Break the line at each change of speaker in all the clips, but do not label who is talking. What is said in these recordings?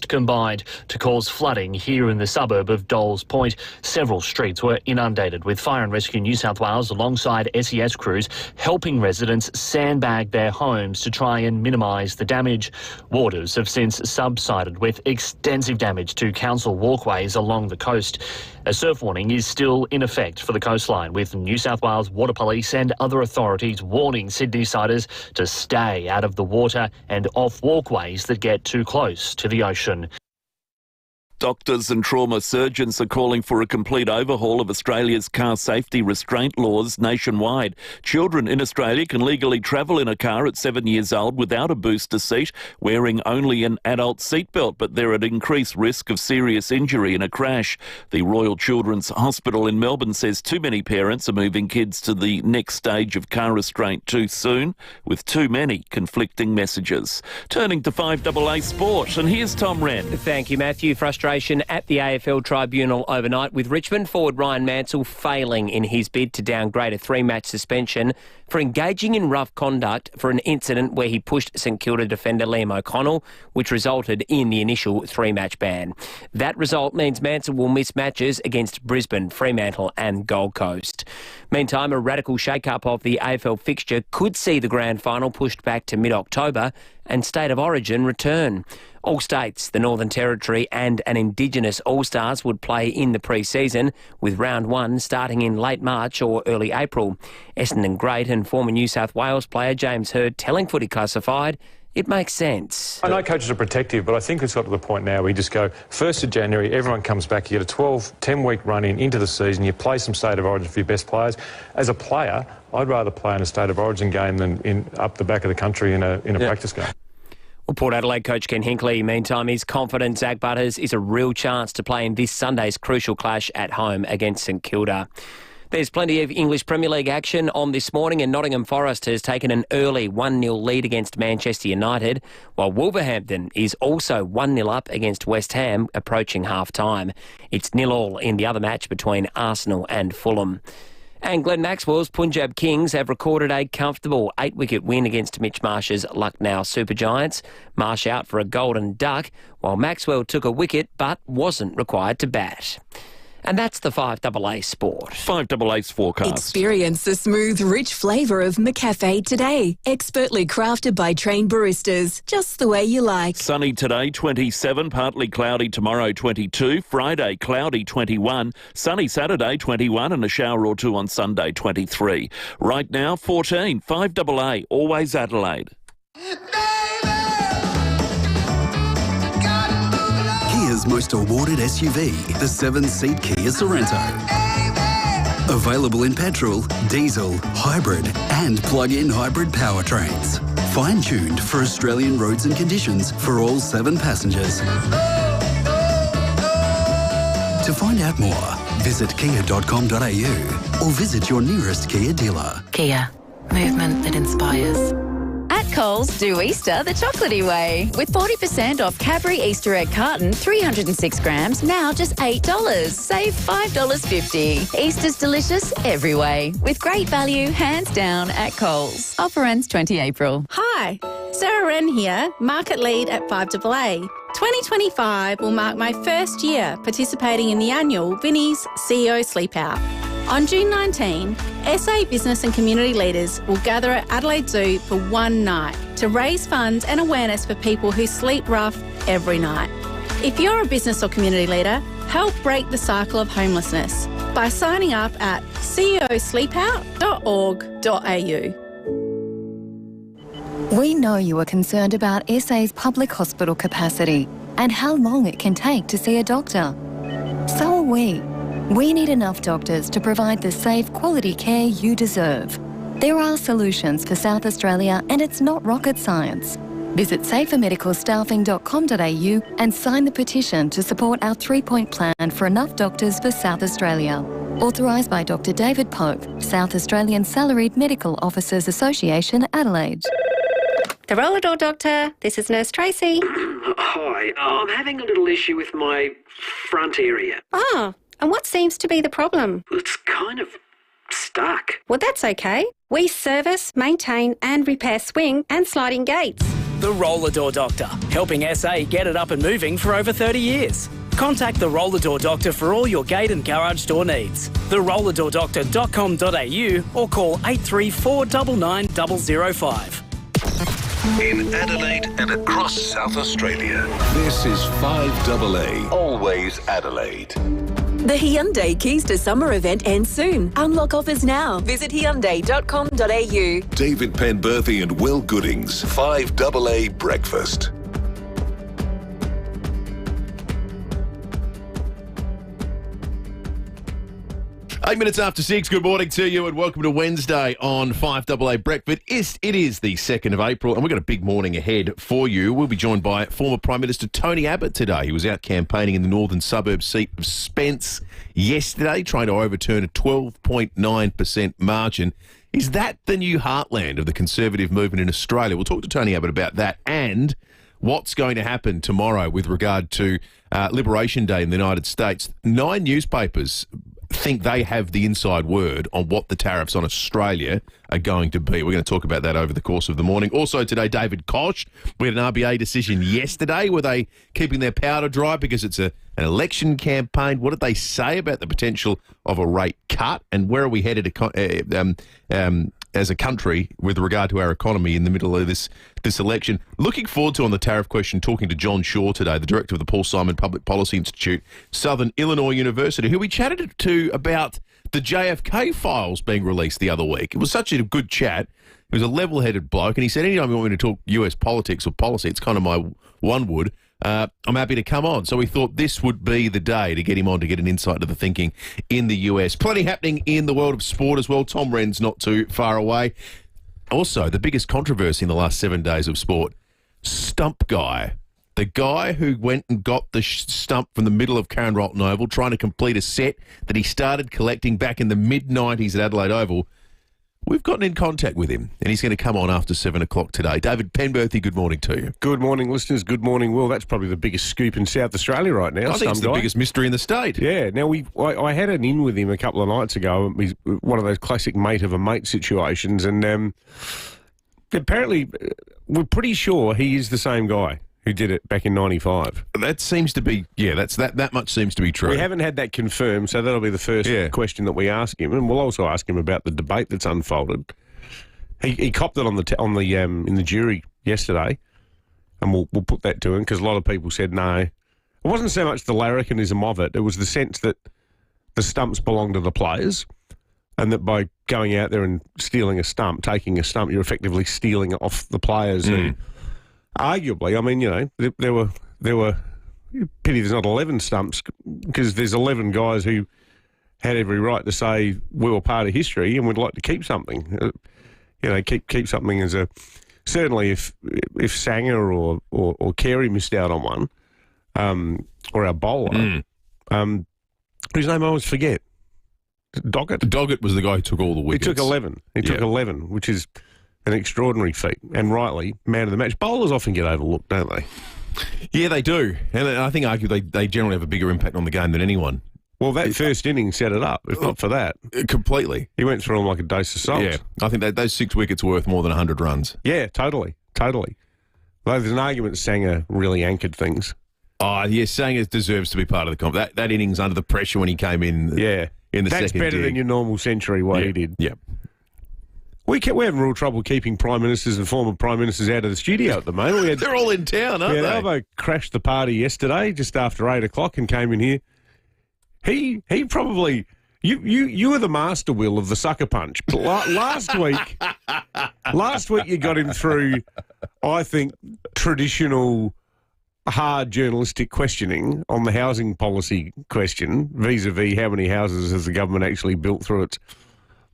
combined to cause flooding here in the suburb of Doles Point. Several streets were inundated, with Fire and Rescue New South Wales alongside SES crews helping residents sandbag their homes to try and minimise the damage. Waters have since subsided, with extensive damage to council walkways along the coast. A surf warning is still in effect for the coastline, with New South Wales Water Police and other authorities warning Sydney-siders to stay out of the water and off walkways that get too close to the ocean.
Doctors and trauma surgeons are calling for a complete overhaul of Australia's car safety restraint laws nationwide. Children in Australia can legally travel in a car at 7 years old without a booster seat, wearing only an adult seatbelt, but they're at increased risk of serious injury in a crash. The Royal Children's Hospital in Melbourne says too many parents are moving kids to the next stage of car restraint too soon, with too many conflicting messages. Turning to 5AA Sport, and here's Tom Wren.
Thank you, Matthew. Frustration at the AFL Tribunal overnight, with Richmond forward Ryan Mansell failing in his bid to downgrade a 3-match suspension for engaging in rough conduct for an incident where he pushed St Kilda defender Liam O'Connell, which resulted in the initial 3-match ban. That result means Mansell will miss matches against Brisbane, Fremantle and Gold Coast. Meantime, a radical shake-up of the AFL fixture could see the grand final pushed back to mid-October and State of Origin return. All states, the Northern Territory and an Indigenous All-Stars would play in the pre-season, with round 1 starting in late March or early April. Essendon great and former New South Wales player James Hird telling Footy Classified it makes sense.
I know coaches are protective, but I think it's got to the point now where you just go 1st of January, everyone comes back, you get a 10-week run into the season, you play some State of Origin for your best players. As a player, I'd rather play in a State of Origin game than up the back of the country in a practice game.
Well, Port Adelaide coach Ken Hinkley, meantime, is confident Zach Butters is a real chance to play in this Sunday's crucial clash at home against St Kilda. There's plenty of English Premier League action on this morning, and Nottingham Forest has taken an early 1-0 lead against Manchester United, while Wolverhampton is also 1-0 up against West Ham approaching half-time. It's 0-0 in the other match between Arsenal and Fulham. And Glenn Maxwell's Punjab Kings have recorded a comfortable 8-wicket win against Mitch Marsh's Lucknow Supergiants. Marsh out for a golden duck, while Maxwell took a wicket but wasn't required to bat. And that's the 5AA Sport.
5AA's forecast.
Experience the smooth, rich flavour of McCafe today. Expertly crafted by trained baristas, just the way you like.
Sunny today, 27. Partly cloudy tomorrow, 22. Friday, cloudy, 21. Sunny Saturday, 21. And a shower or two on Sunday, 23. Right now, 14. 5AA, always Adelaide.
Kia's most awarded SUV, the 7-seat Kia Sorento. Available in petrol, diesel, hybrid and plug-in hybrid powertrains. Fine-tuned for Australian roads and conditions for all 7 passengers. To find out more, visit kia.com.au or visit your nearest Kia dealer.
Kia, movement that inspires.
At Coles, do Easter the chocolatey way. With 40% off Cabaret Easter egg carton, 306 grams, now just $8. Save $5.50. Easter's delicious every way. With great value, hands down, at Coles. Offer ends 20 April.
Hi, Sarah Wren here, Market Lead at 5AA. 2025 will mark my first year participating in the annual Vinnies CEO sleepout. On June 19, SA business and community leaders will gather at Adelaide Zoo for one night to raise funds and awareness for people who sleep rough every night. If you're a business or community leader, help break the cycle of homelessness by signing up at ceosleepout.org.au.
We know you are concerned about SA's public hospital capacity and how long it can take to see a doctor. So are we. We need enough doctors to provide the safe, quality care you deserve. There are solutions for South Australia and it's not rocket science. Visit safermedicalstaffing.com.au and sign the petition to support our 3-point plan for enough doctors for South Australia. Authorised by Dr David Pope, South Australian Salaried Medical Officers Association, Adelaide.
The roller door doctor, this is Nurse Tracy.
Hi, I'm having a little issue with my front area.
Oh, and what seems to be the problem?
It's kind of stuck.
Well, that's okay. We service, maintain and repair swing and sliding gates.
The Roller Door Doctor, helping SA get it up and moving for over 30 years. Contact the Roller Door Doctor for all your gate and garage door needs. therollerdoordoctor.com.au or call 834 99 005.
In Adelaide and across South Australia, this is 5AA, always Adelaide.
The Hyundai Keys to Summer event ends soon. Unlock offers now. Visit Hyundai.com.au.
David Penberthy and Will Goodings, 5AA Breakfast.
8 minutes after 6, good morning to you and welcome to Wednesday on 5AA Breakfast. It is the 2nd of April and we've got a big morning ahead for you. We'll be joined by former Prime Minister Tony Abbott today. He was out campaigning in the northern suburb seat of Spence yesterday, trying to overturn a 12.9% margin. Is that the new heartland of the Conservative movement in Australia? We'll talk to Tony Abbott about that and what's going to happen tomorrow with regard to Liberation Day in the United States. 9 newspapers think they have the inside word on what the tariffs on Australia are going to be. We're going to talk about that over the course of the morning. Also today, David Koch. We had an RBA decision yesterday. Were they keeping their powder dry because it's an election campaign? What did they say about the potential of a rate cut? And where are we headed as a country with regard to our economy in the middle of this election? Looking forward to, on the tariff question, talking to John Shaw today, the director of the Paul Simon Public Policy Institute, Southern Illinois University, who we chatted to about the JFK files being released the other week. It was such a good chat. He was a level-headed bloke, and he said, anytime you want me to talk US politics or policy, it's kind of my one wood. I'm happy to come on. So we thought this would be the day to get him on to get an insight into the thinking in the US. Plenty happening in the world of sport as well. Tom Wren's not too far away. Also, the biggest controversy in the last 7 days of sport, stump guy. The guy who went and got the stump from the middle of Karen Rolton Oval, trying to complete a set that he started collecting back in the mid-90s at Adelaide Oval. We've gotten in contact with him, and he's going to come on after 7 o'clock today. David Penberthy, good morning to you.
Good morning, listeners. Good morning, Will. That's probably the biggest scoop in South Australia right now.
I think it's the biggest mystery in the state.
Yeah. Now, I had an in with him a couple of nights ago. He's one of those classic mate of a mate situations, and apparently we're pretty sure he is the same guy who did it back in 95.
That seems to be, that much seems to be true.
We haven't had that confirmed, so that'll be the first question that we ask him, and we'll also ask him about the debate that's unfolded. He copped it on the in the jury yesterday, and we'll put that to him because a lot of people said no. It wasn't so much the larrikinism of it; it was the sense that the stumps belong to the players, and that by going out there and stealing a stump, taking a stump, you're effectively stealing it off the players. And arguably, I mean, there were pity there's not 11 stumps because there's 11 guys who had every right to say we were part of history and we'd like to keep something. Keep something as a certainly if Sanger or Carey missed out on one, or our bowler, whose name I always forget. Doggett.
Doggett was the guy who took all the wickets.
He took 11. He took 11, which is an extraordinary feat, and rightly, man of the match. Bowlers often get overlooked, don't they?
Yeah, they do. And I think arguably they generally have a bigger impact on the game than anyone.
Well, that first inning set it up, if not for that.
Completely.
He went through them like a dose of salt.
Yeah, I think those 6 wickets are worth more than 100 runs.
Yeah, totally. Though there's an argument Sanger really anchored things.
Oh, yeah, Sanger deserves to be part of the comp. That innings under the pressure when he came in.
Yeah.
In the
That's
second
better than your normal century what he did.
Yeah.
We're having real trouble keeping Prime Ministers and former Prime Ministers out of the studio at the moment.
They're all in town, aren't they?
Albo crashed the party yesterday just after 8 o'clock and came in here. He probably... You were the master, Will, of the sucker punch. But last week you got him through, I think, traditional hard journalistic questioning on the housing policy question, vis-a-vis how many houses has the government actually built through its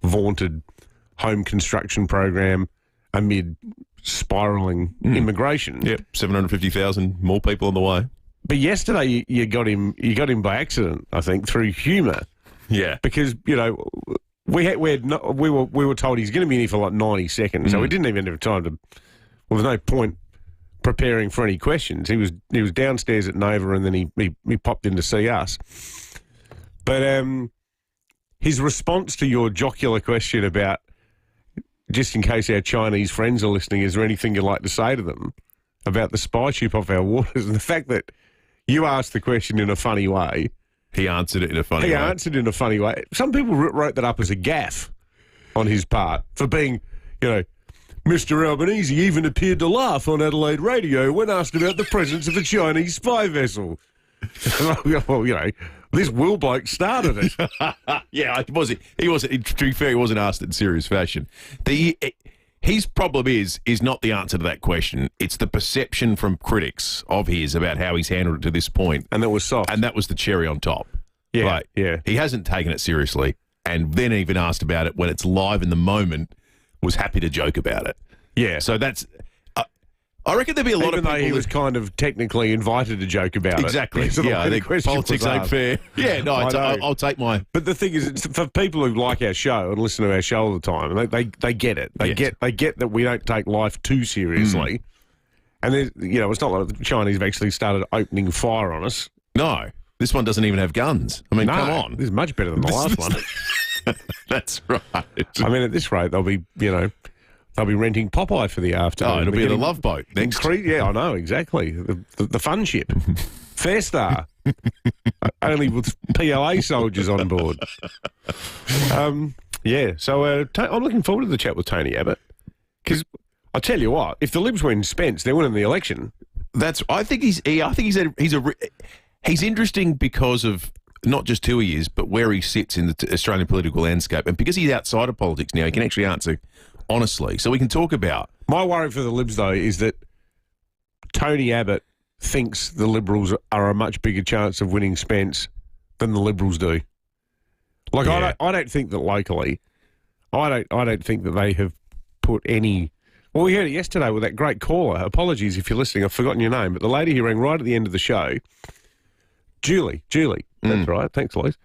vaunted home construction program amid spiralling immigration.
Yep, 750,000 more people on the way.
But yesterday you got him by accident, I think, through humour.
Yeah,
because we were told he's going to be in here for like 90 seconds, so we didn't even have time to. Well, there's no point preparing for any questions. He was downstairs at Nova, and then he popped in to see us. But his response to your jocular question about, just in case our Chinese friends are listening, is there anything you'd like to say to them? about the spy ship off our waters, and the fact that you asked the question in a funny way.
He answered it in a funny way.
He answered in a funny way. Some people wrote that up as a gaffe on his part for being, Mr. Albanese even appeared to laugh on Adelaide radio when asked about the presence of a Chinese spy vessel. Well, this Will bloke started it.
Yeah, he wasn't. To be fair, he wasn't asked it in serious fashion. His problem is not the answer to that question. It's the perception from critics of his about how he's handled it to this point.
And that was soft.
And that was the cherry on top.
Yeah, yeah.
He hasn't taken it seriously, and then even asked about it when it's live in the moment, was happy to joke about it.
Yeah.
So that's... I reckon there'd be a lot of people...
Even though he was kind of technically invited to joke about
exactly.
it.
Yeah, I think politics ain't fair. Yeah, no, I'll take my...
But the thing is, it's for people who like our show and listen to our show all the time, they get it. They get that we don't take life too seriously. And there's, it's not like the Chinese have actually started opening fire on us.
No, this one doesn't even have guns. I mean, come on.
This is much better than the last one.
That's right.
I mean, at this rate, they'll be renting Popeye for the afternoon.
Oh, it'll be the Love Boat next.
Yeah, I know, exactly. The fun ship. Fair Star. Only with PLA soldiers on board. So I'm looking forward to the chat with Tony Abbott. Because I tell you what, if the Libs win Spence, they're winning the election.
I think he's interesting because of not just who he is, but where he sits in the Australian political landscape. And because he's outside of politics now, he can actually answer honestly. So we can talk about...
My worry for the Libs, though, is that Tony Abbott thinks the Liberals are a much bigger chance of winning Spence than the Liberals do. Like, yeah. I don't think that locally, I don't think that they have put any... Well, we heard it yesterday with that great caller. Apologies if you're listening, I've forgotten your name, but the lady who rang right at the end of the show, Julie, that's right, thanks, Lois.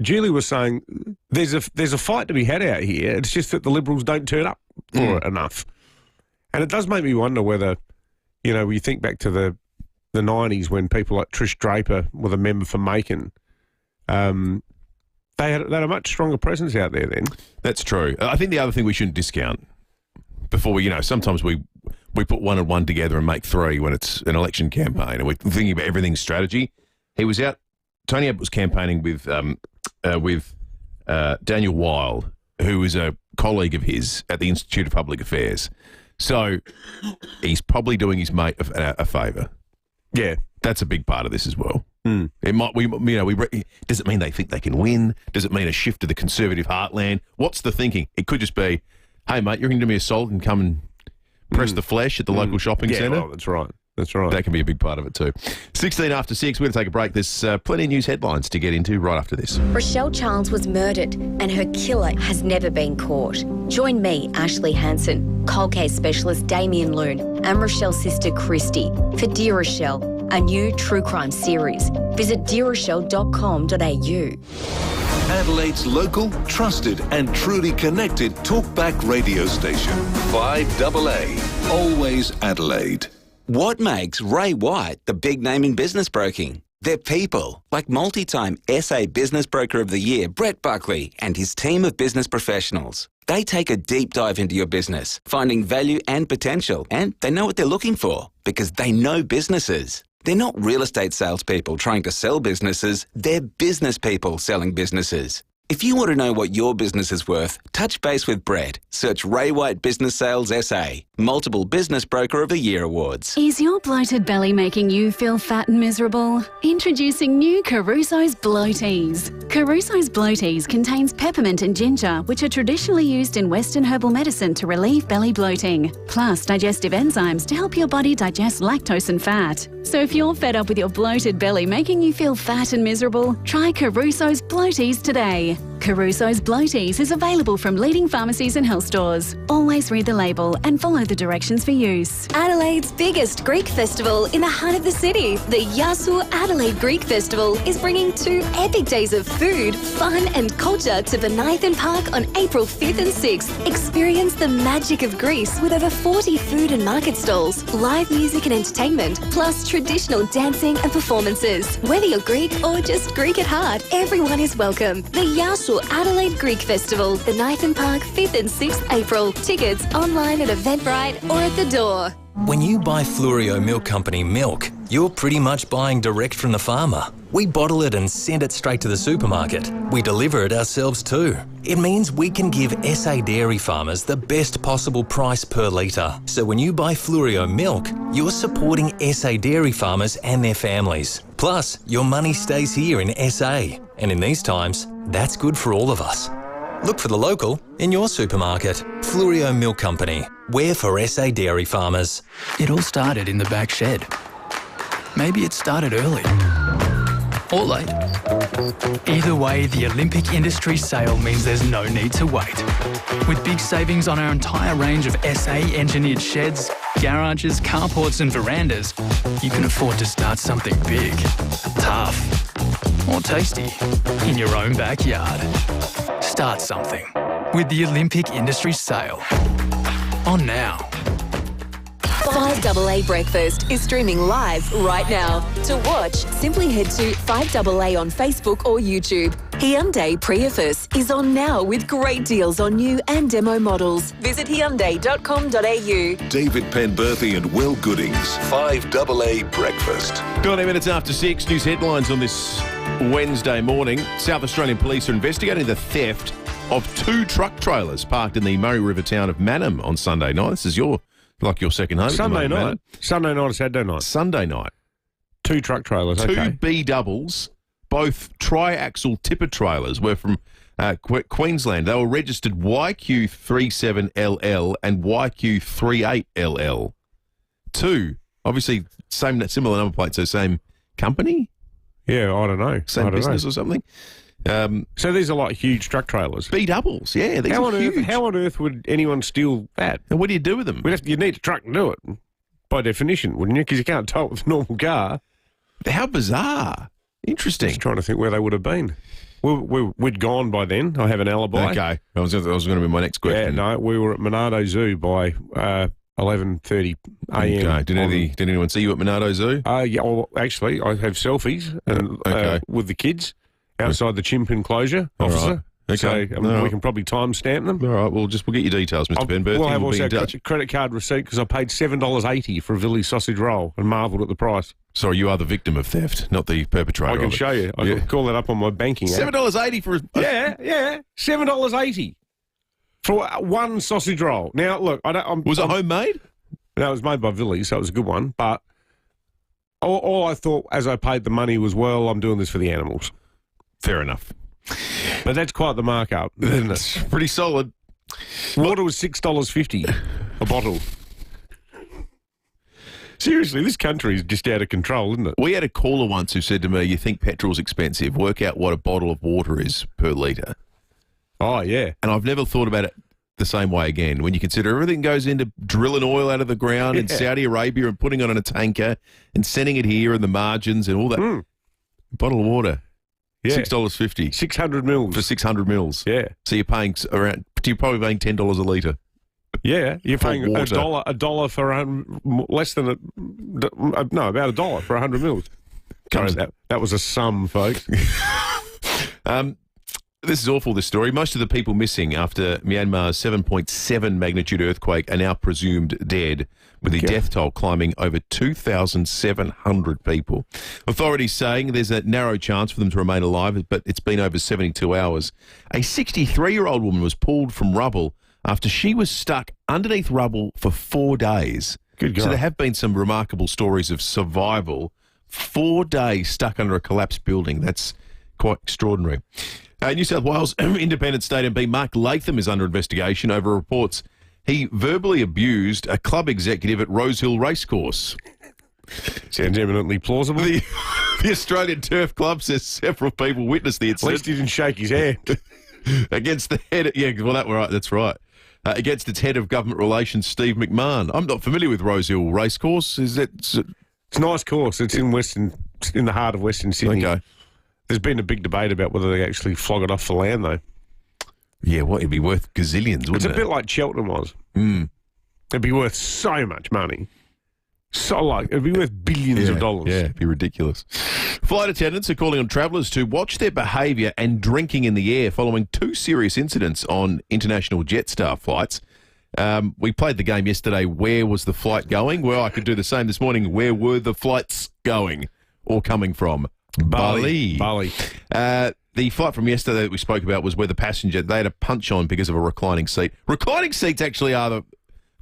Julie was saying there's a fight to be had out here. It's just that the Liberals don't turn up for it enough. And it does make me wonder whether, you think back to the 90s when people like Trish Draper were the member for Macon, they had a much stronger presence out there then.
That's true. I think the other thing we shouldn't discount before we, sometimes we put one and one together and make three when it's an election campaign and we're thinking about everything's strategy. He was out, Tony Abbott was campaigning with Daniel Wild, who is a colleague of his at the Institute of Public Affairs. So he's probably doing his mate a favour.
Yeah,
that's a big part of this as well. It might, does it mean they think they can win? Does it mean a shift to the Conservative heartland? What's the thinking? It could just be, hey mate, you're going to do me a solid and come and press the flesh at the local shopping centre.
Well, that's right. That's right.
That can be a big part of it too. 16 after 6, we're going to take a break. There's plenty of news headlines to get into right after this.
Rochelle Charles was murdered and her killer has never been caught. Join me, Ashley Hansen, cold case specialist Damien Loon and Rochelle's sister Christy for Dear Rochelle, a new true crime series. Visit dearrochelle.com.au.
Adelaide's local, trusted and truly connected talkback radio station. 5AA. Always Adelaide.
What makes Ray White the big name in business broking? They're people, like multi-time SA Business Broker of the Year, Brett Buckley, and his team of business professionals. They take a deep dive into your business, finding value and potential, and they know what they're looking for because they know businesses. They're not real estate salespeople trying to sell businesses, they're business people selling businesses. If you want to know what your business is worth, touch base with Brett. Search Ray White Business Sales SA. Multiple Business Broker of the Year awards.
Is your bloated belly making you feel fat and miserable? Introducing new Caruso's Bloaties. Caruso's Bloaties contains peppermint and ginger, which are traditionally used in Western herbal medicine to relieve belly bloating, plus digestive enzymes to help your body digest lactose and fat. So if you're fed up with your bloated belly making you feel fat and miserable, try Caruso's Bloaties today. Caruso's Bloaties is available from leading pharmacies and health stores. Always read the label and follow the directions for use.
Adelaide's biggest Greek festival in the heart of the city, the Yasu Adelaide Greek Festival, is bringing 2 epic days of food, fun and culture to Benithan Park on April 5th and 6th. Experience the magic of Greece with over 40 food and market stalls, live music and entertainment, plus traditional dancing and performances. Whether you're Greek or just Greek at heart, everyone is welcome. The Yasu Adelaide Greek Festival, Benithan Park, 5th and 6th April. Tickets online at Eventbrite or at the door.
When you buy Fluorio Milk Company milk, you're pretty much buying direct from the farmer. We bottle it and send it straight to the supermarket. We deliver it ourselves too. It means we can give SA dairy farmers the best possible price per litre. So when you buy Fluorio milk, you're supporting SA dairy farmers and their families. Plus, your money stays here in SA. And in these times, that's good for all of us. Look for the local in your supermarket. Fluorio Milk Company. We're for SA dairy farmers.
It all started in the back shed. Maybe it started early. Or late. Either way, the Olympic Industries sale means there's no need to wait. With big savings on our entire range of SA-engineered sheds, garages, carports and verandas, you can afford to start something big, tough, or tasty in your own backyard. Start something with the Olympic Industries sale. On now.
FIVEAA Breakfast is streaming live right now. To watch, simply head to FIVEAA on Facebook or YouTube. Hyundai Prius is on now with great deals on new and demo models. Visit Hyundai.com.au.
David Penberthy and Will Goodings, 5AA Breakfast.
20 minutes after 6, news headlines on this Wednesday morning. South Australian police are investigating the theft of 2 truck trailers parked in the Murray River town of Mannum on Sunday night. This is your second home.
Sunday night.
Mannum.
Sunday night or Saturday night?
Sunday night.
2 truck trailers,
2
okay.
B doubles, both tri-axle tipper trailers, were from Queensland. They were registered YQ37LL and YQ38LL. 2, obviously similar number plates, so same company?
Yeah, I don't know.
Same business or something?
So these are like huge truck trailers.
B doubles, yeah. These are huge.
How on earth would anyone steal that?
And what do you do with them?
You'd need a truck to do it, by definition, wouldn't you? Because you can't tow it with a normal car.
How bizarre. Interesting.
Just trying to think where they would have been. We'd gone by then. I have an alibi.
Okay. That was going to be my next question.
Yeah, no, we were at Monardo Zoo by 11:30 a.m.
Okay. Did anyone see you at Monardo Zoo?
Yeah. Well, actually, I have selfies with the kids outside the chimp enclosure, officer.
Right. Okay.
So we can probably timestamp them.
All right. We'll get your details, Mr. Penberthy.
We'll have also a credit card receipt because I paid $7.80 for a Vinnies sausage roll and marvelled at the price.
Sorry, you are the victim of theft, not the perpetrator.
I can show you. I can call that up on my banking app.
$7.80 for
yeah, $7.80 for one sausage roll. Now, look,
was it homemade?
No, it was made by Vinnies, so it was a good one. But all I thought as I paid the money was, well, I'm doing this for the animals.
Fair enough.
But that's quite the markup, isn't it?
Pretty solid.
Water was $6.50 a bottle. Seriously, this country is just out of control, isn't it?
We had a caller once who said to me, you think petrol's expensive, work out what a bottle of water is per litre.
Oh, yeah.
And I've never thought about it the same way again. When you consider everything goes into drilling oil out of the ground in Saudi Arabia and putting it on a tanker and sending it here and the margins and all that. Bottle of water. Yeah. $6.50.
600 mils.
For 600 mils.
Yeah.
So you're paying you're probably paying $10 a litre.
Yeah, you're paying a dollar for less than about $1 for 100 mils. That was a sum, folks.
This is awful, this story. Most of the people missing after Myanmar's 7.7 magnitude earthquake are now presumed dead, with the death toll climbing over 2,700 people. Authorities saying there's a narrow chance for them to remain alive, but it's been over 72 hours. A 63-year-old woman was pulled from rubble after she was stuck underneath rubble for 4 days.
Good God.
So there have been some remarkable stories of survival. 4 days stuck under a collapsed building. That's quite extraordinary. New South Wales Independent State MP Mark Latham is under investigation over reports he verbally abused a club executive at Rosehill Racecourse.
Sounds eminently plausible.
The Australian Turf Club says several people witnessed the incident.
At least he didn't shake his hand.
Against the head... that's right. Against its head of government relations, Steve McMahon. I'm not familiar with Rosehill Racecourse. It's a
nice course. It's in the heart of Western Sydney.
Okay.
There's been a big debate about whether they actually flog it off for land, though.
Yeah, it'd be worth gazillions, wouldn't it?
It's a bit like Cheltenham was. It'd be worth so much money. It'd be worth billions of dollars.
Yeah, it'd be ridiculous. Flight attendants are calling on travellers to watch their behaviour and drinking in the air following 2 serious incidents on international Jetstar flights. We played the game yesterday, Where Was the Flight Going? Well, I could do the same this morning. Where were the flights going or coming from? Bali. The flight from yesterday that we spoke about was where the passenger, they had a punch on because of a reclining seat. Reclining seats actually are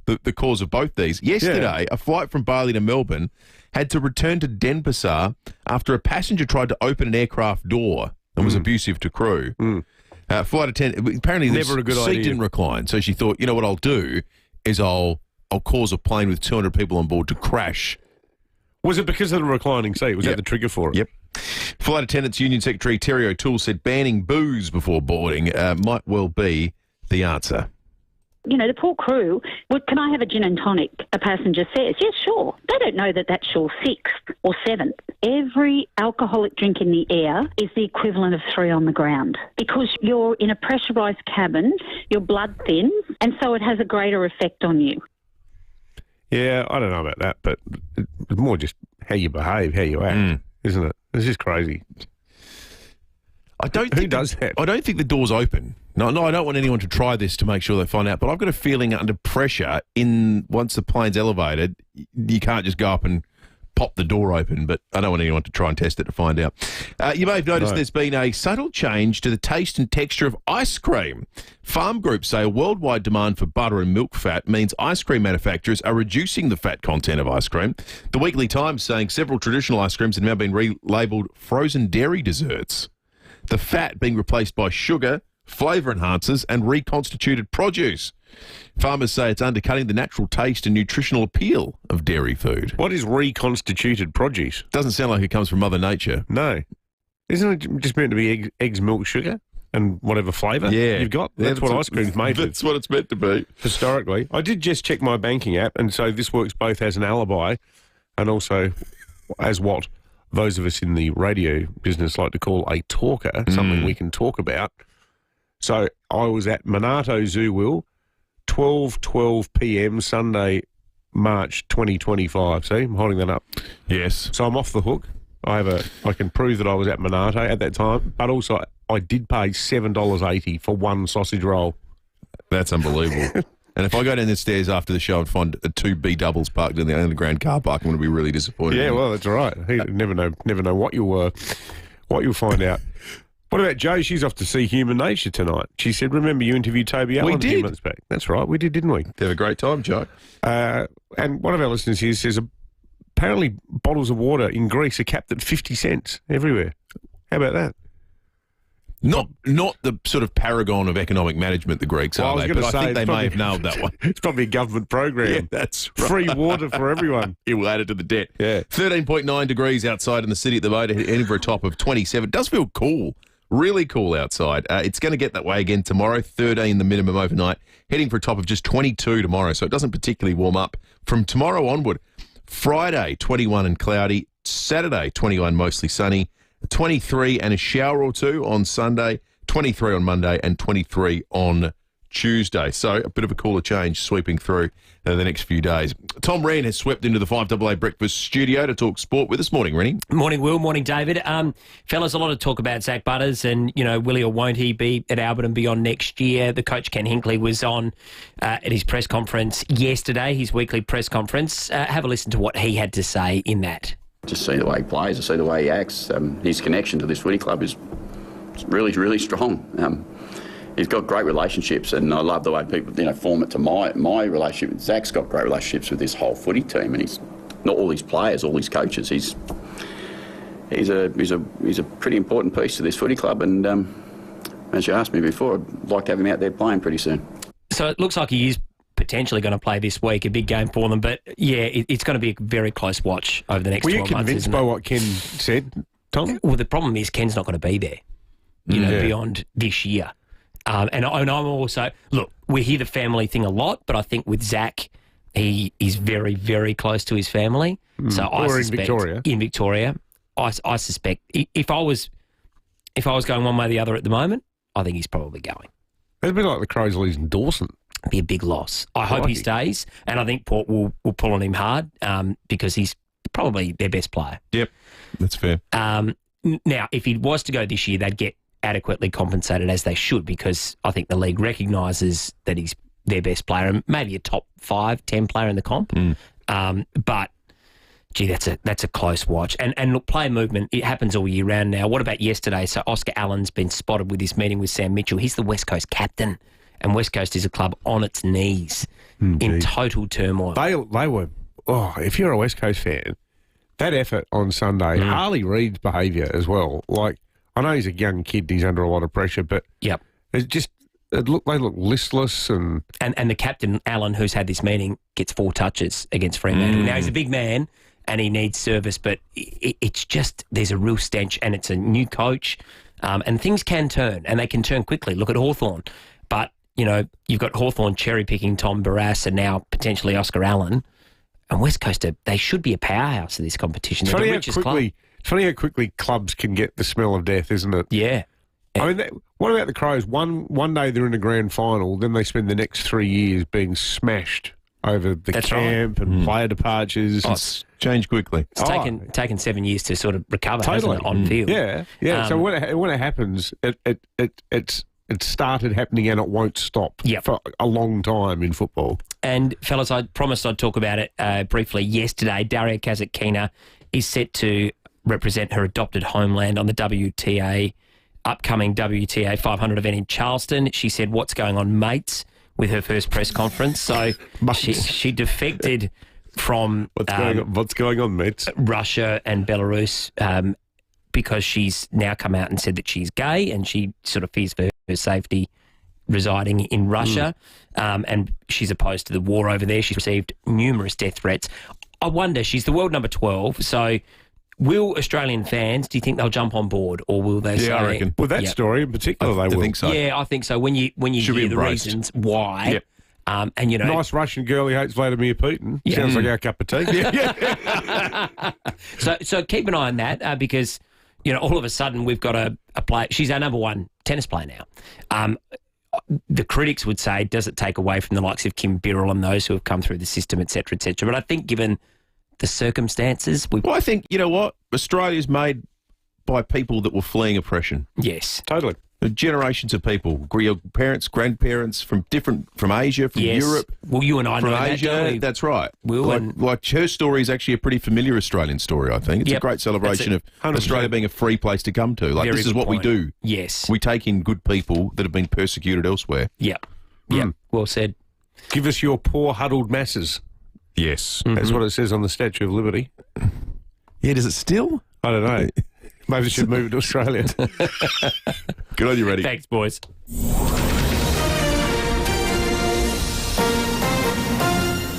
the cause of both these. Yesterday, a flight from Bali to Melbourne had to return to Denpasar after a passenger tried to open an aircraft door and was abusive to crew. Flight attendant, apparently the seat didn't recline, so she thought, you know what I'll do is I'll cause a plane with 200 people on board to crash.
Was it because of the reclining seat? Was that the trigger for it?
Yep. Flight Attendants Union Secretary Terry O'Toole said banning booze before boarding might well be the answer.
You know, the poor crew, can I have a gin and tonic? A passenger says, yes, sure. They don't know that that's your 6th or 7th. Every alcoholic drink in the air is the equivalent of 3 on the ground because you're in a pressurised cabin, your blood thins, and so it has a greater effect on you.
Yeah, I don't know about that, but it's more just how you behave, how you act, isn't it? It's just crazy.
I don't think the door's open. No, I don't want anyone to try this to make sure they find out, but I've got a feeling under pressure, once the plane's elevated, you can't just go up and pop the door open, but I don't want anyone to try and test it to find out. You may have noticed there's been a subtle change to the taste and texture of ice cream. Farm groups say a worldwide demand for butter and milk fat means ice cream manufacturers are reducing the fat content of ice cream. The Weekly Times saying several traditional ice creams have now been relabelled frozen dairy desserts. The fat being replaced by sugar, flavour enhancers and reconstituted produce. Farmers say it's undercutting the natural taste and nutritional appeal of dairy food.
What is reconstituted produce?
Doesn't sound like it comes from Mother Nature.
No. Isn't it just meant to be eggs, milk, sugar and whatever flavour you've got? That's what ice cream's made with.
That's what it's meant to be.
Historically. I did just check my banking app, and so this works both as an alibi and also as what those of us in the radio business like to call a talker, something we can talk about. So I was at Monarto Zoo, Will, 12:12 p.m. Sunday, March 2025. See, I'm holding that up.
Yes.
So I'm off the hook. I can prove that I was at Monarto at that time, but also I did pay $7.80 for one sausage roll.
That's unbelievable. And if I go down the stairs after the show and find 2 B doubles parked in the underground car park, I'm going to be really disappointed.
Yeah, well, that's all right. You never know what you'll find out. What about Jo? She's off to see Human Nature tonight. She said, remember you interviewed Toby Allen a few months back. That's right, we did, didn't we?
Have a great time, Jo.
And one of our listeners here says apparently bottles of water in Greece are capped at 50 cents everywhere. How about that?
Not the sort of paragon of economic management, the Greeks, are they? But I think they may have nailed that one.
It's probably a government program.
Yeah, that's right.
Free water for everyone.
It will add it to the debt.
Yeah.
13.9 degrees outside in the city at the moment, heading for a top of 27. It does feel cool, really cool outside. It's going to get that way again tomorrow, 13 the minimum overnight, heading for a top of just 22 tomorrow, so it doesn't particularly warm up. From tomorrow onward, Friday, 21 and cloudy, Saturday, 21 mostly sunny, 23 and a shower or two on Sunday, 23 on Monday and 23 on Tuesday. So a bit of a cooler change sweeping through the next few days. Tom Wren has swept into the 5AA Breakfast studio to talk sport with us. Morning, Rennie.
Morning, Will. Morning, David. Fellas, a lot of talk about Zach Butters and, will he or won't he be at Abbott and beyond next year. The coach, Ken Hinkley, was on at his press conference yesterday, his weekly press conference. Have a listen to what he had to say in that.
Just see the way he plays, I see the way he acts. His connection to this footy club is really, really strong. He's got great relationships, and I love the way people, form it to my relationship. Zach's got great relationships with this whole footy team, and he's not all these players, all these coaches. He's a pretty important piece to this footy club, and as you asked me before, I'd like to have him out there playing pretty soon.
So it looks like he is potentially going to play this week, a big game for them. But, yeah, it's going to be a very close watch over the next 12 months.
Were you convinced by what Ken said, Tom?
Well, the problem is Ken's not going to be there, beyond this year. And I'm also... Look, we hear the family thing a lot, but I think with Zach, he is very, very close to his family. So I suspect... In Victoria. I suspect... If I was going one way or the other at the moment, I think he's probably going.
It's a bit like the Crows losing Dawson.
Be a big loss. I hope he stays, and I think Port will pull on him hard because he's probably their best player.
Yep, that's fair.
Now, if he was to go this year, they'd get adequately compensated as they should because I think the league recognises that he's their best player and maybe a top 5, 10 player in the comp. But, gee, that's a close watch. And look, player movement, it happens all year round now. What about yesterday? So Oscar Allen's been spotted with this meeting with Sam Mitchell. He's the West Coast captain, and West Coast is a club on its knees in total turmoil.
They were, if you're a West Coast fan, that effort on Sunday, Harley Reid's behaviour as well. Like, I know he's a young kid, he's under a lot of pressure, but it's just, they look listless and
the captain, Allen, who's had this meeting, gets 4 touches against Fremantle. Now, he's a big man and he needs service, but it's just, there's a real stench and it's a new coach and things can turn and they can turn quickly. Look at Hawthorn. But, you know, you've got Hawthorn cherry-picking Tom Barrass and now potentially Oscar Allen. And West Coast, they should be a powerhouse of this competition. They're the richest club.
It's funny how quickly clubs can get the smell of death, isn't it?
Yeah.
I mean, what about the Crows? One day they're in a grand final, then they spend the next 3 years being smashed over the camp and player departures.
It's changed quickly.
It's taken 7 years to sort of recover, hasn't it, on field?
Yeah. So when it happens, it started happening and it won't stop for a long time in football.
And, fellas, I promised I'd talk about it briefly yesterday. Daria Kazatkina is set to represent her adopted homeland on the upcoming WTA 500 event in Charleston. She said, "What's going on, mates?" with her first press conference. So she defected from
what's going on, mates?
Russia and Belarus because she's now come out and said that she's gay and she sort of fears for her safety residing in Russia, and she's opposed to the war over there. She's received numerous death threats. I wonder, she's the world number 12, so will Australian fans, do you think they'll jump on board, or will they say...
I reckon. With that story in particular, they will.
I think so.
Yeah, I think so. When you hear the reasons why... and you know,
nice Russian girl who hates Vladimir Putin. Sounds like our cup of tea.
So keep an eye on that because, you know, all of a sudden we've got a player... She's our number 1 tennis player now. The critics would say, does it take away from the likes of Kim Birrell and those who have come through the system, et cetera, et cetera? But I think given the circumstances...
Well, I think, you know what? Australia's made by people that were fleeing oppression.
Yes.
Totally.
Generations of people, parents, grandparents from Asia, from Europe.
Well, you and I know that,
Asia.
don't we?
That's right. Like her story is actually a pretty familiar Australian story, I think. It's a great celebration of 100%. Australia being a free place to come to. Like, this is what we do.
Yes.
We take in good people that have been persecuted elsewhere.
Yep. Well said.
Give us your poor huddled masses.
Yes.
That's what it says on the Statue of Liberty.
Yeah, does it still?
I don't know. Maybe we should move it to Australia.
Good on you, Reddy.
Thanks, boys.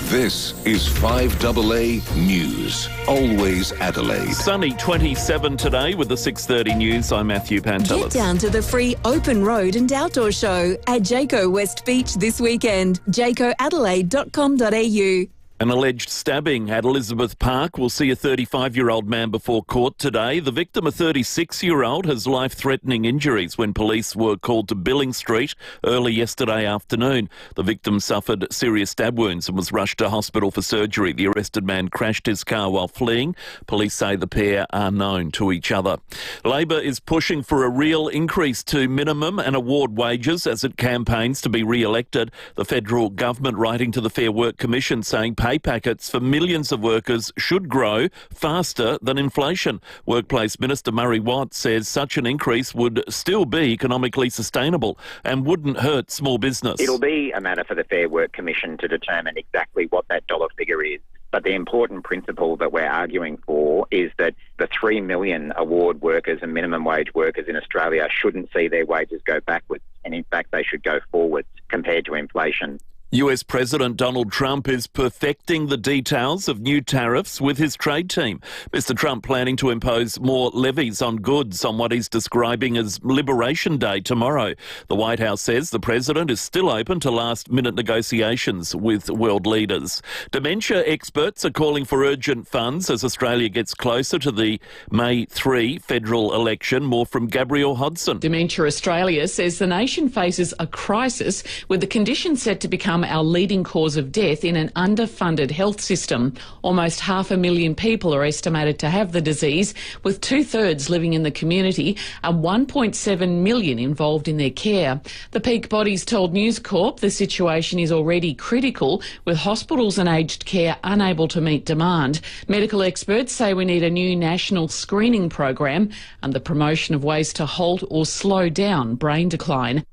This is 5AA News. Always Adelaide.
Sunny 27 today with the 6:30 news. I'm Matthew Pantelis.
Get down to the free open road and outdoor show at Jayco West Beach this weekend. jaycoadelaide.com.au.
An alleged stabbing at Elizabeth Park will see a 35-year-old man before court today. The victim, a 36-year-old, has life-threatening injuries when police were called to Billing Street early yesterday afternoon. The victim suffered serious stab wounds and was rushed to hospital for surgery. The arrested man crashed his car while fleeing. Police say the pair are known to each other. Labor is pushing for a real increase to minimum and award wages as it campaigns to be re-elected. The federal government writing to the Fair Work Commission saying pay packets for millions of workers should grow faster than inflation. Workplace Minister Murray Watt says such an increase would still be economically sustainable and wouldn't hurt small business.
It'll be a matter for the Fair Work Commission to determine exactly what that dollar figure is. But the important principle that we're arguing for is that the 3 million award workers and minimum wage workers in Australia shouldn't see their wages go backwards, and in fact they should go forwards compared to inflation.
US President Donald Trump is perfecting the details of new tariffs with his trade team. Mr. Trump planning to impose more levies on goods on what he's describing as Liberation Day tomorrow. The White House says the president is still open to last-minute negotiations with world leaders. Dementia experts are calling for urgent funds as Australia gets closer to the May 3 federal election. More from Gabrielle Hodson.
Dementia Australia says the nation faces a crisis with the condition set to become
our leading cause of death in an underfunded health system. Almost 500,000 people are estimated to have the disease, with 2/3 living in the community and 1.7 million involved in their care. The peak bodies told News Corp the situation is already critical, with hospitals and aged care unable to meet demand. Medical experts say we need a new national screening program and the promotion of ways to halt or slow down brain decline.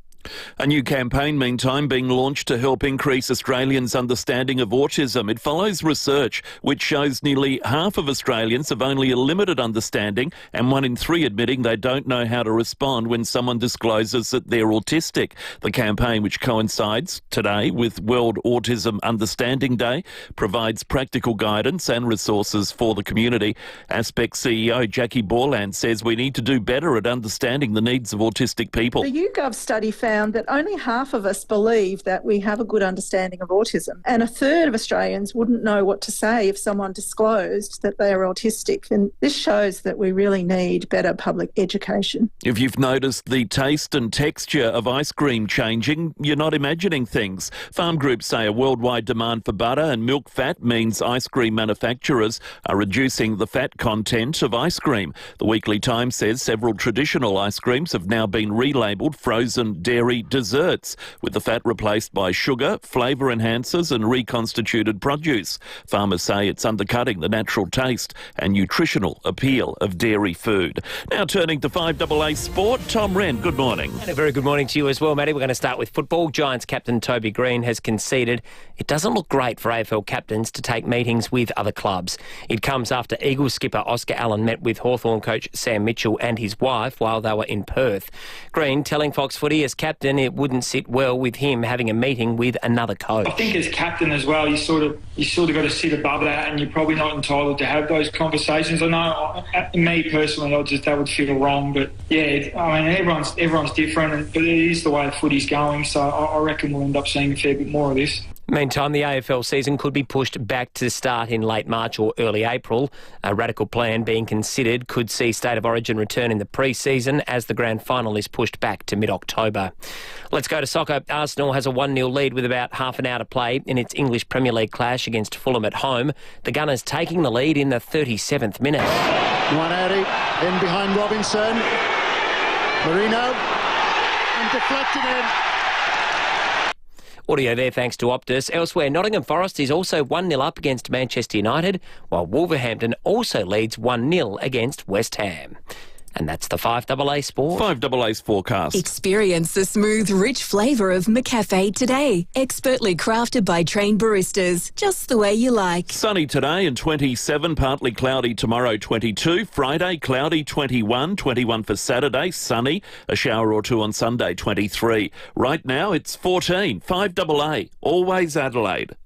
A new campaign, meantime, being launched to help increase Australians' understanding of autism. It follows research which shows nearly half of Australians have only a limited understanding, and 1 in 3 admitting they don't know how to respond when someone discloses that they're autistic. The campaign, which coincides today with World Autism Understanding Day, provides practical guidance and resources for the community. Aspect CEO Jackie Borland says we need to do better at understanding the needs of autistic people.
The YouGov study found that only half of us believe that we have a good understanding of autism, and 1/3 of Australians wouldn't know what to say if someone disclosed that they are autistic. And this shows that we really need better public education.
If you've noticed the taste and texture of ice cream changing, you're not imagining things. Farm groups say a worldwide demand for butter and milk fat means ice cream manufacturers are reducing the fat content of ice cream. The Weekly Times says several traditional ice creams have now been relabelled frozen dairy desserts, with the fat replaced by sugar, flavour enhancers and reconstituted produce. Farmers say it's undercutting the natural taste and nutritional appeal of dairy food. Now turning to 5AA Sport, Tom Wren, good morning.
And a very good morning to you as well, Matty. We're going to start with football. Giants captain Toby Green has conceded it doesn't look great for AFL captains to take meetings with other clubs. It comes after Eagles skipper Oscar Allen met with Hawthorn coach Sam Mitchell and his wife while they were in Perth. Green telling Fox Footy as captain it wouldn't sit well with him having a meeting with another coach.
I think as captain as well, you sort of got to sit above that, and you're probably not entitled to have those conversations. I know, me personally, that would feel wrong, but yeah, I mean, everyone's different, but it is the way the footy's going, so I reckon we'll end up seeing a fair bit more of this.
Meantime, the AFL season could be pushed back to start in late March or early April. A radical plan being considered could see State of Origin return in the pre-season as the grand final is pushed back to mid-October. Let's go to soccer. Arsenal has a 1-0 lead with about half an hour to play in its English Premier League clash against Fulham at home. The Gunners taking the lead in the 37th minute.
180 in behind Robinson. Marino and deflected in.
Audio there thanks to Optus. Elsewhere, Nottingham Forest is also 1-0 up against Manchester United, while Wolverhampton also leads 1-0 against West Ham. And that's the 5AA Sport.
5AA's forecast.
Experience the smooth, rich flavour of McCafe today. Expertly crafted by trained baristas, just the way you like.
Sunny today and 27, partly cloudy tomorrow 22, Friday cloudy 21, 21 for Saturday, sunny, a shower or two on Sunday 23. Right now it's 14, 5AA, always Adelaide.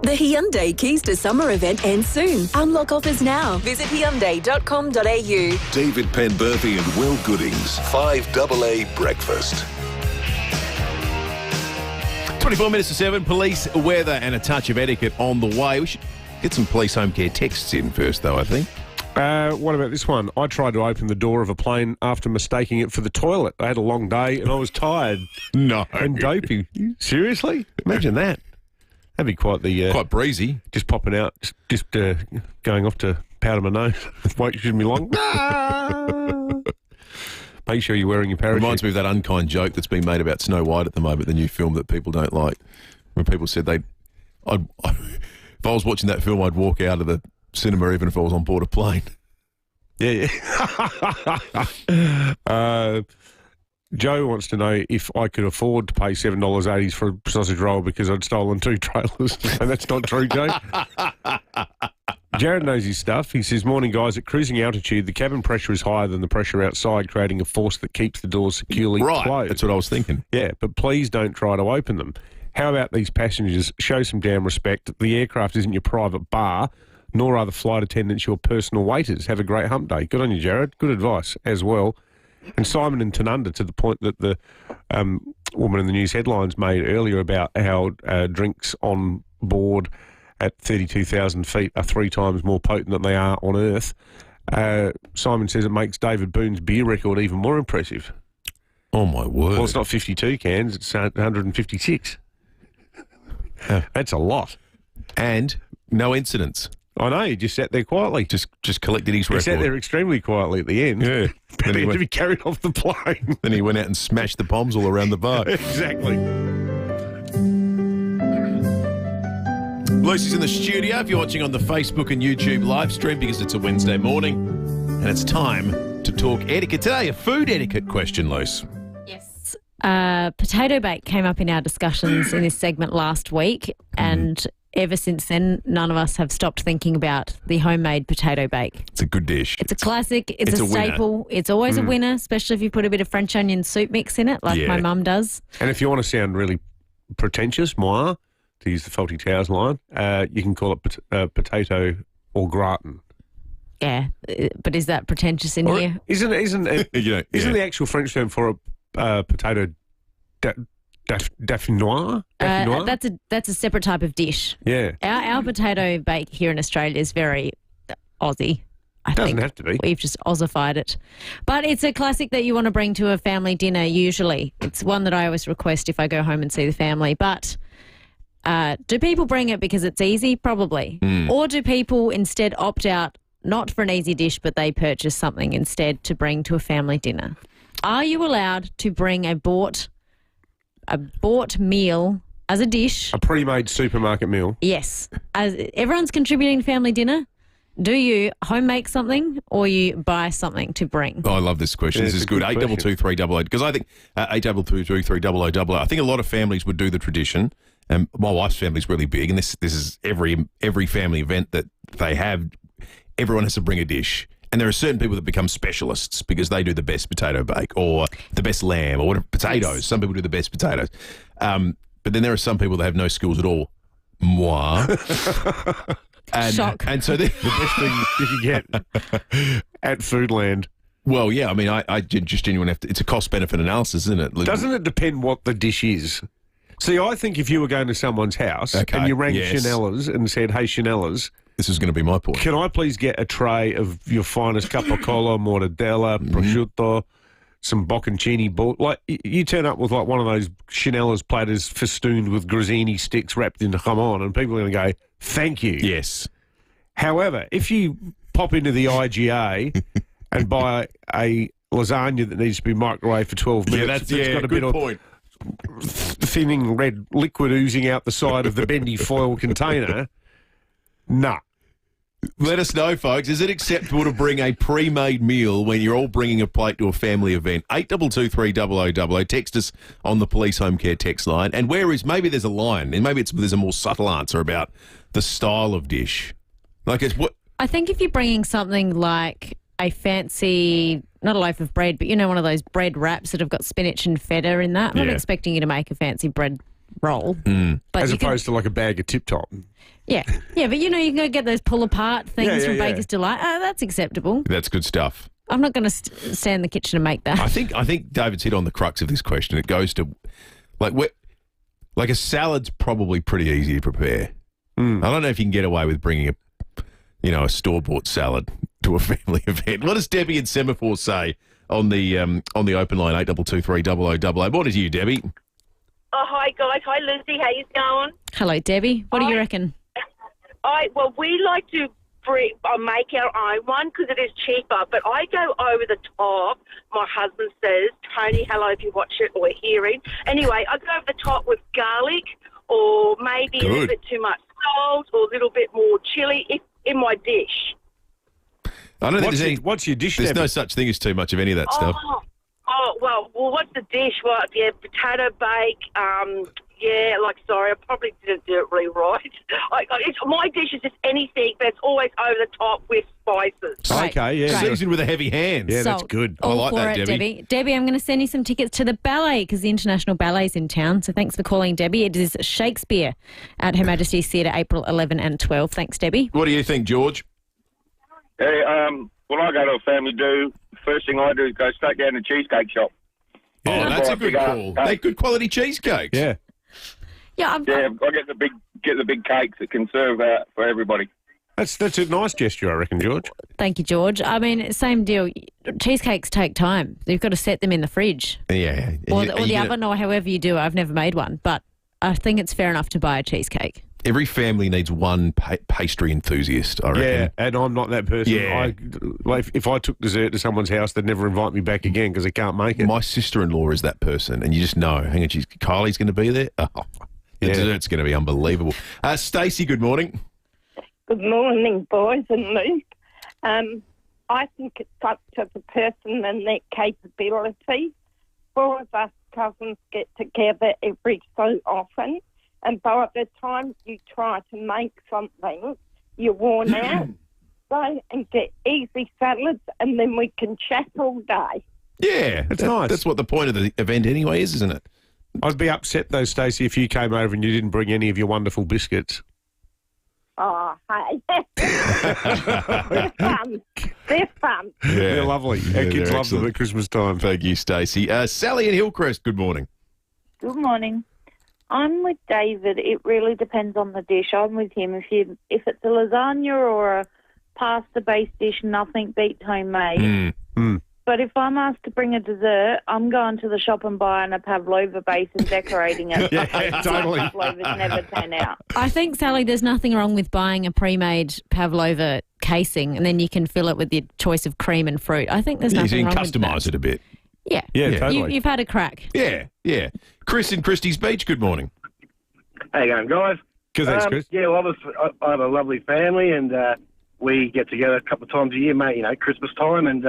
The Hyundai Keys to Summer event ends soon. Unlock offers now. Visit Hyundai.com.au.
David Penberthy and Will Goodings, 5AA Breakfast.
24 minutes to 7, police, weather and a touch of etiquette on the way. We should get some police home care texts in first, though, I think.
What about this one? I tried to open the door of a plane after mistaking it for the toilet. I had a long day and I was tired.
No.
And dopey. Seriously?
Imagine that.
That'd be quite the...
quite breezy.
Just popping out, just going off to powder my nose. Wait, shouldn't be long. Make sure you're wearing your parachute.
Reminds me of that unkind joke that's being made about Snow White at the moment, the new film that people don't like. When people said if I was watching that film, I'd walk out of the cinema even if I was on board a plane.
Yeah. Joe wants to know if I could afford to pay $7.80 for a sausage roll because I'd stolen 2 trailers. And that's not true, Joe. Jared knows his stuff. He says, morning, guys. At cruising altitude, the cabin pressure is higher than the pressure outside, creating a force that keeps the doors securely closed.
That's what I was thinking.
Yeah, but please don't try to open them. How about these passengers? Show some damn respect. The aircraft isn't your private bar, nor are the flight attendants your personal waiters. Have a great hump day. Good on you, Jared. Good advice as well. And Simon and Tanunda, to the point that the woman in the news headlines made earlier about how drinks on board at 32,000 feet are 3 times more potent than they are on Earth. Simon says it makes David Boone's beer record even more impressive.
Oh, my word.
Well, it's not 52 cans, it's 156. That's a lot.
And no incidents.
I know, he just sat there quietly.
Just collected his record.
He sat there extremely quietly at the end.
Yeah.
Then he had to be carried off the plane.
Then he went out and smashed the bombs all around the bar.
Exactly.
Lucy's in the studio if you're watching on the Facebook and YouTube live stream because it's a Wednesday morning and it's time to talk etiquette. Today, a food etiquette question, Luce.
Yes. Potato bake came up in our discussions in this segment last week, and ever since then, none of us have stopped thinking about the homemade potato bake.
It's a good dish.
It's a classic. It's a staple. Winner. It's always a winner, especially if you put a bit of French onion soup mix in it, like my mum does.
And if you want to sound really pretentious, moi, to use the Faulty Towers line, you can call it potato au gratin.
Yeah, but is that pretentious in here?
Isn't the actual French term for a potato dauphinoise?
That's a separate type of dish.
Yeah.
Our potato bake here in Australia is very Aussie. I
Doesn't
think.
have to be.
We've just Aussified it. But it's a classic that you want to bring to a family dinner usually. It's one that I always request if I go home and see the family. But do people bring it because it's easy? Probably. Or do people instead opt out, not for an easy dish, but they purchase something instead to bring to a family dinner? Are you allowed to bring a bought meal as a dish?
A pre-made supermarket meal?
Yes. As everyone's contributing to family dinner, do you home make something or you buy something to bring?
Oh, I love this question. This is good. 8223888. Because I think 8223888. I think a lot of families would do the tradition. And my wife's family's really big, and this is every family event that they have. Everyone has to bring a dish. And there are certain people that become specialists because they do the best potato bake or the best lamb or whatever, potatoes. Yes. Some people do the best potatoes. But then there are some people that have no skills at all. Moi.
Shock.
And so the
best thing you can get at Foodland.
Well, yeah, I mean, I just genuinely have to, it's a cost-benefit analysis, isn't it?
Doesn't it depend what the dish is? See, I think if you were going to someone's house and you rang Chanellas and said, hey, Chanellas,
this is going to be my point.
Can I please get a tray of your finest capicola, mortadella, prosciutto, some bocconcini? Like, you turn up with like one of those Chanellas platters festooned with grazzini sticks wrapped in jamon, and people are going to go, thank you.
Yes.
However, if you pop into the IGA and buy a lasagna that needs to be microwaved for 12 minutes,
that's got a bit of
thinning red liquid oozing out the side of the bendy foil container, nah.
Let us know, folks. Is it acceptable to bring a pre-made meal when you're all bringing a plate to a family event? 82230000. Text us on the Police Home Care text line. And maybe there's a line, and maybe there's a more subtle answer about the style of dish. Like it's what
I think if you're bringing something like a fancy, not a loaf of bread, but one of those bread wraps that have got spinach and feta in that. I'm not expecting you to make a fancy bread roll.
But as opposed to like a bag of Tip Top.
Yeah, but you can go get those pull-apart things from Baker's Delight. That's acceptable.
That's good stuff.
I'm not going to stand in the kitchen and make that.
I think David's hit on the crux of this question. It goes to, like a salad's probably pretty easy to prepare. I don't know if you can get away with bringing a store-bought salad to a family event. What does Debbie in Semaphore say on the open line 82230000? What is you, Debbie?
Oh, hi guys. Hi Lucy. How you going?
Hello, Debbie. What do you reckon?
We like to make our own one because it is cheaper, but I go over the top. My husband says, Tony, hello if you watch it or hear it. Anyway, I go over the top with garlic or maybe a little bit too much salt or a little bit more chili in my dish.
I don't think
what's your dish?
There's no such thing as too much of any of that stuff.
Well, what's the dish? Well, potato bake. Sorry, I probably didn't do it really right. My dish is just anything, but it's always over the top with spices.
Okay, yeah. Seasoned with a heavy hand.
Yeah, that's good.
I like that,
Debbie. Debbie, I'm going to send you some tickets to the ballet because the International Ballet's in town. So thanks for calling, Debbie. It is Shakespeare at Her Majesty's Theatre, April 11 and 12. Thanks, Debbie.
What do you think, George?
Hey, when I go to a family do, first thing I do is go straight down to the cheesecake shop.
Oh, that's a good call. They're good quality cheesecakes.
Yeah.
I get the big cakes that can serve for everybody.
That's a nice gesture, I reckon, George.
Thank you, George. I mean, same deal. Cheesecakes take time. You've got to set them in the fridge.
Yeah.
Or the oven or however you do it. I've never made one, but I think it's fair enough to buy a cheesecake.
Every family needs one pastry enthusiast, I reckon.
Yeah, and I'm not that person.
Yeah.
If I took dessert to someone's house, they'd never invite me back again because they can't make it.
My sister-in-law is that person, and you just know. Hang on, Kylie's going to be there? Oh, the dessert's going to be unbelievable. Stacey, good morning.
Good morning, boys and Luke. I think it's up to the person and their capability. 4 of us cousins get together every so often, and by the time you try to make something, you're worn out. So, and get easy salads, and then we can chat all day.
Yeah, that's nice. That's what the point of the event anyway is, isn't it?
I'd be upset, though, Stacey, if you came over and you didn't bring any of your wonderful biscuits.
Oh, hey. They're fun. They're fun.
Yeah.
They're lovely. Our kids love them at Christmas time.
Thank you, Stacey. Sally in Hillcrest, good morning.
Good morning. I'm with David. It really depends on the dish. I'm with him. If it's a lasagna or a pasta-based dish, nothing beats homemade. But if I'm asked to bring a dessert, I'm going to the shop and buying a pavlova base and decorating it.
Yeah, totally.
Pavlovas never turn out.
I think, Sally, there's nothing wrong with buying a pre-made pavlova casing, and then you can fill it with your choice of cream and fruit. I think there's nothing wrong with that.
You can customise it a bit.
Yeah.
Yeah, totally.
You've had a crack.
Yeah. Chris in Christie's Beach, good morning.
How you going, guys?
Good, thanks, Chris.
Yeah, well, I have a lovely family, and we get together a couple of times a year, mate, Christmas time, and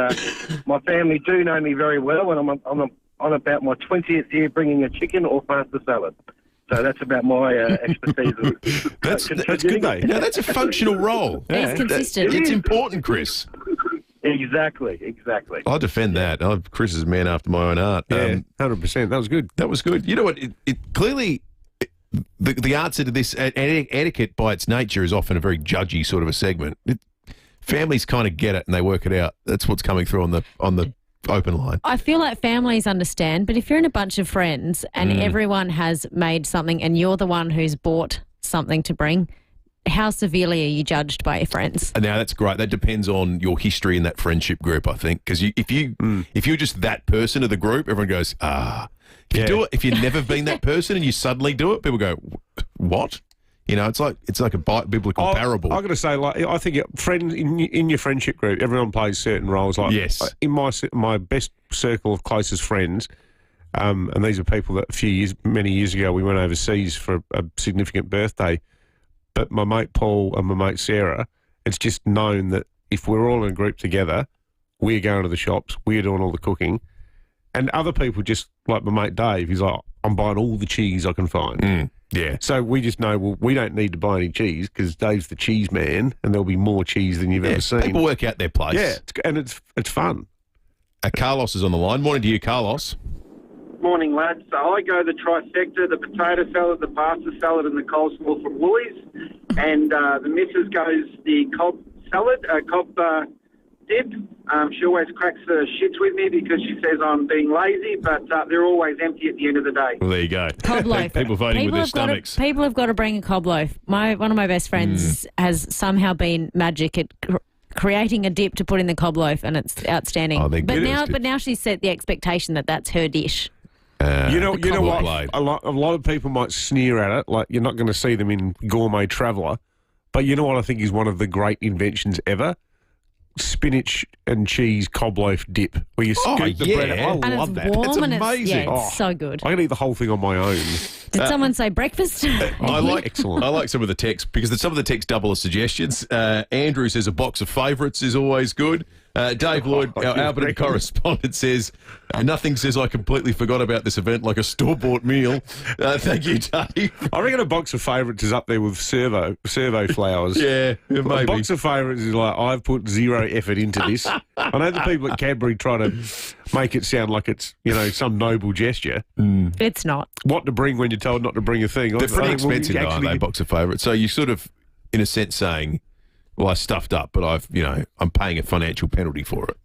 my family do know me very well, and I'm on about my 20th year bringing a chicken or pasta salad. So that's about my expertise.
That's good, though. No, that's a functional role.
It's consistent.
It's important, Chris.
Exactly.
I defend that. Chris is a man after my own heart.
Yeah, 100%. That was good.
That was good. You know what? It clearly... The answer to this, etiquette by its nature is often a very judgy sort of a segment. Families kind of get it and they work it out. That's what's coming through on the open line.
I feel like families understand, but if you're in a bunch of friends and everyone has made something and you're the one who's bought something to bring, how severely are you judged by your friends?
Now, that's great. That depends on your history in that friendship group, I think. Because if you're just that person of the group, everyone goes, If you do it, if you've never been that person and you suddenly do it, people go, what? It's like a biblical parable.
I've got to say, I think friends in your friendship group, everyone plays certain roles. Like,
yes.
In my best circle of closest friends, and these are people that many years ago, we went overseas for a significant birthday. But my mate Paul and my mate Sarah, it's just known that if we're all in a group together, we're going to the shops, we're doing all the cooking. And other people, just like my mate Dave, he's like, I'm buying all the cheese I can find.
Yeah.
So we just know, well, we don't need to buy any cheese because Dave's the cheese man and there'll be more cheese than you've ever seen.
People work out their place.
Yeah, it's fun.
Carlos is on the line. Morning to you, Carlos.
Morning, lads. So I go the trifecta, the potato salad, the pasta salad and the coleslaw from Woolies. And the missus goes the cob salad, cob dip. She always cracks the shits with me because she says I'm being lazy, but they're always empty at the end of the day.
Well, there you go.
Cob loaf.
People voting with their stomachs.
People have got to bring a cob loaf. One of my best friends has somehow been magic at creating a dip to put in the cob loaf, and it's outstanding.
Oh, they're good.
But now she's set the expectation that that's her dish.
You know what? A lot of people might sneer at it, like you're not going to see them in Gourmet Traveller, but you know what I think is one of the great inventions ever? Spinach and cheese cob loaf dip, where you scoop the bread out. I love that.
Warm
It's
and
amazing.
It's so good.
I can eat the whole thing on my own.
Did someone say breakfast?
Excellent. I like some of the text because some of the text double as suggestions. Andrew says a box of favourites is always good. Dave Lloyd, our Abbott correspondent, says nothing says I completely forgot about this event like a store-bought meal. Thank you, Dave.
I reckon a box of favourites is up there with servo flowers.
Yeah, maybe.
A box of favourites is like, I've put zero effort into this. I know the people at Cadbury try to make it sound like it's, some noble gesture.
It's not.
What to bring when you're told not to bring a thing.
They're pretty expensive, aren't they, box of favourites? So you sort of, in a sense, saying, well, I stuffed up, but I'm paying a financial penalty for it.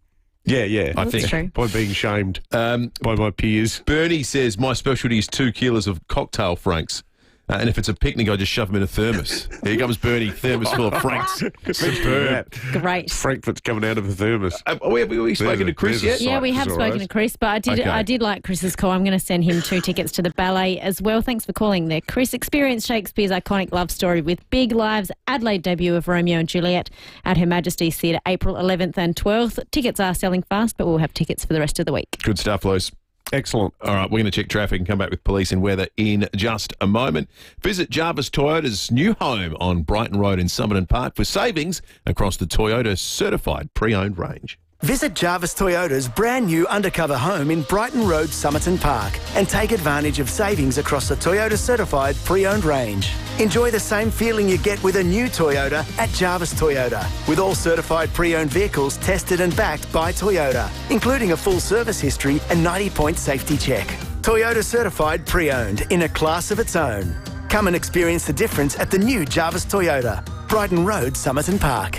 Yeah.
I think
true.
By being shamed by my peers.
Bernie says my specialty is 2 kilos of cocktail franks. And if it's a picnic, I just shove them in a thermos. Here comes Bernie, thermos full of Franks. Superb.
Great.
Frankfurt's coming out of a thermos.
Have we spoken to Chris yet?
Yeah, we have spoken to Chris, but I did like Chris's call. I'm going to send him 2 tickets to the ballet as well. Thanks for calling there, Chris. Experience Shakespeare's iconic love story with Big Lives Adelaide debut of Romeo and Juliet at Her Majesty's Theatre, April 11th and 12th. Tickets are selling fast, but we'll have tickets for the rest of the week.
Good stuff, Lois.
Excellent.
All right, we're going to check traffic and come back with police and weather in just a moment. Visit Jarvis Toyota's new home on Brighton Road in Summerton Park for savings across the Toyota certified pre-owned range.
Visit Jarvis Toyota's brand new undercover home in Brighton Road, Summerton Park, and take advantage of savings across the Toyota certified pre-owned range. Enjoy the same feeling you get with a new Toyota at Jarvis Toyota, with all certified pre-owned vehicles tested and backed by Toyota, including a full service history and 90-point safety check. Toyota certified pre-owned in a class of its own. Come and experience the difference at the new Jarvis Toyota, Brighton Road, Summerton Park.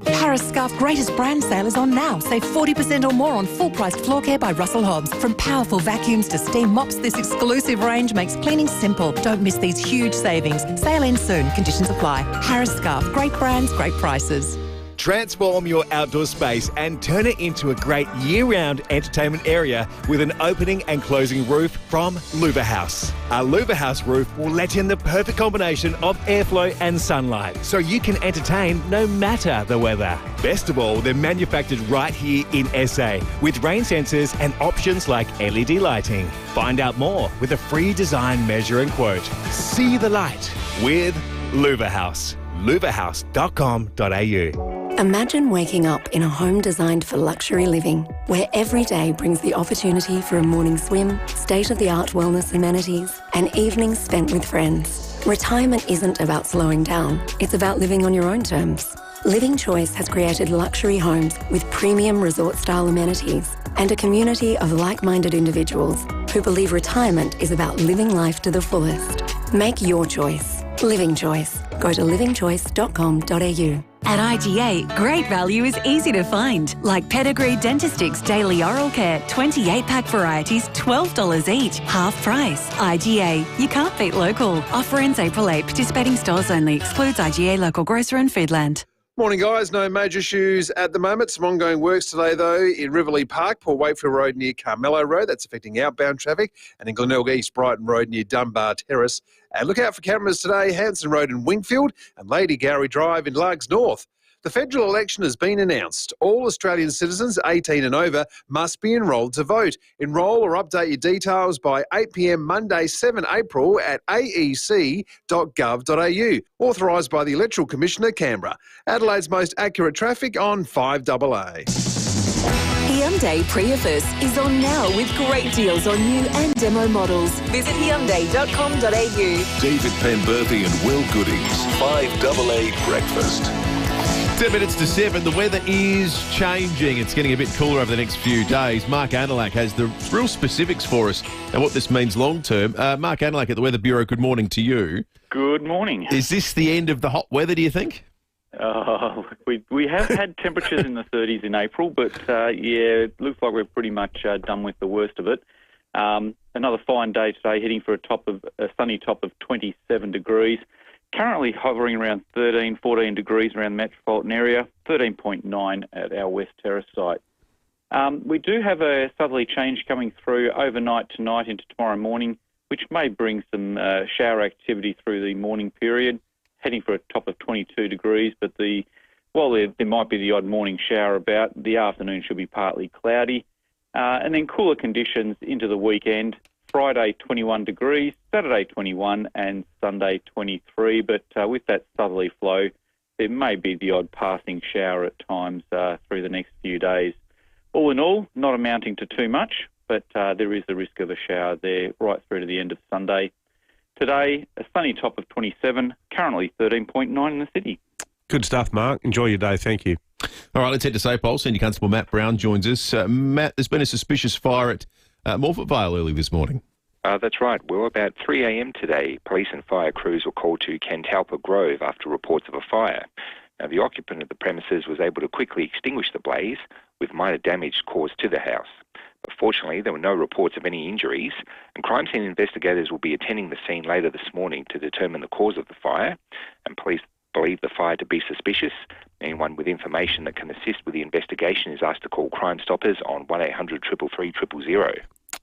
Paris Scarf greatest brand sale is on now. Save 40% or more on full-priced floor care by Russell Hobbs. From powerful vacuums to steam mops, this exclusive range makes cleaning simple. Don't miss these huge savings. Sale ends soon. Conditions apply. Paris Scarf. Great brands, great prices.
Transform your outdoor space and turn it into a great year-round entertainment area with an opening and closing roof from Louver House. Our Louver House roof will let in the perfect combination of airflow and sunlight, so you can entertain no matter the weather. Best of all, they're manufactured right here in SA with rain sensors and options like LED lighting. Find out more with a free design measure and quote. See the light with Louver House. louverhouse.com.au.
Imagine waking up in a home designed for luxury living, where every day brings the opportunity for a morning swim, state-of-the-art wellness amenities, and evenings spent with friends. Retirement isn't about slowing down, it's about living on your own terms. Living Choice has created luxury homes with premium resort-style amenities and a community of like-minded individuals who believe retirement is about living life to the fullest. Make your choice. Living Choice. Go to livingchoice.com.au.
At IGA, great value is easy to find, like Pedigree Dentistics Daily Oral Care, 28-pack varieties, $12 each, half price. IGA, you can't beat local. Offer ends April 8. Participating stores only. Excludes IGA local grocer and Foodland.
Morning, guys. No major issues at the moment. Some ongoing works today, though, in Riverlea Park, Port Wakefield Road near Carmelo Road. That's affecting outbound traffic. And in Glenelg East, Brighton Road near Dunbar Terrace. And look out for cameras today, Hanson Road in Wingfield and Lady Gowrie Drive in Largs North. The federal election has been announced. All Australian citizens 18 and over must be enrolled to vote. Enrol or update your details by 8 p.m. Monday, 7 April at aec.gov.au. Authorised by the Electoral Commissioner, Canberra. Adelaide's most accurate traffic on 5AA.
Hyundai Priya First is on now with great deals on new and demo models. Visit Hyundai.com.au.
David Penberthy and Will Goodings, 5AA Breakfast.
10 minutes to 7. The weather is changing. It's getting a bit cooler over the next few days. Mark Anilak has the real specifics for us and what this means long term. Mark Anilak at the Weather Bureau, good morning to you.
Good morning.
Is this the end of the hot weather, do you think?
We have had temperatures in the 30s in April, but yeah, it looks like we're pretty much done with the worst of it. Another fine day today, heading for a sunny top of 27 degrees. Currently hovering around 13, 14 degrees around the metropolitan area, 13.9 at our West Terrace site. We do have a southerly change coming through overnight tonight into tomorrow morning, which may bring some shower activity through the morning period, heading for a top of 22 degrees. But while there might be the odd morning shower about, the afternoon should be partly cloudy. And then cooler conditions into the weekend. Friday 21 degrees, Saturday 21 and Sunday 23. But with that southerly flow, there may be the odd passing shower at times through the next few days. All in all, not amounting to too much, but there is the risk of a shower there right through to the end of Sunday. Today, a sunny top of 27, currently 13.9 in the city.
Good stuff, Mark. Enjoy your day. Thank you.
All right, let's head to SAPOL. Senior Constable Matt Brown joins us. Matt, there's been a suspicious fire at Morphett Vale early this morning.
That's right. Well, about 3 a.m. today, police and fire crews were called to Cantalpa Grove after reports of a fire. Now, the occupant of the premises was able to quickly extinguish the blaze with minor damage caused to the house. But fortunately, there were no reports of any injuries, and crime scene investigators will be attending the scene later this morning to determine the cause of the fire, and police believe the fire to be suspicious. Anyone with information that can assist with the investigation is asked to call Crime Stoppers on 1800 333 000.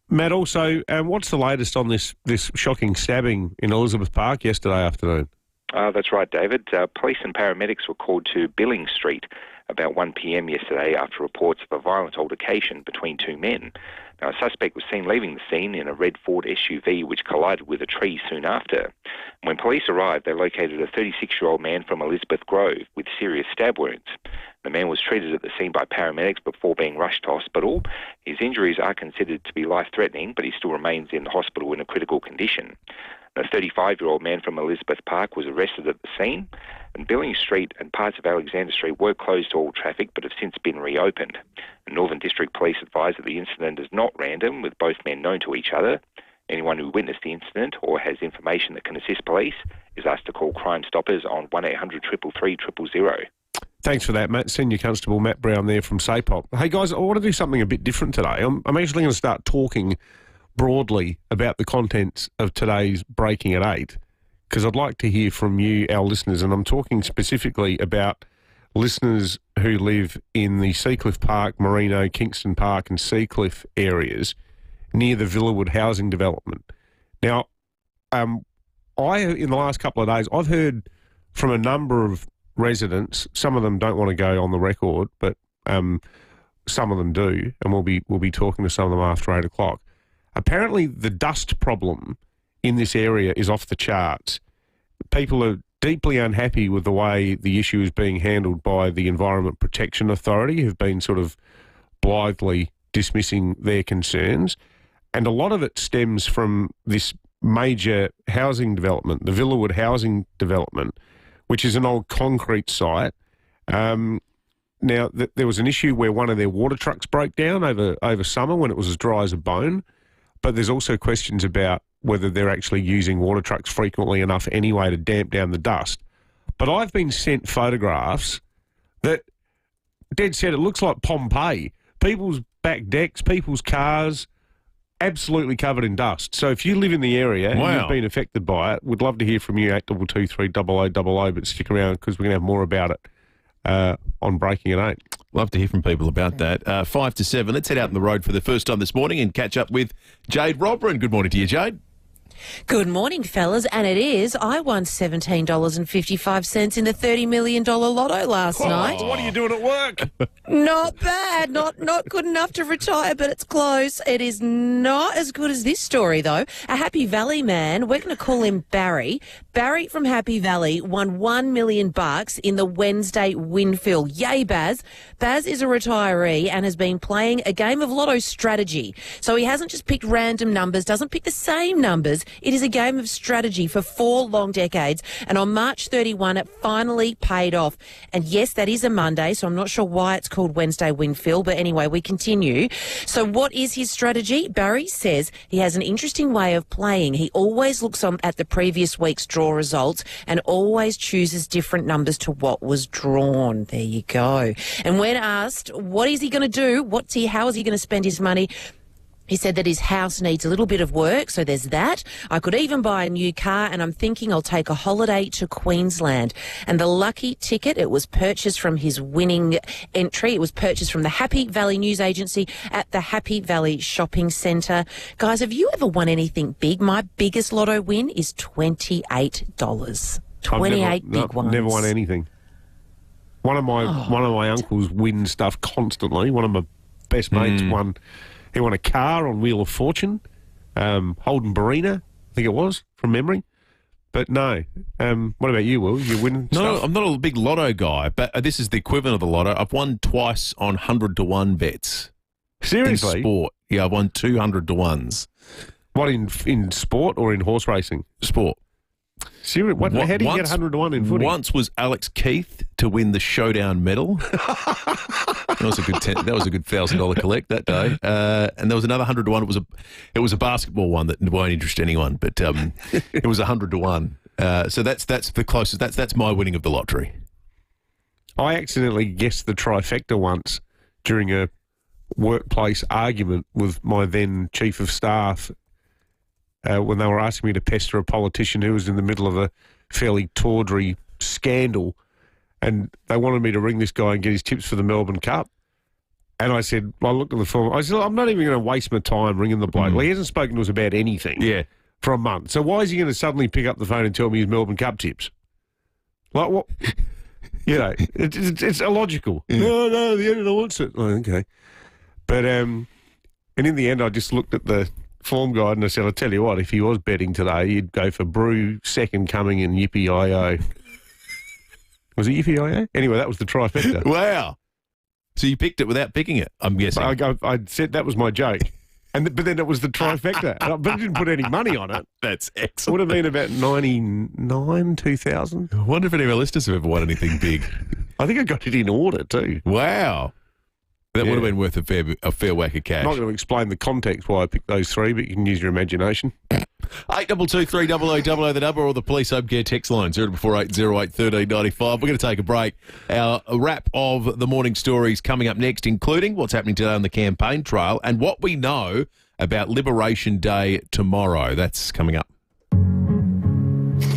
Matt, also, what's the latest on this shocking stabbing in Elizabeth Park yesterday afternoon?
That's right, David. Police and paramedics were called to Billing Street about 1 p.m. yesterday after reports of a violent altercation between two men. Now, a suspect was seen leaving the scene in a red Ford SUV which collided with a tree soon after. When police arrived, they located a 36-year-old man from Elizabeth Grove with serious stab wounds. The man was treated at the scene by paramedics before being rushed to hospital. His injuries are considered to be life-threatening, but he still remains in the hospital in a critical condition. A 35-year-old man from Elizabeth Park was arrested at the scene, and Billing Street and parts of Alexander Street were closed to all traffic but have since been reopened. And Northern District Police advised that the incident is not random, with both men known to each other. Anyone who witnessed the incident or has information that can assist police is asked to call Crime Stoppers on 1800 333 000.
Thanks for that, Matt. Senior Constable Matt Brown there from SAPOP. Hey, guys, I want to do something a bit different today. I'm actually going to start talking broadly about the contents of today's Breaking at 8, because I'd like to hear from you, our listeners, and I'm talking specifically about listeners who live in the Seacliff Park, Merino, Kingston Park and Seacliff areas near the Villawood housing development. Now, in the last couple of days, I've heard from a number of residents. Some of them don't want to go on the record, but some of them do, and we'll be talking to some of them after 8 o'clock. Apparently, the dust problem in this area is off the charts. People are deeply unhappy with the way the issue is being handled by the Environment Protection Authority, who've been sort of blithely dismissing their concerns. And a lot of it stems from this major housing development, the Villawood housing development, which is an old concrete site. Now, there was an issue where one of their water trucks broke down over summer when it was as dry as a bone. But there's also questions about whether they're actually using water trucks frequently enough anyway to damp down the dust. But I've been sent photographs that, dead set, it looks like Pompeii. People's back decks, people's cars, absolutely covered in dust. So if you live in the area and you've been affected by it, we'd love to hear from you, 8223 0000, but stick around because we're going to have more about it on Breaking at 8.
Love to hear from people about that. 5 to 7. Let's head out on the road for the first time this morning and catch up with Jade Robran. Good morning to you, Jade.
Good morning, fellas. And it is. I won $17.55 in the $30 million lotto last night.
What are you doing at work?
Not bad. Not good enough to retire, but it's close. It is not as good as this story, though. A Happy Valley man, we're going to call him Barry. Barry from Happy Valley won $1 million in the Wednesday Windfill. Yay, Baz. Baz is a retiree and has been playing a game of lotto strategy. So he hasn't just picked random numbers, doesn't pick the same numbers. It is a game of strategy for 4 long decades, and on March 31, it finally paid off. And yes, that is a Monday, so I'm not sure why it's called Wednesday Windfill, but anyway, we continue. So what is his strategy? Barry says he has an interesting way of playing. He always looks at the previous week's draw results and always chooses different numbers to what was drawn. There you go. And when asked what is he going to do, how is he going to spend his money, he said that his house needs a little bit of work, so there's that. I could even buy a new car, and I'm thinking I'll take a holiday to Queensland. And the lucky ticket, it was purchased from his winning entry. It was purchased from the Happy Valley News Agency at the Happy Valley Shopping Centre. Guys, have you ever won anything big? My biggest lotto win is $28. 28 big ones.
Never won anything. One of my uncles wins stuff constantly. One of my best mates won. He won a car on Wheel of Fortune, Holden Barina, I think it was, from memory. But no. What about you, Will? You win stuff?
No, I'm not a big lotto guy, but this is the equivalent of the lotto. I've won twice on 100-to-1 bets.
Seriously?
In sport. Yeah, I've won 2 100-to-1s.
What, in sport or in horse racing?
Sport.
Seriously? How do you get 100-to-1 in footy?
Once was Alex Keith to win the Showdown medal. That was a good $1,000 collect that day. And there was another 100-to-1. It was a basketball one that won't interest anyone, but it was 100-to-1. So that's the closest. That's my winning of the lottery.
I accidentally guessed the trifecta once during a workplace argument with my then chief of staff when they were asking me to pester a politician who was in the middle of a fairly tawdry scandal, and they wanted me to ring this guy and get his tips for the Melbourne Cup. And I said, I looked at the form, I said, I'm not even going to waste my time ringing the bloke. Well, he hasn't spoken to us about anything for a month. So why is he going to suddenly pick up the phone and tell me his Melbourne Cup tips? Like, what? You know, it's illogical. No, the editor wants it. Oh, okay. But, and in the end, I just looked at the form guide and I said, I'll tell you what, if he was betting today, he'd go for Brew, Second Coming and Yippee-I-O. Was it Yippee-I-O? Anyway, that was the trifecta.
Wow. So you picked it without picking it, I'm guessing.
I said that was my joke. But then it was the trifecta. But I didn't put any money on it.
That's excellent.
It would have been about 99, 2000.
I wonder if any of our listeners have ever won anything big.
I think I got it in order too.
Wow. That would have been worth a fair whack of cash.
I'm not going to explain the context why I picked those three, but you can use your imagination.
822 300 the number, or the police home care text line 0448 08 1395. We're going to take a break. Our wrap of the morning stories coming up next, including what's happening today on the campaign trail and what we know about Liberation Day tomorrow. That's coming up.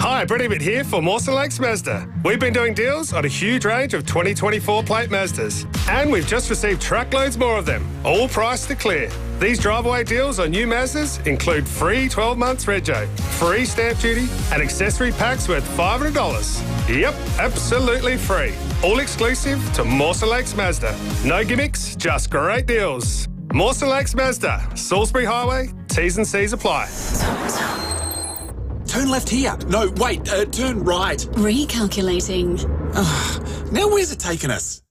Hi, Brett Abbott here for Mawson Lakes Mazda. We've been doing deals on a huge range of 2024 plate Mazdas, and we've just received truckloads more of them, all priced to clear. These drive-away deals on new Mazdas include free 12 months rego, free stamp duty, and accessory packs worth $500. Yep, absolutely free. All exclusive to Mawson Lakes Mazda. No gimmicks, just great deals. Mawson Lakes Mazda, Salisbury Highway, T's and C's apply.
Turn left here. No, wait, turn right.
Recalculating.
Now where's it taking us?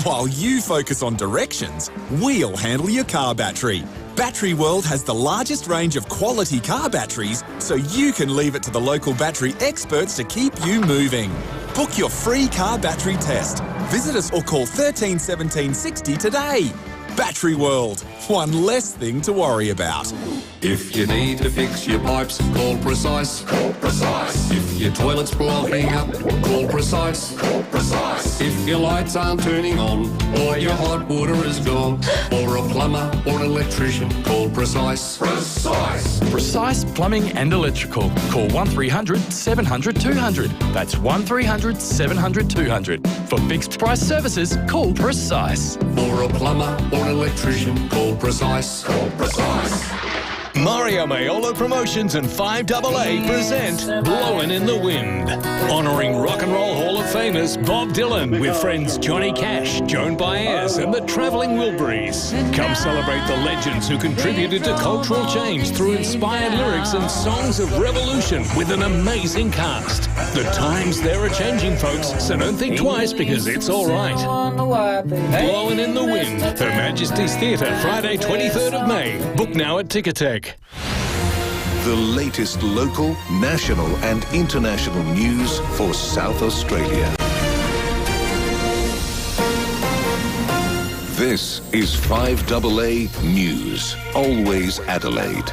While you focus on directions, we'll handle your car battery. Battery World has the largest range of quality car batteries, so you can leave it to the local battery experts to keep you moving. Book your free car battery test. Visit us or call 13 17 60 today. Battery World, one less thing to worry about.
If you need to fix your pipes, call Precise. Call Precise. If your toilet's blocking up, call Precise. Call Precise. If your lights aren't turning on, or your hot water is gone, or a plumber or an electrician, call Precise. Precise.
Precise Plumbing and Electrical. Call 1300 700 200. That's 1300 700 200. For fixed price services, call Precise.
For a plumber or an electrician, call Precise. Call Precise.
Mario Maiolo Promotions and FIVEAA present Blowin' in the Wind, honouring Rock and Roll Hall of Famers Bob Dylan with friends Johnny Cash, Joan Baez and the Travelling Wilburys. Come celebrate the legends who contributed to cultural change through inspired lyrics and songs of revolution with an amazing cast. The times they're a-changing, folks, so don't think twice because it's all right. Blowin' in the Wind, Her Majesty's Theatre, Friday 23rd of May. Book now at Ticketek.
The latest local, national and international news for South Australia. This is 5AA News, always Adelaide.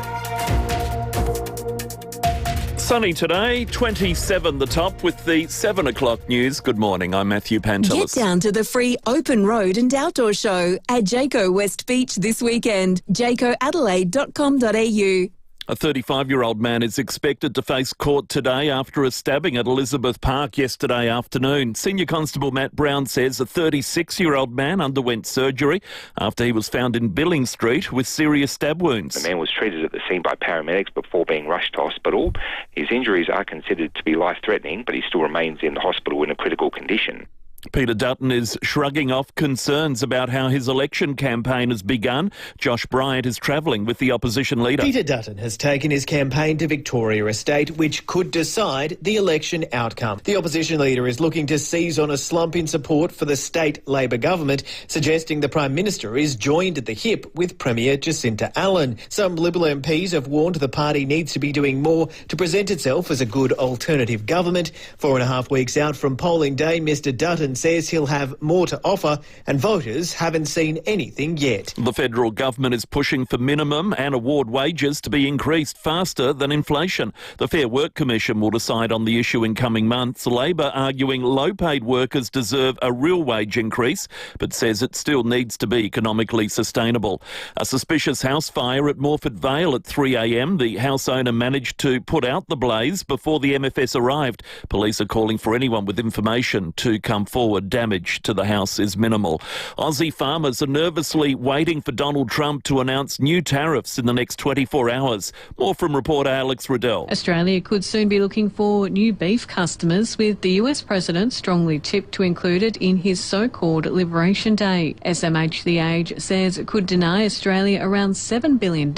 Sunny today, 27 the top with the 7 o'clock news. Good morning, I'm Matthew Pantelis.
Get down to the free open road and outdoor show at Jayco West Beach this weekend. jaycoadelaide.com.au.
A 35-year-old man is expected to face court today after a stabbing at Elizabeth Park yesterday afternoon. Senior Constable Matt Brown says a 36-year-old man underwent surgery after he was found in Billing Street with serious stab wounds.
The man was treated at the scene by paramedics before being rushed to hospital. His injuries are considered to be life-threatening, but he still remains in the hospital in a critical condition.
Peter Dutton is shrugging off concerns about how his election campaign has begun. Josh Bryant is travelling with the opposition leader.
Peter Dutton has taken his campaign to Victoria Estate, which could decide the election outcome. The opposition leader is looking to seize on a slump in support for the state Labor government, suggesting the Prime Minister is joined at the hip with Premier Jacinta Allen. Some Liberal MPs have warned the party needs to be doing more to present itself as a good alternative government. 4.5 weeks out from polling day, Mr Dutton Dutton says he'll have more to offer, and voters haven't seen anything yet.
The federal government is pushing for minimum and award wages to be increased faster than inflation. The Fair Work Commission will decide on the issue in coming months. Labor arguing low-paid workers deserve a real wage increase, but says it still needs to be economically sustainable. A suspicious house fire at Morford Vale at 3 a.m. The house owner managed to put out the blaze before the MFS arrived. Police are calling for anyone with information to come forward. Damage to the house is minimal. Aussie farmers are nervously waiting for Donald Trump to announce new tariffs in the next 24 hours. More from reporter Alex Riddell.
Australia could soon be looking for new beef customers, with the US president strongly tipped to include it in his so-called Liberation Day. SMH The Age says it could deny Australia around $7 billion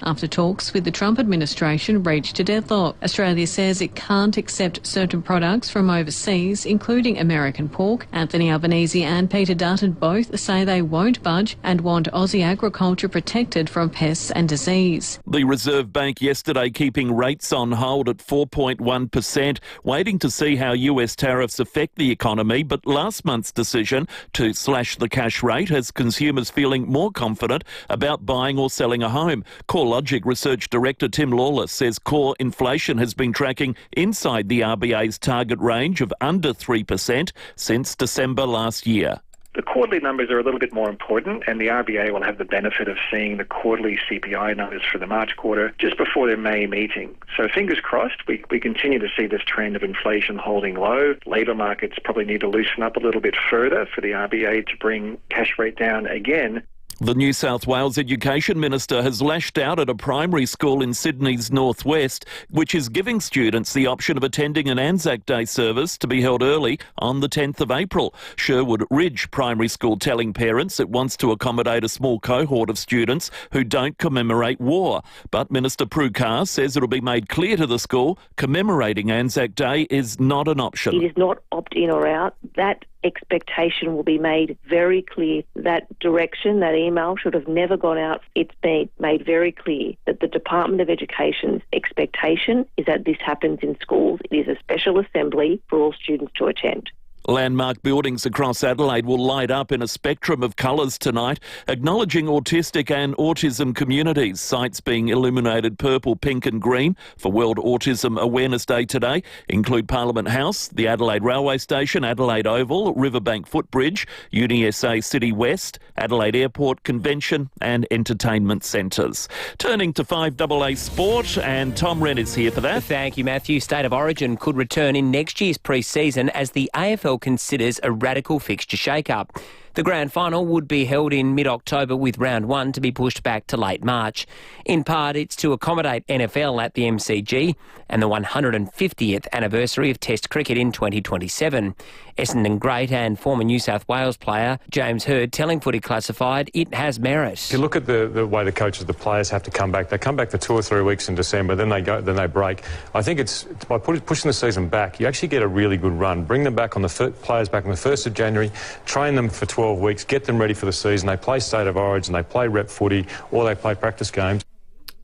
after talks with the Trump administration reached a deadlock. Australia says it can't accept certain products from overseas, including American pork. Anthony Albanese and Peter Dutton both say they won't budge and want Aussie agriculture protected from pests and disease.
The Reserve Bank yesterday keeping rates on hold at 4.1%, waiting to see how US tariffs affect the economy. But last month's decision to slash the cash rate has consumers feeling more confident about buying or selling a home. CoreLogic Research Director Tim Lawless says core inflation has been tracking inside the RBA's target range of under 3% since December last year.
The quarterly numbers are a little bit more important, and the RBA will have the benefit of seeing the quarterly CPI numbers for the March quarter just before their May meeting. So fingers crossed, we continue to see this trend of inflation holding low. Labour markets probably need to loosen up a little bit further for the RBA to bring cash rate down again.
The New South Wales Education Minister has lashed out at a primary school in Sydney's northwest, which is giving students the option of attending an Anzac Day service to be held early on the 10th of April. Sherwood Ridge Primary School telling parents it wants to accommodate a small cohort of students who don't commemorate war. But Minister Prue Carr says it'll be made clear to the school commemorating Anzac Day is not an option.
It is not opt-in or out. That expectation will be made very clear. That direction, that email should have never gone out. It's been made very clear that the Department of Education's expectation is that this happens in schools. It is a special assembly for all students to attend.
Landmark buildings across Adelaide will light up in a spectrum of colours tonight, acknowledging autistic and autism communities. Sites being illuminated purple, pink and green for World Autism Awareness Day today include Parliament House, the Adelaide Railway Station, Adelaide Oval, Riverbank Footbridge, UniSA City West, Adelaide Airport Convention and entertainment centres. Turning to 5AA Sport, and Tom Wren is here for that.
Thank you, Matthew. State of Origin could return in next year's pre-season as the AFL considers a radical fixture shake-up. The grand final would be held in mid-October, with round one to be pushed back to late March. In part, it's to accommodate NFL at the MCG and the 150th anniversary of Test cricket in 2027. Essendon great and former New South Wales player James Hird telling Footy Classified it has merit.
If you look at the way the coaches, the players have to come back, they come back for 2 or 3 weeks in December, then they break. I think it's by pushing the season back, you actually get a really good run. Bring them back on players back on the 1st of January, train them for 12 weeks, get them ready for the season. They play State of Origin, they play rep footy, or they play practice games.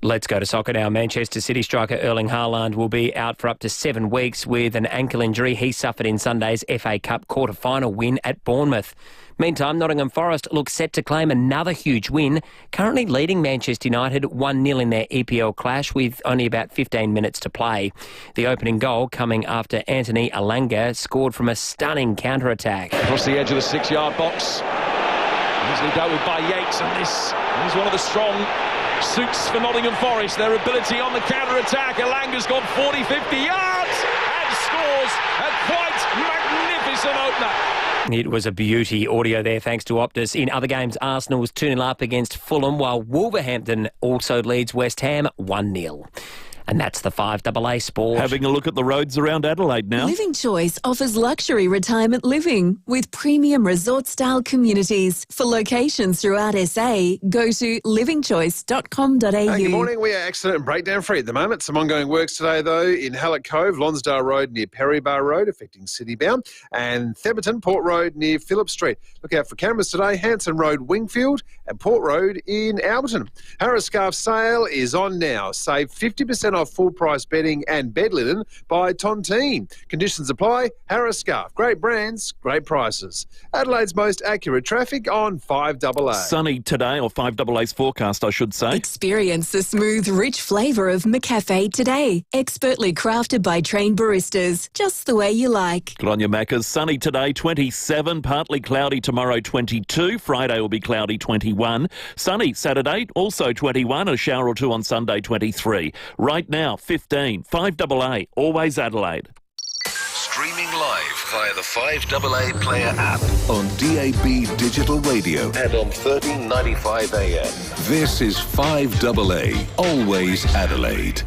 Let's go to soccer now. Manchester City striker Erling Haaland will be out for up to 7 weeks with an ankle injury he suffered in Sunday's FA Cup quarter-final win at Bournemouth. Meantime, Nottingham Forest looks set to claim another huge win, currently leading Manchester United 1-0 in their EPL clash with only about 15 minutes to play. The opening goal coming after Anthony Elanga scored from a stunning counter-attack.
Across the edge of the 6-yard box. Easily dealt with by Yates, and this is one of the strong suits for Nottingham Forest. Their ability on the counter-attack. Elanga's gone 40, 50 yards and scores a quite magnificent opener.
It was a beauty. Audio there thanks to Optus. In other games, Arsenal was 2-0 up against Fulham, while Wolverhampton also leads West Ham 1-0. And that's the 5AA Sport.
Having a look at the roads around Adelaide now.
Living Choice offers luxury retirement living with premium resort-style communities. For locations throughout SA, go to livingchoice.com.au.
Good morning. We are accident and breakdown free at the moment. Some ongoing works today, though, in Hallett Cove, Lonsdale Road near Perry Bar Road, affecting City bound, and Theberton, Port Road near Phillip Street. Look out for cameras today, Hanson Road, Wingfield, and Port Road in Alberton. Harris Scarf sale is on now. Save 50% off full-price bedding and bed linen by Tontine. Conditions apply. Harris Scarf. Great brands, great prices. Adelaide's most accurate traffic on 5AA.
Sunny today, or 5AA's forecast, I should say.
Experience the smooth, rich flavour of McCafe today. Expertly crafted by trained baristas, just the way you like.
Good on you, Maccas. Sunny today, 27. Partly cloudy tomorrow, 22. Friday will be cloudy, 21. Sunny Saturday, also 21. A shower or two on Sunday, 23. Right now, 15. 5AA, always Adelaide.
Streaming live via the 5AA Player app on DAB Digital Radio and on 1395 AM. This is 5AA, always Adelaide.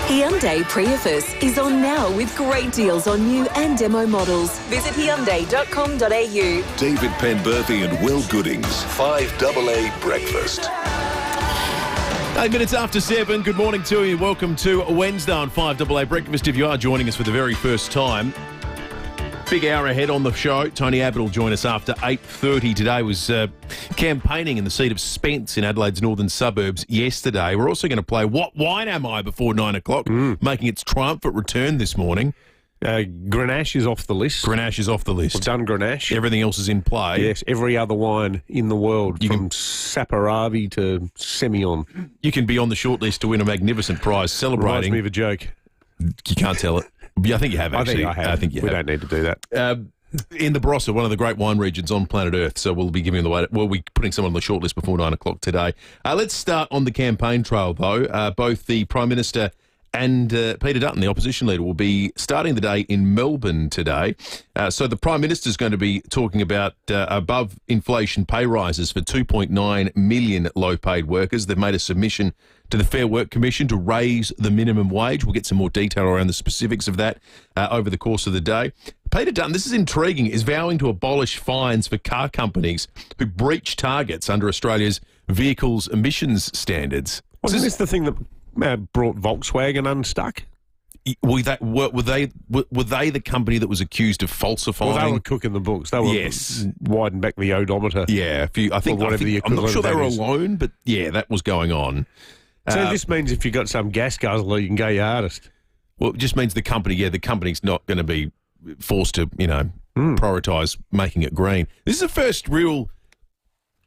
Hyundai Prius is on now with great deals on new and demo models. Visit Hyundai.com.au.
David Penberthy and Will Goodings, 5AA Breakfast.
8 minutes after 7. Good morning to you. Welcome to Wednesday on 5AA Breakfast. If you are joining us for the very first time, big hour ahead on the show. Tony Abbott will join us after 8:30 today. Was campaigning in the seat of Spence in Adelaide's northern suburbs yesterday. We're also going to play What Wine Am I before 9 o'clock, making its triumphant return this morning.
Grenache is off the list.
Grenache is off the list.
We've done Grenache.
Everything else is in play.
Yes, every other wine in the world, from Saperavi to Semillon.
You can be on the shortlist to win a magnificent prize celebrating.
Reminds me of a joke.
You can't tell it. I think you have, actually.
I think you have. We don't need to do that.
In the Barossa, one of the great wine regions on planet Earth, so we'll be giving away. We'll be putting someone on the shortlist before 9 o'clock today. Let's start on the campaign trail, though. Both the Prime Minister and Peter Dutton, the opposition leader, will be starting the day in Melbourne today. So the Prime Minister is going to be talking about above-inflation pay rises for 2.9 million low-paid workers. They've made a submission to the Fair Work Commission to raise the minimum wage. We'll get some more detail around the specifics of that over the course of the day. Peter Dutton, this is intriguing, is vowing to abolish fines for car companies who breach targets under Australia's vehicles emissions standards.
Wasn't this the thing that brought Volkswagen unstuck?
Were they the company that was accused of falsifying?
Well, they were cooking the books. They were widening back the odometer.
Yeah, I'm not sure they were alone, but yeah, that was going on.
So this means if you've got some gas guzzler, you can go your hardest.
Well, it just means the company's not going to be forced to, prioritise making it green. This is the first real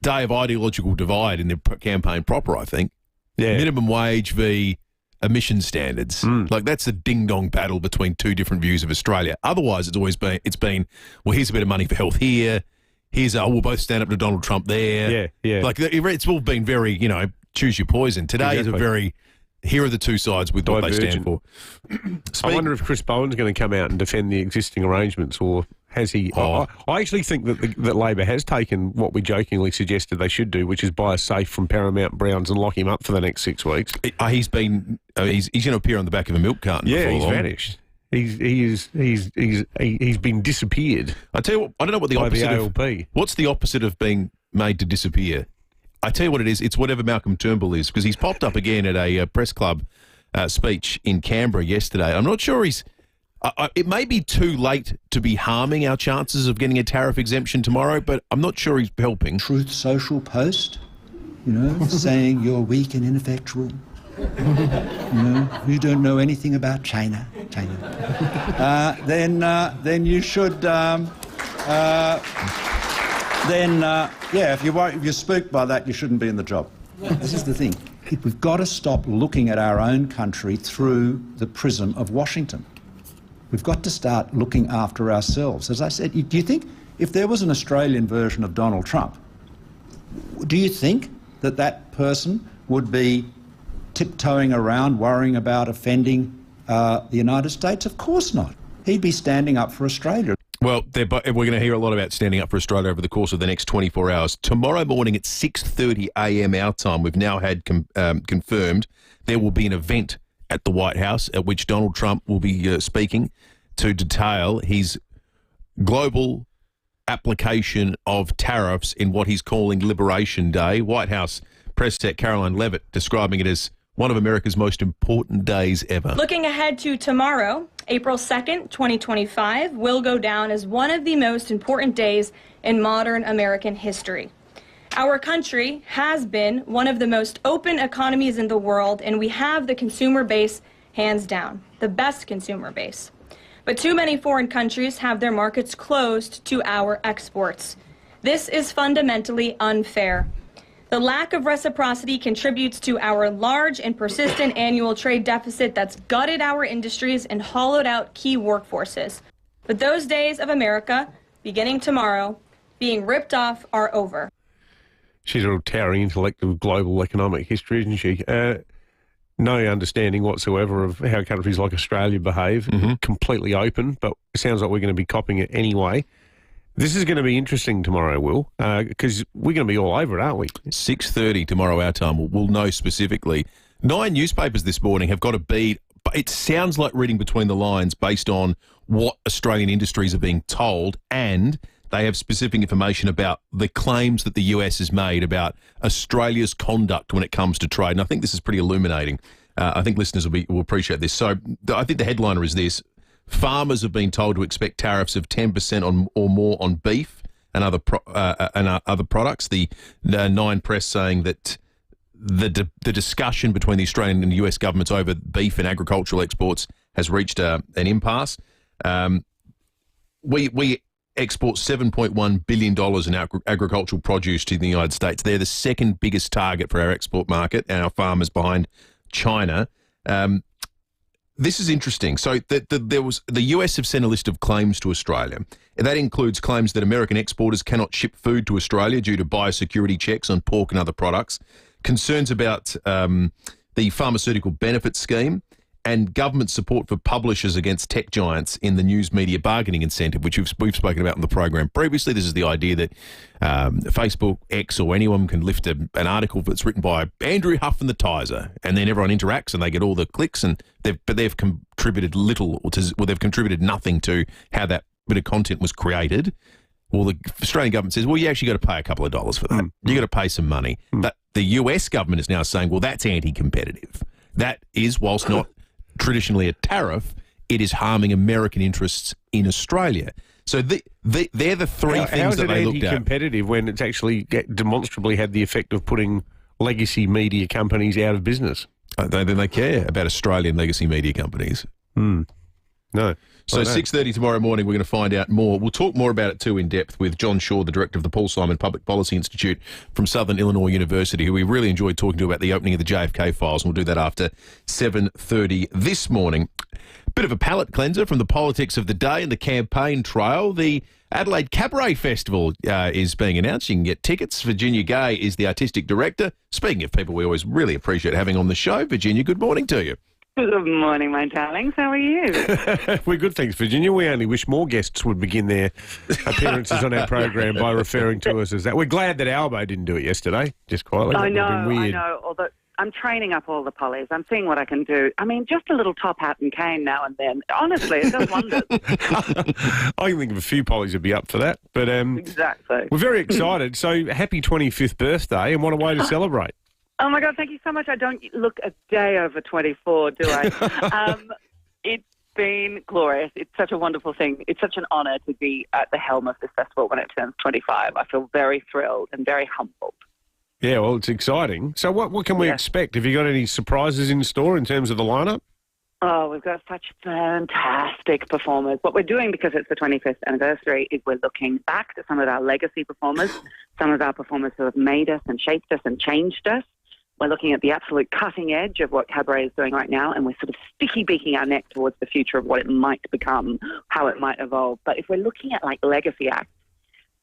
day of ideological divide in the campaign proper, I think.
Yeah.
Minimum wage v emission standards. Like, that's a ding-dong battle between two different views of Australia. Otherwise, it's been, well, here's a bit of money for health here. Here's, we'll both stand up to Donald Trump there.
Yeah.
Like, it's all been very, choose your poison. Today is a very, here are the two sides with what they stand for.
I wonder if Chris Bowen's going to come out and defend the existing arrangements, or has he? I actually think that Labor has taken what we jokingly suggested they should do, which is buy a safe from Paramount Browns and lock him up for the next 6 weeks.
He's going to appear on the back of a milk carton.
Yeah, he's vanished. He's been disappeared.
I tell you what, I don't know what the opposite of. What's the opposite of being made to disappear? I tell you what it is. It's whatever Malcolm Turnbull is, because he's popped up again at a press club speech in Canberra yesterday. I'm not sure he's. It may be too late to be harming our chances of getting a tariff exemption tomorrow, but I'm not sure he's helping.
Truth Social post, saying you're weak and ineffectual. You don't know anything about China. Then you should. If you're spooked by that, you shouldn't be in the job. This is the thing. We've got to stop looking at our own country through the prism of Washington. We've got to start looking after ourselves. As I said, do you think if there was an Australian version of Donald Trump, do you think that person would be tiptoeing around worrying about offending the United States? Of course not. He'd be standing up for Australia.
Well, we're going to hear a lot about standing up for Australia over the course of the next 24 hours. Tomorrow morning at 6:30 a.m. our time, we've now had confirmed there will be an event at the White House at which Donald Trump will be speaking to detail his global application of tariffs in what he's calling Liberation Day. White House Press Tech Caroline Levitt describing it as one of America's most important days ever.
Looking ahead to tomorrow, April 2nd, 2025, will go down as one of the most important days in modern American history. Our country has been one of the most open economies in the world, and we have the consumer base hands down, the best consumer base. But too many foreign countries have their markets closed to our exports. This is fundamentally unfair. The lack of reciprocity contributes to our large and persistent annual trade deficit that's gutted our industries and hollowed out key workforces. But those days of America, beginning tomorrow, being ripped off are over.
She's a towering intellect of global economic history, isn't she? No understanding whatsoever of how countries like Australia behave. Completely open, but it sounds like we're going to be copying it anyway. This is going to be interesting tomorrow, Will, because we're going to be all over it, aren't we?
6:30 tomorrow our time. We'll know specifically. 9 newspapers this morning have got a beat. But it sounds like reading between the lines based on what Australian industries are being told, and they have specific information about the claims that the US has made about Australia's conduct when it comes to trade. And I think this is pretty illuminating. I think listeners will appreciate this. So I think the headliner is this. Farmers have been told to expect tariffs of 10% or more on beef and other products. The Nine Press saying that the discussion between the Australian and the US governments over beef and agricultural exports has reached an impasse. We export $7.1 billion in agricultural produce to the United States. They're the second biggest target for our export market and our farmers behind China. This is interesting. So the US have sent a list of claims to Australia. That includes claims that American exporters cannot ship food to Australia due to biosecurity checks on pork and other products, concerns about the pharmaceutical benefit scheme, and government support for publishers against tech giants in the news media bargaining incentive, which we've spoken about in the program previously. This is the idea that Facebook, X, or anyone can lift an article that's written by Andrew Huff and the Tiser, and then everyone interacts and they get all the clicks, and they've contributed little, they've contributed nothing to how that bit of content was created. Well, the Australian government says, well, you actually got to pay a couple of dollars for that. You got to pay some money. But the US government is now saying, well, that's anti-competitive. That is, whilst not traditionally a tariff, it is harming American interests in Australia. So they're the three things that they looked at. How is it
anti-competitive when it's actually demonstrably had the effect of putting legacy media companies out of business?
They care about Australian legacy media companies.
No.
So 6:30 tomorrow morning, we're going to find out more. We'll talk more about it too in depth with John Shaw, the director of the Paul Simon Public Policy Institute from Southern Illinois University, who we really enjoyed talking to about the opening of the JFK files. And we'll do that after 7:30 this morning. Bit of a palate cleanser from the politics of the day and the campaign trail. The Adelaide Cabaret Festival is being announced. You can get tickets. Virginia Gay is the artistic director. Speaking of people we always really appreciate having on the show, Virginia, good morning to you.
Good morning, my darlings. How are you?
We're good, thanks, Virginia. We only wish more guests would begin their appearances on our program by referring to us as that. We're glad that Albo didn't do it yesterday, just quietly.
I know. Although I'm training up all the pollies. I'm seeing what I can do. I mean, just a little top hat and cane now and then. Honestly, it does wonders.
I can think of a few pollies would be up for that. But
exactly.
We're very excited. So happy 25th birthday, and what a way to celebrate.
Oh, my God, thank you so much. I don't look a day over 24, do I? It's been glorious. It's such a wonderful thing. It's such an honour to be at the helm of this festival when it turns 25. I feel very thrilled and very humbled.
Yeah, well, it's exciting. So what can we expect? Have you got any surprises in store in terms of the lineup?
Oh, we've got such fantastic performers. What we're doing, because it's the 25th anniversary, is we're looking back to some of our legacy performers, some of our performers who have made us and shaped us and changed us. We're looking at the absolute cutting edge of what Cabaret is doing right now, and we're sort of sticky-beaking our neck towards the future of what it might become, how it might evolve. But if we're looking at, like, legacy acts,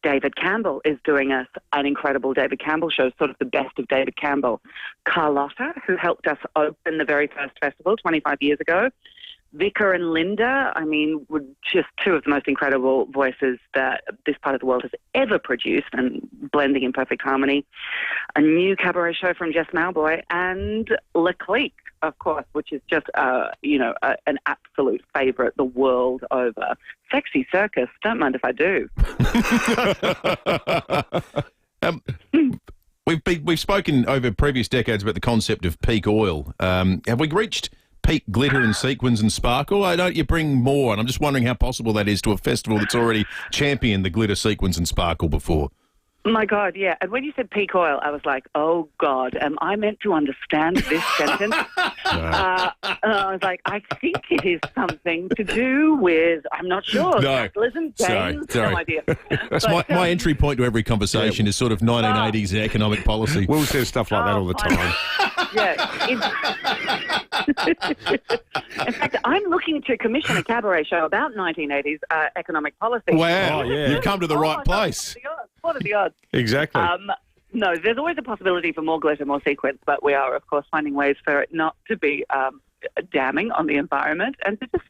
David Campbell is doing us an incredible David Campbell show, sort of the best of David Campbell. Carlotta, who helped us open the very first festival 25 years ago. Vicar and Linda, I mean, were just two of the most incredible voices that this part of the world has ever produced, and blending in perfect harmony. A new cabaret show from Jess Malboy, and Leclerc, of course, which is just, an absolute favourite the world over. Sexy Circus, don't mind if I do.
We've spoken over previous decades about the concept of peak oil. Have we reached peak glitter and sequins and sparkle? Why don't you bring more? And I'm just wondering how possible that is to a festival that's already championed the glitter, sequins and sparkle before.
My God, yeah. And when you said peak oil, I was like, oh, God, am I meant to understand this sentence? I was like, I think it is something to do with, I'm not sure, capitalism, gains,
Sorry.
no idea.
That's my entry point to every conversation is sort of 1980s economic policy.
Will says stuff like that all the time.
In fact, I'm looking to commission a cabaret show about 1980s economic policy.
Wow, you've come to the right place.
What are the odds?
Exactly.
No, there's always a possibility for more glitter, more sequins, but we are, of course, finding ways for it not to be damning on the environment. And to just,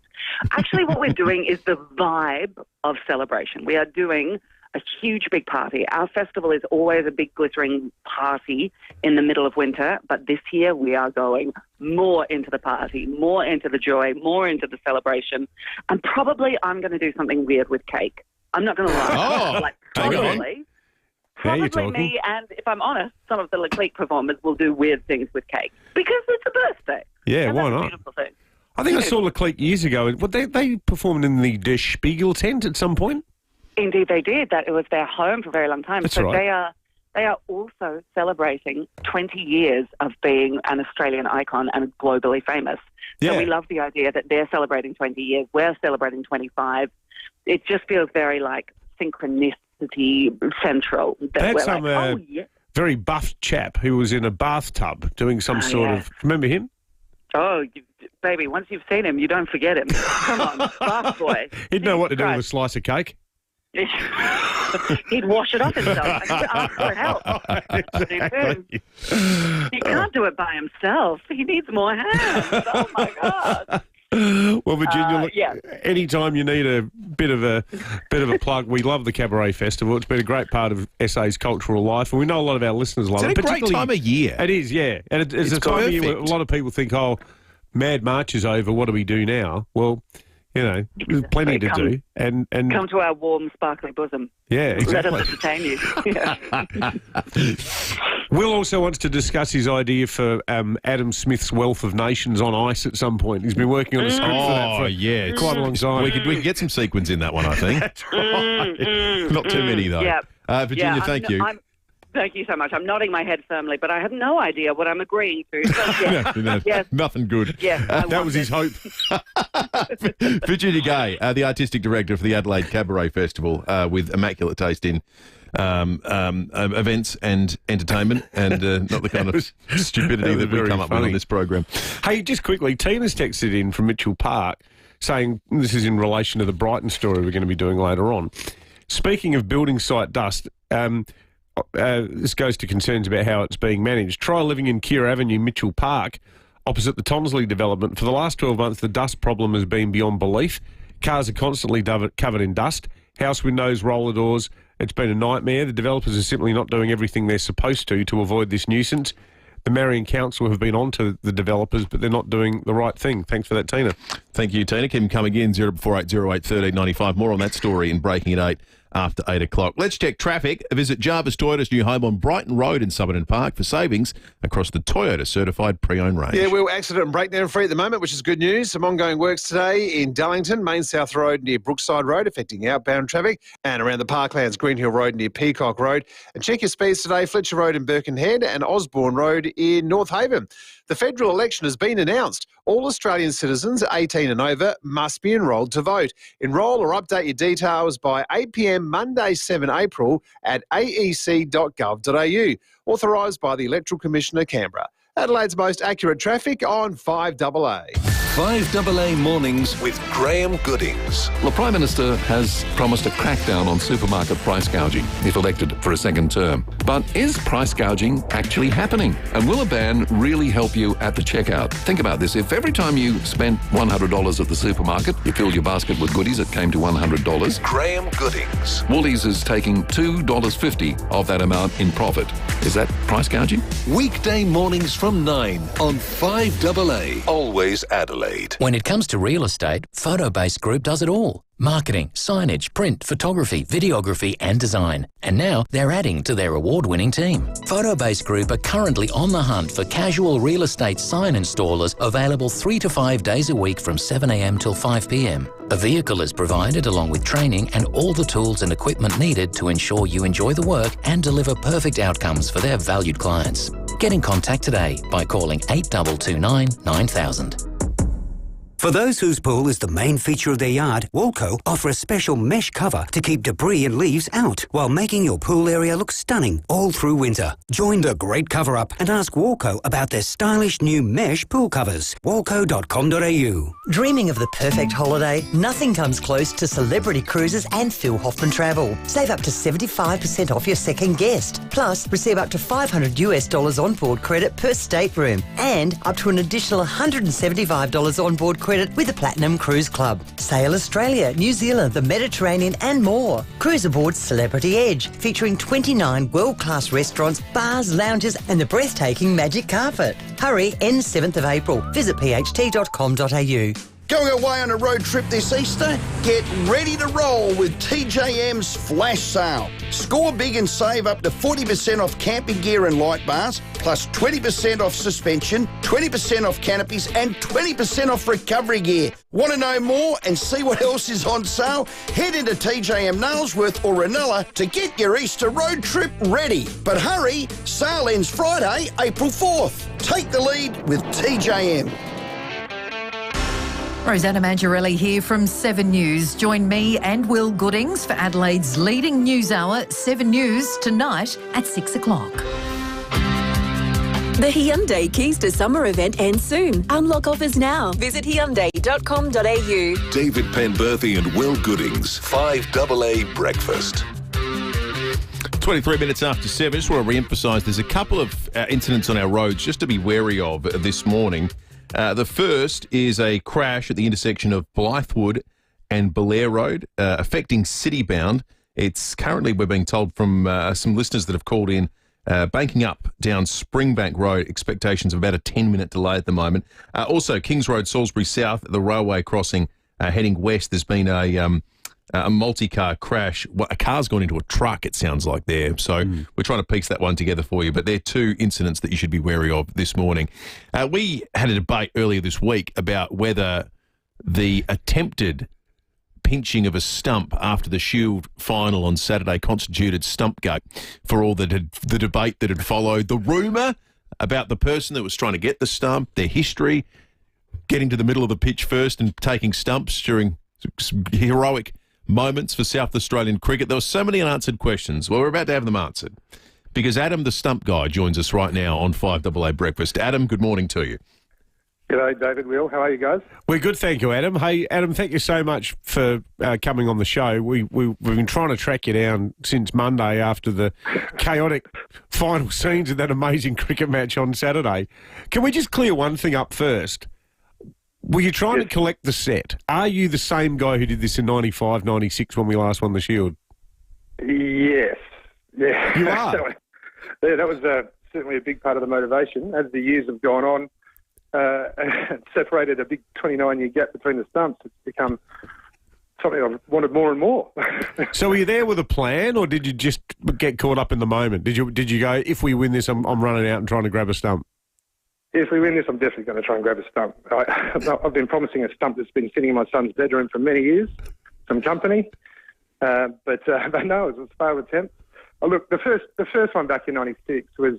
actually, what we're doing is the vibe of celebration. We are doing a huge, big party. Our festival is always a big glittering party in the middle of winter, but this year we are going more into the party, more into the joy, more into the celebration, and probably I'm going to do something weird with cake. I'm not going to lie. Probably me, and if I'm honest, some of the Leclerc performers will do weird things with cake because it's a birthday.
Yeah,
and
why
that's
not?
A beautiful thing.
I think I saw Leclerc years ago. They performed in the Der Spiegel tent at some point.
Indeed, they did. That it was their home for a very long time.
That's
so
right.
They are also celebrating 20 years of being an Australian icon and globally famous.
Yeah.
So we love the idea that they're celebrating 20 years. We're celebrating 25. It just feels very like synchronicity central.
They had some very buff chap who was in a bathtub doing some sort of... Remember him?
Oh, baby, once you've seen him, you don't forget him. Come on, bath boy.
He'd know what to do with a slice of cake.
He'd wash it off himself and ask for help.
Exactly.
He can't do it by himself. He needs more hands. Oh, my God.
Well, Virginia, anytime you need a bit of a plug, we love the Cabaret Festival. It's been a great part of SA's cultural life, and we know a lot of our listeners love it.
It's a great time of year.
It is, yeah. And it's a time of year where a lot of people think, oh, Mad March is over, what do we do now? Well, you know, there's plenty to do. And
come to our warm, sparkly bosom.
Yeah, exactly.
Let us entertain you.
Will also wants to discuss his idea for Adam Smith's Wealth of Nations on ice at some point. He's been working on a script for that for quite a long time.
We could get some sequins in that one, I think.
That's right.
Not too many, though.
Yeah.
Virginia, thank you.
Thank you so much. I'm nodding my head firmly, but I have no idea what I'm agreeing to. So, yes.
Nothing good.
Yes,
that was his hope.
Virginia Gay, the artistic director for the Adelaide Cabaret Festival, with immaculate taste in events and entertainment, and not the kind of stupidity that we come up with on this program.
Hey, just quickly, Tina's texted in from Mitchell Park saying, this is in relation to the Brighton story we're going to be doing later on. Speaking of building site dust, this goes to concerns about how it's being managed. Try living in Keir Avenue, Mitchell Park, opposite the Tonsley development. For the last 12 months, the dust problem has been beyond belief. Cars are constantly covered in dust. House windows, roller doors. It's been a nightmare. The developers are simply not doing everything they're supposed to avoid this nuisance. The Marion Council have been on to the developers, but they're not doing the right thing. Thanks for that, Tina.
Thank you, Tina. Keep them coming in, 0480081395. More on that story in Breaking at 8 after 8 o'clock. Let's check traffic. Visit Jarvis Toyota's new home on Brighton Road in Somerton Park for savings across the Toyota certified pre-owned range.
Yeah, we're accident and breakdown free at the moment, which is good news. Some ongoing works today in Dallington, Main South Road near Brookside Road, affecting outbound traffic, and around the Parklands, Green Hill Road near Peacock Road. And check your speeds today, Fletcher Road in Birkenhead and Osborne Road in North Haven. The federal election has been announced. All Australian citizens 18 and over must be enrolled to vote. Enrol or update your details by 8 p.m. Monday, 7 April at aec.gov.au. Authorised by the Electoral Commissioner, Canberra. Adelaide's most accurate traffic on 5AA.
5AA Mornings with Graham Goodings.
The Prime Minister has promised a crackdown on supermarket price gouging if elected for a second term. But is price gouging actually happening? And will a ban really help you at the checkout? Think about this. If every time you spent $100 at the supermarket, you filled your basket with goodies that came to $100.
Graham Goodings.
Woolies is taking $2.50 of that amount in profit. Is that price gouging?
Weekday mornings from from 9 on 5AA. Always Adelaide.
When it comes to real estate, Photobase Group does it all. Marketing, signage, print, photography, videography and design. And now they're adding to their award-winning team. Photobase Group are currently on the hunt for casual real estate sign installers available 3 to 5 days a week from 7 a.m. till 5 p.m. A vehicle is provided along with training and all the tools and equipment needed to ensure you enjoy the work and deliver perfect outcomes for their valued clients. Get in contact today by calling 8229 9000.
For those whose pool is the main feature of their yard, Walco offer a special mesh cover to keep debris and leaves out while making your pool area look stunning all through winter. Join the great cover-up and ask Walco about their stylish new mesh pool covers. Walco.com.au.
Dreaming of the perfect holiday? Nothing comes close to Celebrity Cruises and Phil Hoffman Travel. Save up to 75% off your second guest. Plus, receive up to $500 onboard credit per stateroom and up to an additional $175 onboard credit with the Platinum Cruise Club. Sail Australia, New Zealand, the Mediterranean and more. Cruise aboard Celebrity Edge, featuring 29 world-class restaurants, bars, lounges and the breathtaking magic carpet. Hurry, end 7th of April. Visit pht.com.au.
Going away on a road trip this Easter? Get ready to roll with TJM's Flash Sale. Score big and save up to 40% off camping gear and light bars, plus 20% off suspension, 20% off canopies and 20% off recovery gear. Want to know more and see what else is on sale? Head into TJM Nailsworth or Ranella to get your Easter road trip ready. But hurry, sale ends Friday, April 4th. Take the lead with TJM.
Rosanna Mangiarelli here from 7 News. Join me and Will Goodings for Adelaide's leading news hour, 7 News, tonight at 6 o'clock.
The Hyundai Keys to Summer event ends soon. Unlock offers now. Visit Hyundai.com.au.
David Penberthy and Will Goodings. 5AA Breakfast.
23 minutes after 7. Just want to re-emphasise there's a couple of incidents on our roads just to be wary of this morning. The first is a crash at the intersection of Blythewood and Belair Road, affecting Citybound. It's currently, we're being told from some listeners that have called in, banking up down Springbank Road, expectations of about a 10-minute delay at the moment. Also, Kings Road, Salisbury South, the railway crossing heading west, there's been a multi-car crash. Well, a car's gone into a truck, it sounds like there. So we're trying to piece that one together for you. But they're two incidents that you should be wary of this morning. We had a debate earlier this week about whether the attempted pinching of a stump after the Shield final on Saturday constituted stumpgate for all the debate that had followed. The rumour about the person that was trying to get the stump, their history, getting to the middle of the pitch first and taking stumps during some heroic moments for South Australian cricket. There were so many unanswered questions. Well, we're about to have them answered because Adam, the stump guy, joins us right now on 5AA Breakfast. Adam, good morning to you.
G'day, David, Will. How are you guys?
We're good, thank you, Adam. Hey, Adam, thank you so much for coming on the show. We've been trying to track you down since Monday after the chaotic final scenes of that amazing cricket match on Saturday. Can we just clear one thing up first? Were you trying to collect the set? Are you the same guy who did this in 95, 96 when we last won the Shield?
Yes. Yeah.
You are?
That was certainly a big part of the motivation. As the years have gone on, it separated a big 29-year gap between the stumps. It's become something I've wanted more and more.
So were you there with a plan, or did you just get caught up in the moment? Did you go, if we win this, I'm running out and trying to grab a stump?
If we win this, I'm definitely going to try and grab a stump. I've been promising a stump that's been sitting in my son's bedroom for many years, some company. But no, it was a failed attempt. Oh, look, the first one back in 96 was,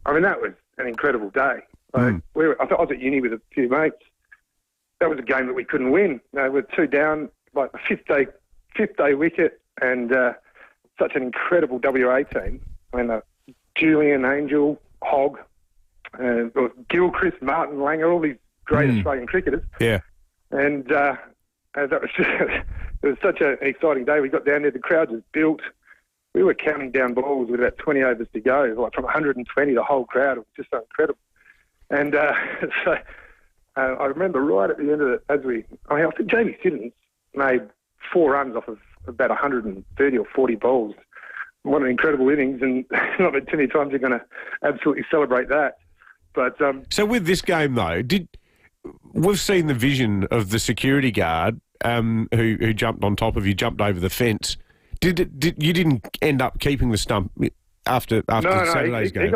that was an incredible day. I was at uni with a few mates. That was a game that we couldn't win. We're 2 down, like the fifth day wicket, and such an incredible WA team. Julian, Angel, Hogg, Gilchrist, Martin, Langer, all these great Australian cricketers.
Yeah.
And that was just, it was such an exciting day. We got down there, the crowd was built. We were counting down balls with about 20 overs to go, like from 120, the whole crowd. It was just so incredible. And so I remember right at the end of it, I think Jamie Siddons made 4 runs off of about 130 or 40 balls. What an incredible innings, and not that too many times you're going to absolutely celebrate that. But
so with this game though, we've seen the vision of the security guard who jumped on top of you, jumped over the fence. You didn't end up keeping the stump after Saturday's game?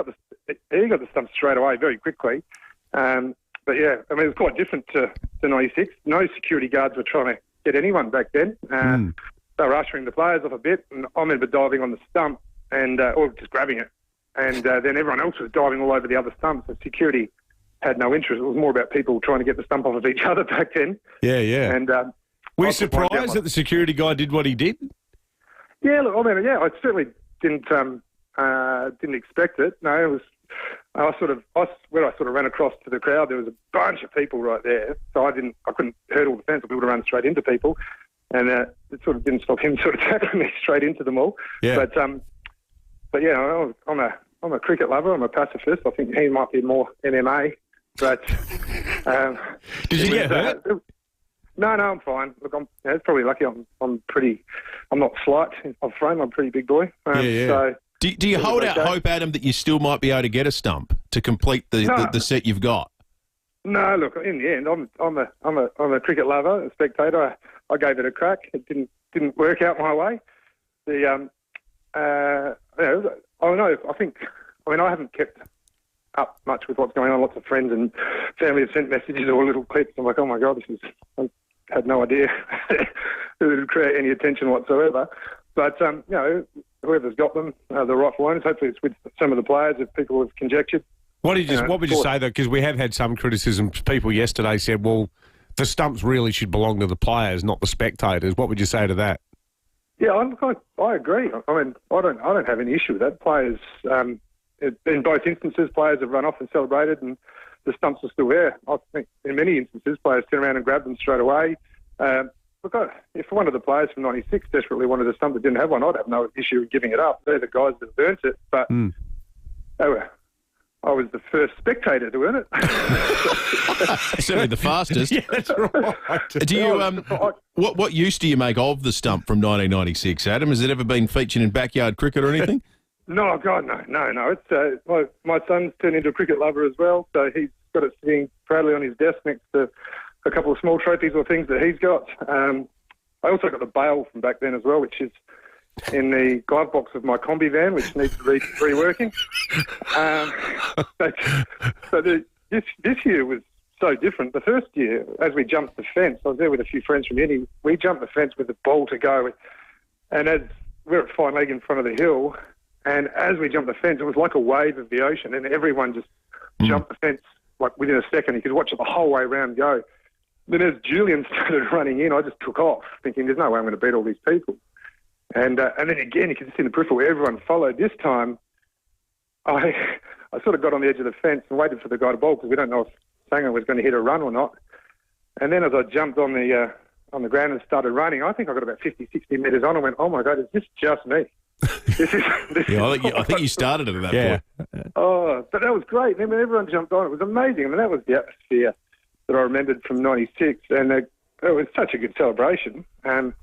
He got the stump straight away, very quickly. But yeah, I mean, it was quite different to 96. No security guards were trying to get anyone back then. They were ushering the players off a bit, and I remember diving on the stump or just grabbing it. And then everyone else was diving all over the other stumps. The security had no interest. It was more about people trying to get the stump off of each other back then.
Yeah, yeah.
And
were you surprised that the security guy did what he did?
Yeah, look, I mean, yeah, I certainly didn't expect it. No, it was. Where I sort of ran across to the crowd, there was a bunch of people right there, so I couldn't hurdle the fence or be able to run straight into people, and it sort of didn't stop him sort of tackling me straight into them all.
Yeah.
But yeah, I'm a cricket lover. I'm a pacifist. I think he might be more MMA. But
did you get hurt?
No, I'm fine. Look, it's probably lucky. I'm not slight of frame. I'm a pretty big boy.
Yeah.
So.
Do you hold out hope, Adam, that you still might be able to get a stump to complete the set you've got?
No, look. In the end, I'm a cricket lover, a spectator. I gave it a crack. It didn't work out my way. I haven't kept up much with what's going on. Lots of friends and family have sent messages or little clips. I'm like, oh my God, I had no idea it would create any attention whatsoever. But whoever's got them, the rightful owners. Hopefully, it's with some of the players if people have conjectured.
What would you say though? Because we have had some criticism. People yesterday said, "Well, the stumps really should belong to the players, not the spectators." What would you say to that?
Yeah, I agree. I mean, I don't have any issue with that. Players, in both instances, players have run off and celebrated, and the stumps are still there. I think in many instances, players turn around and grab them straight away. Look, if one of the players from 96 desperately wanted a stump that didn't have one, I'd have no issue in giving it up. They're the guys that have earned it. But I was the first spectator to earn it.
Certainly the fastest.
Yeah, that's right.
Do you what use do you make of the stump from 1996, Adam? Has it ever been featured in backyard cricket or anything?
No, God, no. It's my son's turned into a cricket lover as well, so he's got it sitting proudly on his desk next to a couple of small trophies or things that he's got. I also got the bail from back then as well, which is in the glove box of my combi van, which needs reworking. This year was so different. The first year, as we jumped the fence, I was there with a few friends from uni. We jumped the fence with the ball to go, and as we're at fine leg in front of the hill, and as we jumped the fence, it was like a wave of the ocean, and everyone just jumped the fence like within a second. You could watch it the whole way around go. Then as Julian started running in, I just took off, thinking there's no way I'm going to beat all these people. And then again, you can see in the peripheral, everyone followed. This time, I sort of got on the edge of the fence and waited for the guy to bowl because we don't know if Sanger was going to hit a run or not. And then as I jumped on the ground and started running, I think I got about 50, 60 metres on and went, oh my God, is this just me?
I think you started it at that point.
Oh, but that was great. I mean, everyone jumped on. It was amazing. I mean, that was the atmosphere that I remembered from 96, and it was such a good celebration.
It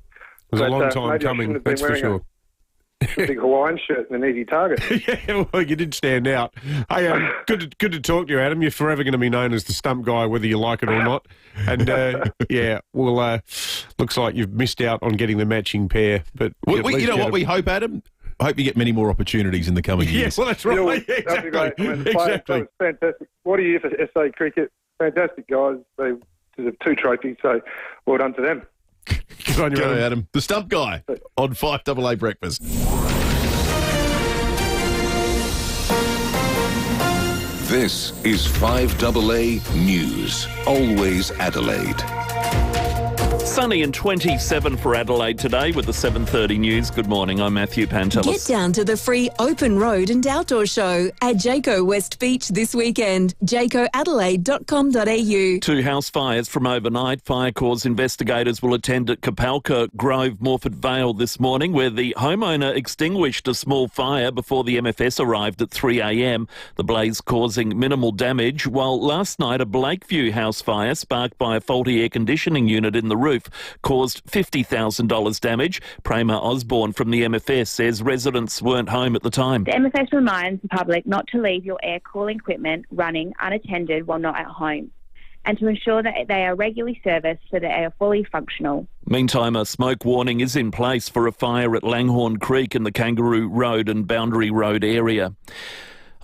was a long time coming, that's for sure.
A big Hawaiian shirt and an easy target.
Yeah, well, you did stand out. Hey, good to talk to you, Adam. You're forever going to be known as the stump guy, whether you like it or not. And looks like you've missed out on getting the matching pair. But
you know what we hope, Adam? I hope you get many more opportunities in the coming years.
Yes, well, that's right. Yeah, exactly.
That'd be great. Exactly. It was fantastic. What a year for SA cricket. Fantastic guys. They deserve 2 trophies, so well done to them.
Good on you,
Go, Adam. The stump guy on 5AA Breakfast.
This is 5AA News. Always Adelaide.
Sunny and 27 for Adelaide today with the 7:30 news. Good morning, I'm Matthew Pantelis.
Get down to the free open road and outdoor show at Jayco West Beach this weekend. jaycoadelaide.com.au.
2 house fires from overnight. Fire Corps investigators will attend at Kapalka Grove, Morford Vale this morning, where the homeowner extinguished a small fire before the MFS arrived at 3 a.m. The blaze causing minimal damage, while last night a Blakeview house fire sparked by a faulty air conditioning unit in the roof roof caused $50,000 damage. Prema Osborne from the MFS says residents weren't home at the time.
The MFS reminds the public not to leave your air cooling equipment running unattended while not at home, and to ensure that they are regularly serviced so that they are fully functional.
Meantime, a smoke warning is in place for a fire at Langhorne Creek in the Kangaroo Road and Boundary Road area.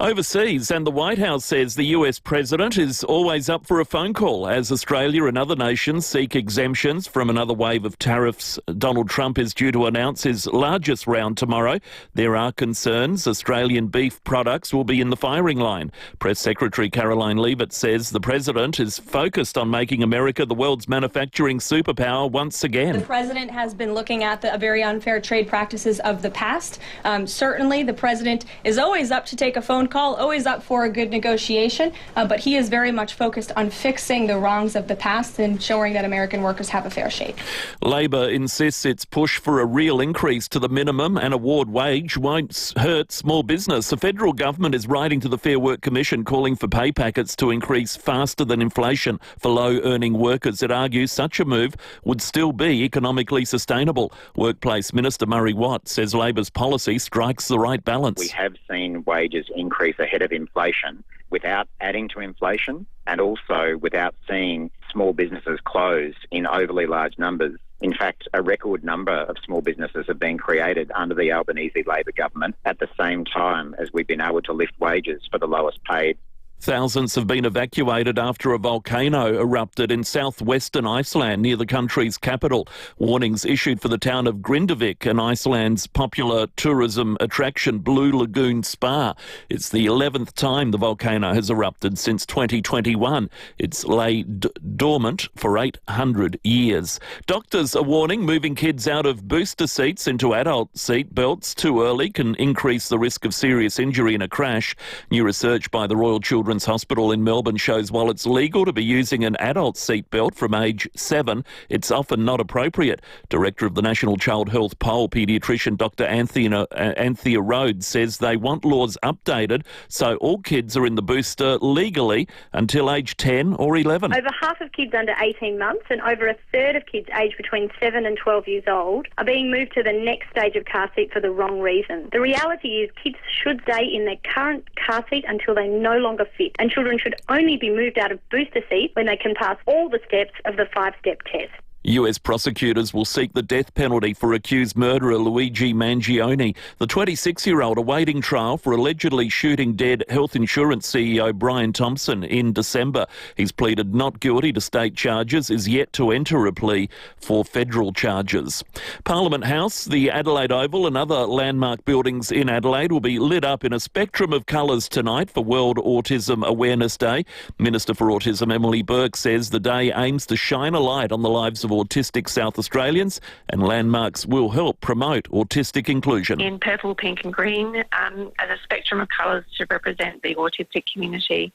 Overseas, and the White House says the US president is always up for a phone call as Australia and other nations seek exemptions from another wave of tariffs. Donald Trump is due to announce his largest round tomorrow. There are concerns Australian beef products will be in the firing line. Press Secretary Caroline Leavitt says the president is focused on making America the world's manufacturing superpower once again.
The president has been looking at the very unfair trade practices of the past. Certainly, the president is always up to take a phone call, always up for a good negotiation, but he is very much focused on fixing the wrongs of the past and ensuring that American workers have a fair shake.
Labor insists its push for a real increase to the minimum and award wage won't hurt small business. The federal government is writing to the Fair Work Commission calling for pay packets to increase faster than inflation for low-earning workers. It argues such a move would still be economically sustainable. Workplace Minister Murray Watt says Labor's policy strikes the right balance.
We have seen wages increase ahead of inflation without adding to inflation, and also without seeing small businesses close in overly large numbers. In fact, a record number of small businesses have been created under the Albanese Labor government at the same time as we've been able to lift wages for the lowest paid.
Thousands have been evacuated after a volcano erupted in southwestern Iceland near the country's capital. Warnings issued for the town of Grindavik and Iceland's popular tourism attraction Blue Lagoon Spa. It's the 11th time the volcano has erupted since 2021. It's lay dormant for 800 years. Doctors are warning moving kids out of booster seats into adult seat belts too early can increase the risk of serious injury in a crash. New research by the Royal Children's Hospital in Melbourne shows while it's legal to be using an adult seatbelt from age 7, it's often not appropriate. Director of the National Child Health Poll, paediatrician Dr. Anthea Rhodes, says they want laws updated so all kids are in the booster legally until age 10 or 11.
Over half of kids under 18 months and over a third of kids aged between 7 and 12 years old are being moved to the next stage of car seat for the wrong reason. The reality is kids should stay in their current car seat until they no longer fit, and children should only be moved out of booster seat when they can pass all the steps of the 5-step test.
US prosecutors will seek the death penalty for accused murderer Luigi Mangione, the 26-year-old awaiting trial for allegedly shooting dead health insurance CEO Brian Thompson in December. He's pleaded not guilty to state charges, is yet to enter a plea for federal charges. Parliament House, the Adelaide Oval and other landmark buildings in Adelaide will be lit up in a spectrum of colours tonight for World Autism Awareness Day. Minister for Autism Emily Burke says the day aims to shine a light on the lives of autistic South Australians, and landmarks will help promote autistic inclusion.
In purple, pink and green, as a spectrum of colours to represent the autistic community.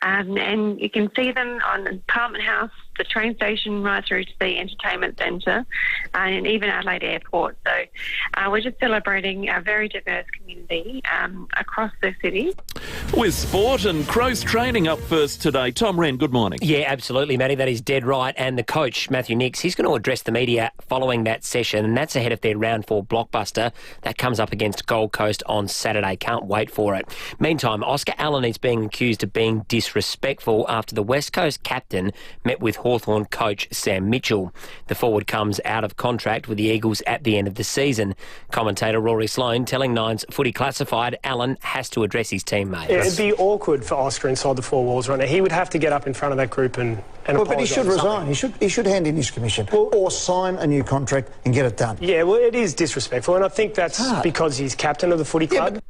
And you can see them on Parliament House, the train station, right through to the entertainment centre, and even Adelaide Airport. So we're just celebrating a very diverse community across the city.
With sport and Crows training up first today. Tom Wren, good morning.
Yeah, absolutely, Matty. That is dead right. And the coach, Matthew Nicks, he's going to address the media following that session, and that's ahead of their round 4 blockbuster. That comes up against Gold Coast on Saturday. Can't wait for it. Meantime, Oscar Allen is being accused of being disrespectful after the West Coast captain met with Hawthorn coach Sam Mitchell. The forward comes out of contract with the Eagles at the end of the season. Commentator Rory Sloane telling Nine's Footy Classified Allen has to address his teammates.
Yeah, it'd be awkward for Oscar inside the 4 walls right now. He would have to get up in front of that group and apologise.
But he should resign. He should hand in his commission or sign a new contract and get it done.
Yeah, well, it is disrespectful, and I think that's because he's captain of the footy club.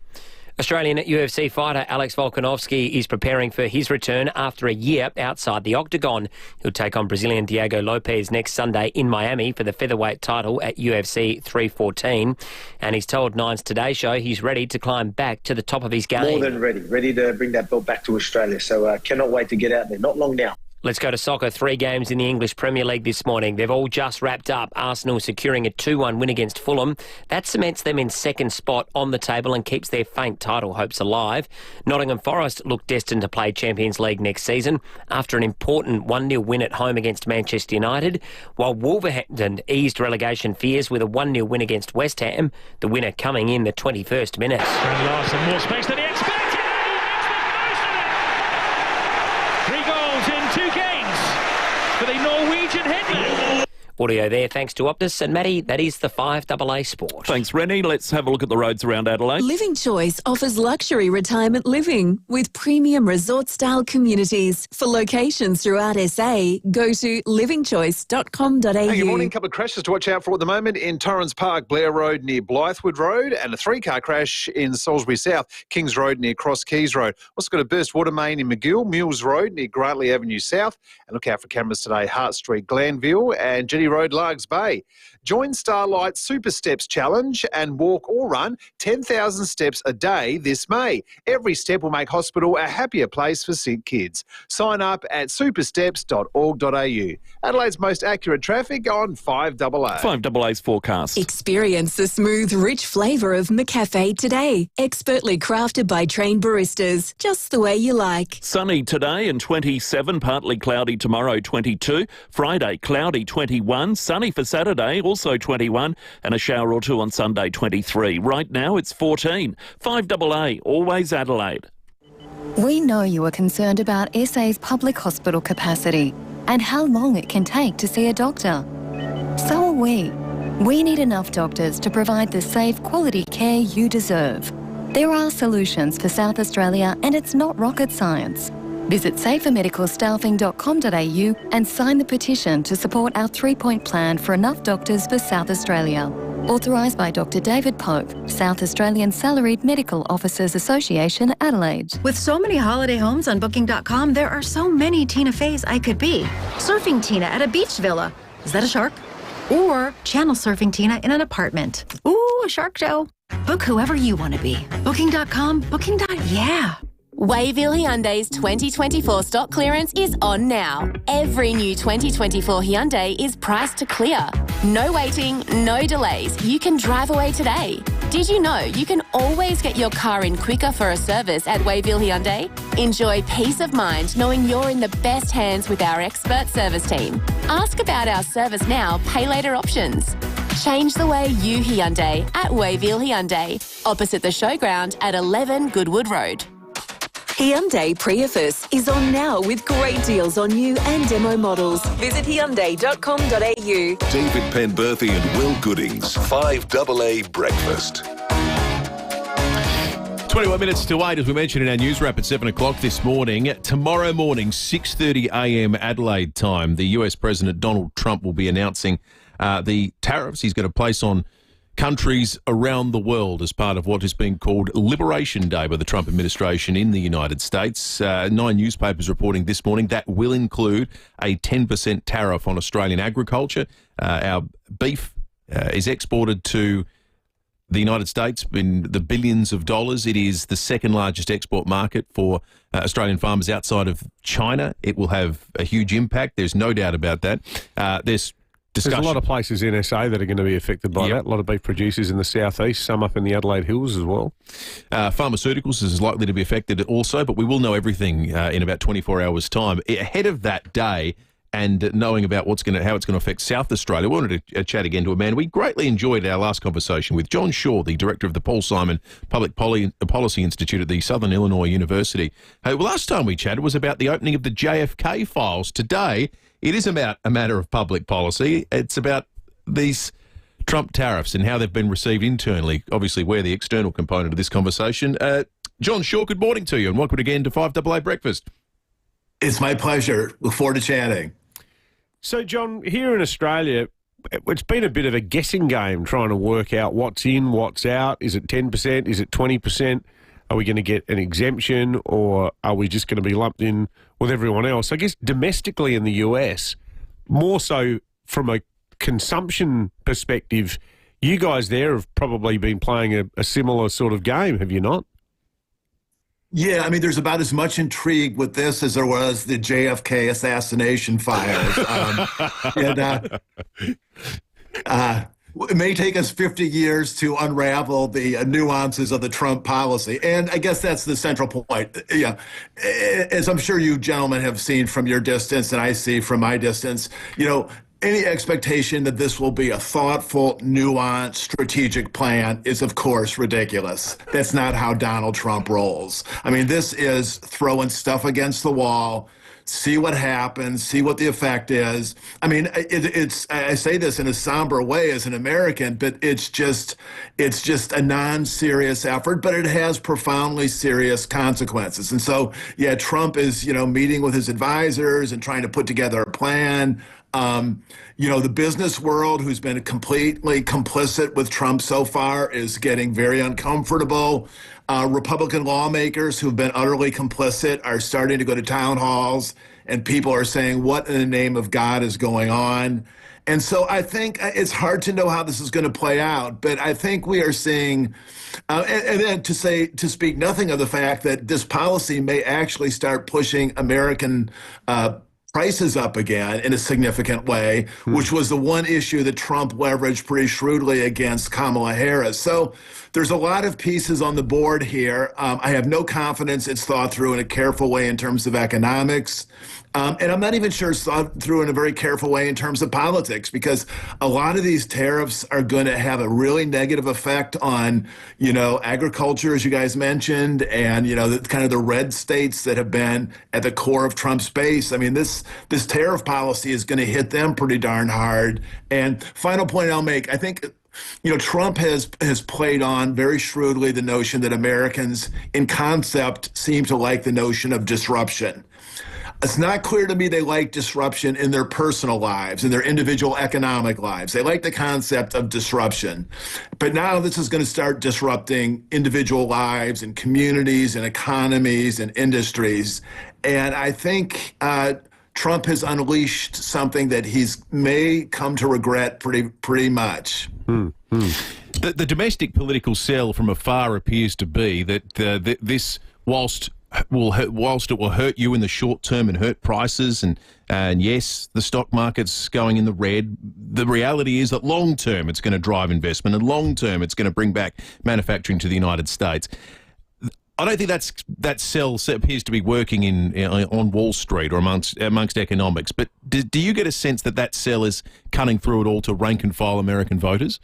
Australian UFC fighter Alex Volkanovski is preparing for his return after a year outside the octagon. He'll take on Brazilian Diego Lopes next Sunday in Miami for the featherweight title at UFC 314. And he's told Nine's Today Show he's ready to climb back to the top of his game.
More than ready to bring that belt back to Australia. So cannot wait to get out there. Not long now.
Let's go to soccer. 3 games in the English Premier League this morning. They've all just wrapped up. Arsenal securing a 2-1 win against Fulham. That cements them in second spot on the table and keeps their faint title hopes alive. Nottingham Forest look destined to play Champions League next season after an important 1-0 win at home against Manchester United, while Wolverhampton eased relegation fears with a 1-0 win against West Ham, the winner coming in the 21st minute.
And Larson, more space than he expected. For the Norwegian hitman.
Audio there, thanks to Optus. And Matty, that is the 5AA Sport.
Thanks, Rennie. Let's have a look at the roads around Adelaide.
Living Choice offers luxury retirement living with premium resort-style communities. For locations throughout SA, go to livingchoice.com.au.
Hey, good morning. A couple of crashes to watch out for at the moment in Torrens Park, Blair Road near Blythewood Road, and a 3-car crash in Salisbury South, Kings Road near Cross Keys Road. Also got a burst water main in McGill, Mills Road near Grantley Avenue South. And look out for cameras today, Hart Street, Glanville, and Jetty Road, Largs Bay. Join Starlight Super Steps Challenge and walk or run 10,000 steps a day this May. Every step will make hospital a happier place for sick kids. Sign up at supersteps.org.au. Adelaide's most accurate traffic on 5AA.
5AA's forecast.
Experience the smooth, rich flavour of McCafe today. Expertly crafted by trained baristas, just the way you like.
Sunny today and 27, partly cloudy tomorrow 22, Friday cloudy 21, sunny for Saturday also 21, and a shower or two on Sunday 23. Right now it's 14. 5AA, always Adelaide.
We know you are concerned about SA's public hospital capacity and how long it can take to see a doctor. So are we. We need enough doctors to provide the safe, quality care you deserve. There are solutions for South Australia, and it's not rocket science. Visit safermedicalstaffing.com.au and sign the petition to support our 3-point plan for enough doctors for South Australia. Authorised by Dr David Pope, South Australian Salaried Medical Officers Association, Adelaide.
With so many holiday homes on Booking.com, there are so many Tina Feys I could be. Surfing Tina at a beach villa. Is that a shark? Or channel surfing Tina in an apartment. Ooh, a shark show. Book whoever you want to be. Booking.com, Booking.yeah.
Wayville Hyundai's 2024 stock clearance is on now. Every new 2024 Hyundai is priced to clear. No waiting, no delays. You can drive away today. Did you know you can always get your car in quicker for a service at Wayville Hyundai? Enjoy peace of mind knowing you're in the best hands with our expert service team. Ask about our service now, pay later options. Change the way you Hyundai at Wayville Hyundai, opposite the showground at 11 Goodwood Road.
Hyundai Prius is on now with great deals on new and demo models. Visit Hyundai.com.au.
David Penberthy and Will Goodings, 5AA Breakfast.
21 minutes to 8, as we mentioned in our news wrap at 7 o'clock this morning. Tomorrow morning, 6:30 a.m. Adelaide time, the US President Donald Trump will be announcing the tariffs he's going to place on countries around the world as part of what is being called Liberation Day by the Trump administration in the United States. 9 newspapers reporting this morning that will include a 10% tariff on Australian agriculture. Our beef is exported to the United States in the billions of dollars. It is the second largest export market for Australian farmers outside of China. It will have a huge impact. There's no doubt about that. There's a
lot of places in SA that are going to be affected by that. A lot of beef producers in the southeast, some up in the Adelaide Hills as well.
Pharmaceuticals is likely to be affected also, but we will know everything in about 24 hours' time. Ahead of that day, and knowing about how it's going to affect South Australia, we wanted to chat again to a man we greatly enjoyed our last conversation with, John Shaw, the director of the Paul Simon Public Policy Institute at the Southern Illinois University. Last time we chatted was about the opening of the JFK files. Today, it is about a matter of public policy. It's about these Trump tariffs and how they've been received internally. Obviously, we're the external component of this conversation. John Shaw, good morning to you, and welcome again to 5AA Breakfast.
It's my pleasure. Look forward to chatting.
So, John, here in Australia, it's been a bit of a guessing game trying to work out what's in, what's out. Is it 10%? Is it 20%? Are we going to get an exemption, or are we just going to be lumped in with everyone else? I guess domestically in the US, more so from a consumption perspective, you guys there have probably been playing a similar sort of game, have you not?
Yeah, I mean, there's about as much intrigue with this as there was the JFK assassination fires. It may take us 50 years to unravel the nuances of the Trump policy. And I guess that's the central point. Yeah. As I'm sure you gentlemen have seen from your distance and I see from my distance, any expectation that this will be a thoughtful, nuanced, strategic plan is, of course, ridiculous. That's not how Donald Trump rolls. I mean, this is throwing stuff against the wall, see what happens, see what the effect is. I mean, I say this in a somber way as an American, but it's just a non-serious effort, but it has profoundly serious consequences. And so, yeah, Trump is, meeting with his advisors and trying to put together a plan. The business world, who's been completely complicit with Trump so far, is getting very uncomfortable. Republican lawmakers who've been utterly complicit are starting to go to town halls, and people are saying, what in the name of God is going on? And so I think it's hard to know how this is going to play out, but I think we are seeing, and then to speak nothing of the fact that this policy may actually start pushing American prices up again in a significant way, which was the one issue that Trump leveraged pretty shrewdly against Kamala Harris. So there's a lot of pieces on the board here. I have no confidence it's thought through in a careful way in terms of economics. And I'm not even sure it's thought through in a very careful way in terms of politics, because a lot of these tariffs are going to have a really negative effect on, agriculture, as you guys mentioned, and, the red states that have been at the core of Trump's base. I mean, this tariff policy is going to hit them pretty darn hard. And final point I'll make, I think, Trump has played on very shrewdly the notion that Americans in concept seem to like the notion of disruption. It's not clear to me they like disruption in their personal lives, in their individual economic lives. They like the concept of disruption. But now this is going to start disrupting individual lives and communities and economies and industries. And I think Trump has unleashed something that he's may come to regret pretty much.
The domestic political sell from afar appears to be that this, whilst it will hurt you in the short term and hurt prices, and yes, the stock market's going in the red, the reality is that long term it's going to drive investment, and long term it's going to bring back manufacturing to the United States. I don't think that sell appears to be working on Wall Street or amongst economics. But do you get a sense that sell is cutting through it all to rank and file American voters?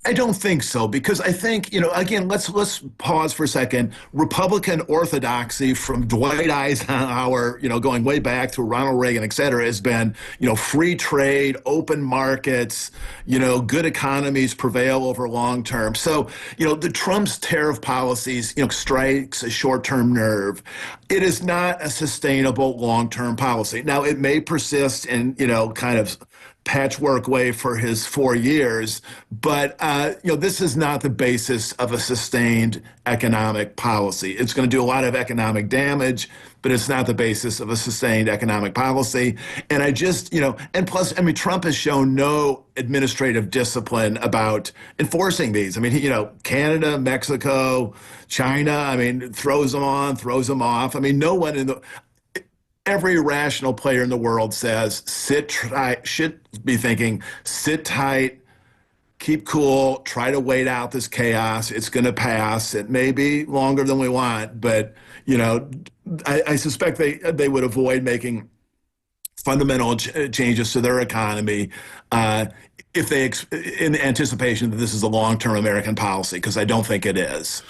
I don't think so, because I think, again, let's pause for a second. Republican orthodoxy from Dwight Eisenhower, going way back to Ronald Reagan, et cetera, has been, free trade, open markets, good economies prevail over long term. So, the Trump's tariff policies, strikes a short-term nerve. It is not a sustainable long-term policy. Now, it may persist in, kind of patchwork way for his 4 years, but this is not the basis of a sustained economic policy. It's going to do a lot of economic damage, but it's not the basis of a sustained economic policy. And I just, and plus, I mean, Trump has shown no administrative discipline about enforcing these. I mean, Canada, Mexico, China, I mean, throws them on, throws them off. I mean, no one every rational player in the world says, should be thinking, sit tight, keep cool, try to wait out this chaos. It's going to pass. It may be longer than we want, but, I suspect they would avoid making fundamental changes to their economy if they, in anticipation that this is a long-term American policy, because I don't think it is.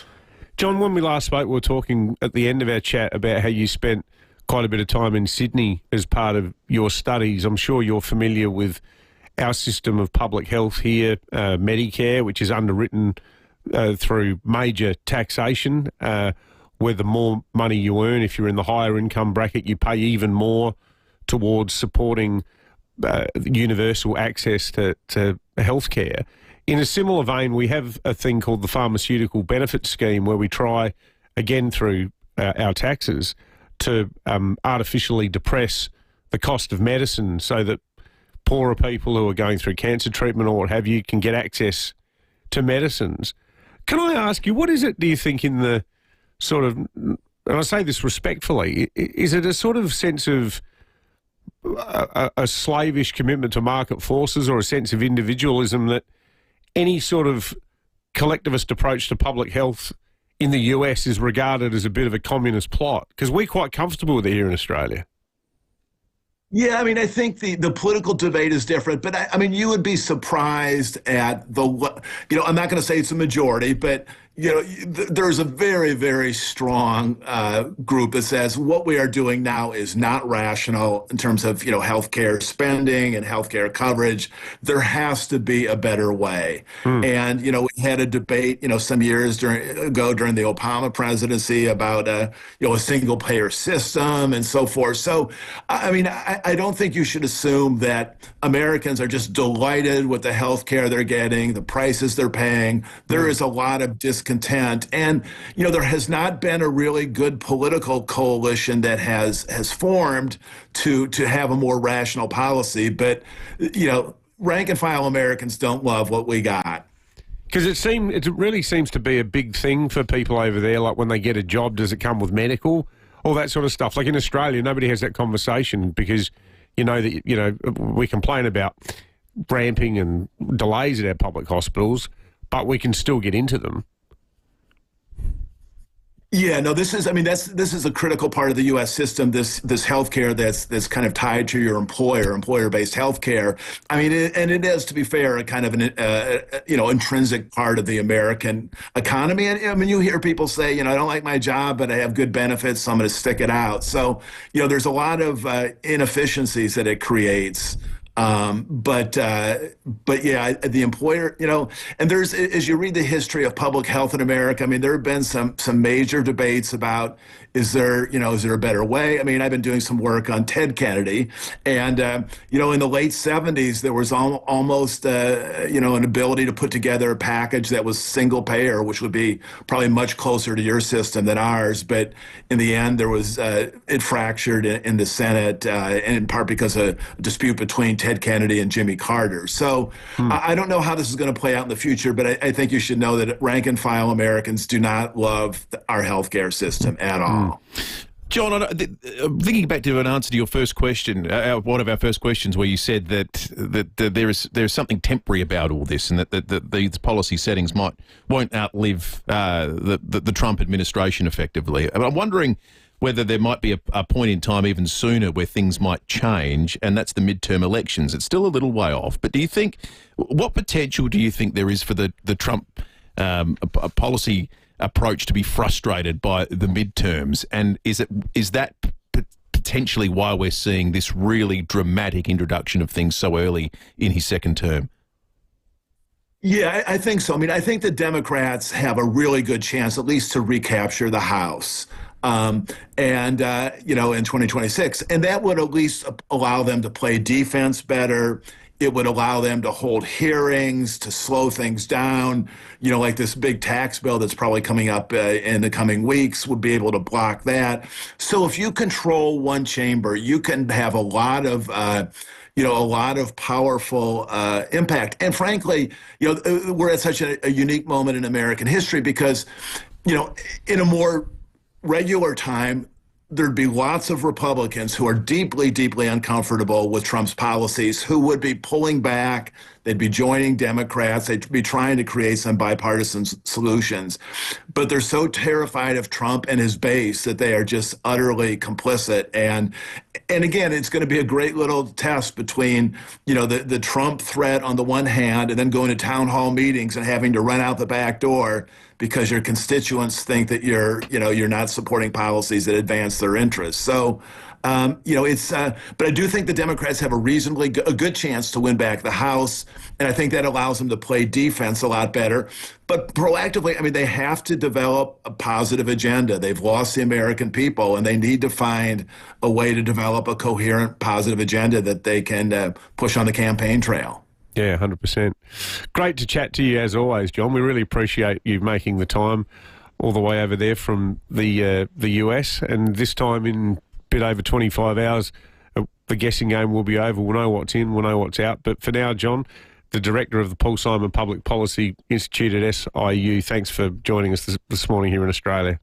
John, when we last spoke, we were talking at the end of our chat about how you spent quite a bit of time in Sydney as part of your studies. I'm sure you're familiar with our system of public health here, Medicare, which is underwritten through major taxation, where the more money you earn, if you're in the higher income bracket, you pay even more towards supporting universal access to healthcare. In a similar vein, we have a thing called the Pharmaceutical Benefit Scheme, where we try, again through our taxes, to artificially depress the cost of medicine so that poorer people who are going through cancer treatment or what have you can get access to medicines. Can I ask you, what is it, do you think, in the sort of, and I say this respectfully, is it a sort of sense of a slavish commitment to market forces or a sense of individualism that any sort of collectivist approach to public health in the US is regarded as a bit of a communist plot? Because we're quite comfortable with it here in Australia.
Yeah, I mean, I think the political debate is different, but I mean, you would be surprised at I'm not going to say it's a majority, but, there's a very, very strong group that says what we are doing now is not rational in terms of, healthcare spending and healthcare coverage. There has to be a better way. And, we had a debate, some years ago during the Obama presidency about, a single payer system and so forth. So, I mean, I don't think you should assume that Americans are just delighted with the healthcare they're getting, the prices they're paying. There is a lot of discontent. And, there has not been a really good political coalition that has formed to have a more rational policy. But, rank and file Americans don't love what we got.
Because it really seems to be a big thing for people over there. Like when they get a job, does it come with medical? All that sort of stuff. Like in Australia, nobody has that conversation because, we complain about ramping and delays at our public hospitals, but we can still get into them.
Yeah, no, this is a critical part of the U.S. system, this healthcare that's kind of tied to your employer-based healthcare. I mean, and it is, to be fair, a kind of an, intrinsic part of the American economy. And I mean, you hear people say, I don't like my job, but I have good benefits, so I'm going to stick it out. So, there's a lot of inefficiencies that it creates. But yeah, the employer, and there's, as you read the history of public health in America, I mean, there have been some major debates about, is there a better way? I mean, I've been doing some work on Ted Kennedy, and, in the late 70s, there was almost, an ability to put together a package that was single payer, which would be probably much closer to your system than ours. But in the end, there was, it fractured in the Senate, in part because of a dispute between Ted Kennedy and Jimmy Carter. So I don't know how this is going to play out in the future, but I think you should know that rank and file Americans do not love our healthcare system at all.
John, thinking back to an answer to your first question, one of our first questions, where you said that there is something temporary about all this, and that these policy settings won't outlive the Trump administration effectively. I'm wondering whether there might be a point in time even sooner where things might change, and that's the midterm elections. It's still a little way off, but what potential do you think there is for the Trump policy approach to be frustrated by the midterms? And is that potentially why we're seeing this really dramatic introduction of things so early in his second term?
Yeah, I think so. I mean, I think the Democrats have a really good chance, at least, to recapture the House. In 2026. And that would at least allow them to play defense better. It would allow them to hold hearings, to slow things down. Like this big tax bill that's probably coming up in the coming weeks would be able to block that. So if you control one chamber, you can have a lot of powerful impact. And frankly, we're at such a unique moment in American history because, in a more regular time, there'd be lots of Republicans who are deeply, deeply uncomfortable with Trump's policies, who would be pulling back. They'd be joining Democrats. They'd be trying to create some bipartisan solutions. But they're so terrified of Trump and his base that they are just utterly complicit. And again, it's going to be a great little test between, the Trump threat on the one hand, and then going to town hall meetings and having to run out the back door because your constituents think that you're not supporting policies that advance their interests. So, but I do think the Democrats have a good chance to win back the House, and I think that allows them to play defense a lot better. But proactively, I mean, they have to develop a positive agenda. They've lost the American people, and they need to find a way to develop a coherent, positive agenda that they can push on the campaign trail.
Yeah, 100%. Great to chat to you as always, John. We really appreciate you making the time all the way over there from the US, and this time in a bit over 25 hours, the guessing game will be over. We'll know what's in, we'll know what's out. But for now, John, the director of the Paul Simon Public Policy Institute at SIU, thanks for joining us this morning here in Australia.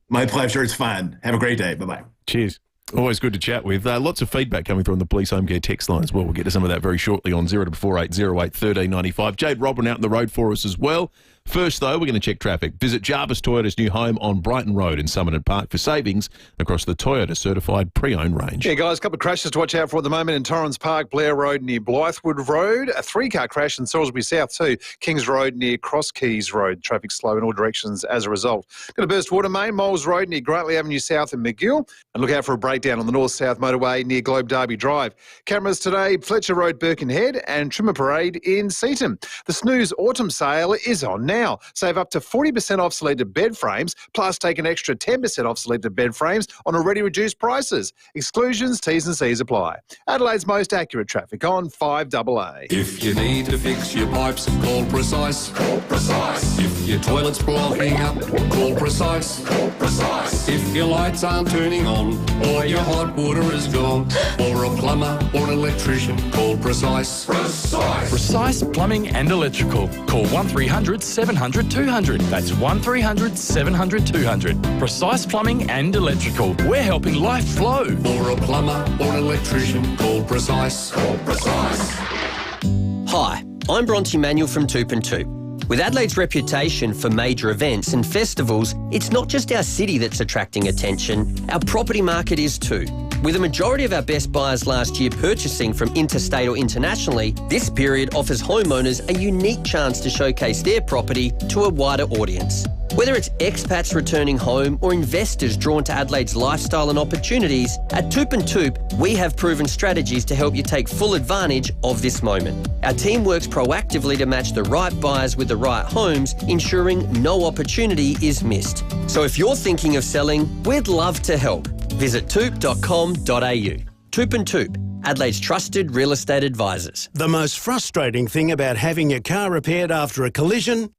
My pleasure. It's fun. Have a great day. Bye-bye.
Cheers. Always good to chat with. Lots of feedback coming through on the Police Home Care text line as well. We'll get to some of that very shortly on 0480 08 1395. Jade Robin out on the road for us as well. First, though, we're going to check traffic. Visit Jarvis Toyota's new home on Brighton Road in Summerton Park for savings across the Toyota certified pre-owned range.
Yeah, guys, a couple of crashes to watch out for at the moment in Torrens Park, Blair Road near Blythewood Road. A 3-car crash in Salisbury South too. Kings Road near Cross Keys Road. Traffic slow in all directions as a result. Got a burst water main, Moles Road near Grantley Avenue South in McGill. And look out for a breakdown on the north-south motorway near Globe Derby Drive. Cameras today, Fletcher Road, Birkenhead and Trimmer Parade in Seaton. The Snooze Autumn Sale is on now. Save up to 40% off selected bed frames, plus take an extra 10% off selected bed frames on already reduced prices. Exclusions, T's and C's apply. Adelaide's most accurate traffic on 5AA.
If you need to fix your pipes, call Precise. Call Precise. If your toilet's blocking up, call Precise. Call Precise. If your lights aren't turning on, or your hot water is gone, or a plumber or an electrician, call Precise. Precise.
Precise Plumbing and Electrical. Call 1300 700 200. That's 1300 700 200. Precise Plumbing and Electrical. We're helping life flow.
For a plumber or an electrician, call Precise. Call Precise.
Hi, I'm Bronte Manuel from Toop and Toop. With Adelaide's reputation for major events and festivals, it's not just our city that's attracting attention, our property market is too. With a majority of our best buyers last year purchasing from interstate or internationally, this period offers homeowners a unique chance to showcase their property to a wider audience. Whether it's expats returning home or investors drawn to Adelaide's lifestyle and opportunities, at Toop and Toop, we have proven strategies to help you take full advantage of this moment. Our team works proactively to match the right buyers with the right homes, ensuring no opportunity is missed. So if you're thinking of selling, we'd love to help. Visit toop.com.au. Toop and Toop, Adelaide's trusted real estate advisors.
The most frustrating thing about having your car repaired after a collision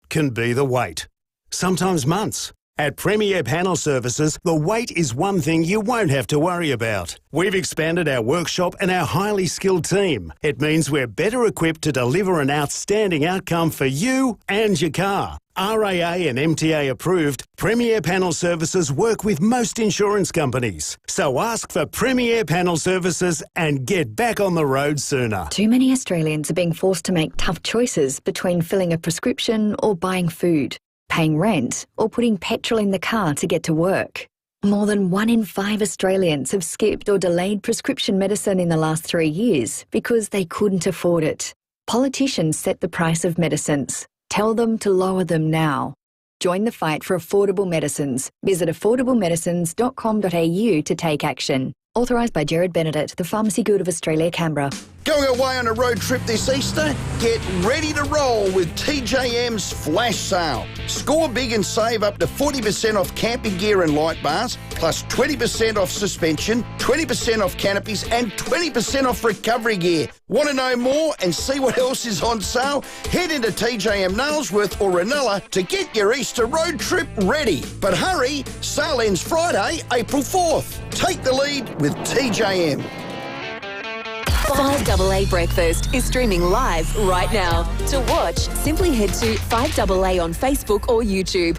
can be the wait. Sometimes months. At Premier Panel Services, the wait is one thing you won't have to worry about. We've expanded our workshop and our highly skilled team. It means we're better equipped to deliver an outstanding outcome for you and your car. RAA and MTA approved, Premier Panel Services work with most insurance companies. So ask for Premier Panel Services and get back on the road sooner.
Too many Australians are being forced to make tough choices between filling a prescription or buying food, paying rent or putting petrol in the car to get to work. More than 1 in 5 Australians have skipped or delayed prescription medicine in the last 3 years because they couldn't afford it. Politicians set the price of medicines. Tell them to lower them now. Join the fight for affordable medicines. Visit affordablemedicines.com.au to take action. Authorised by Gerard Benedict, the Pharmacy Guild of Australia, Canberra.
Going away on a road trip this Easter? Get ready to roll with TJM's Flash Sale. Score big and save up to 40% off camping gear and light bars, plus 20% off suspension, 20% off canopies and 20% off recovery gear. Want to know more and see what else is on sale? Head into TJM Nailsworth or Ranella to get your Easter road trip ready. But hurry, sale ends Friday, April 4th. Take the lead with TJM.
5AA Breakfast is streaming live right now. To watch, simply head to 5AA on Facebook or YouTube.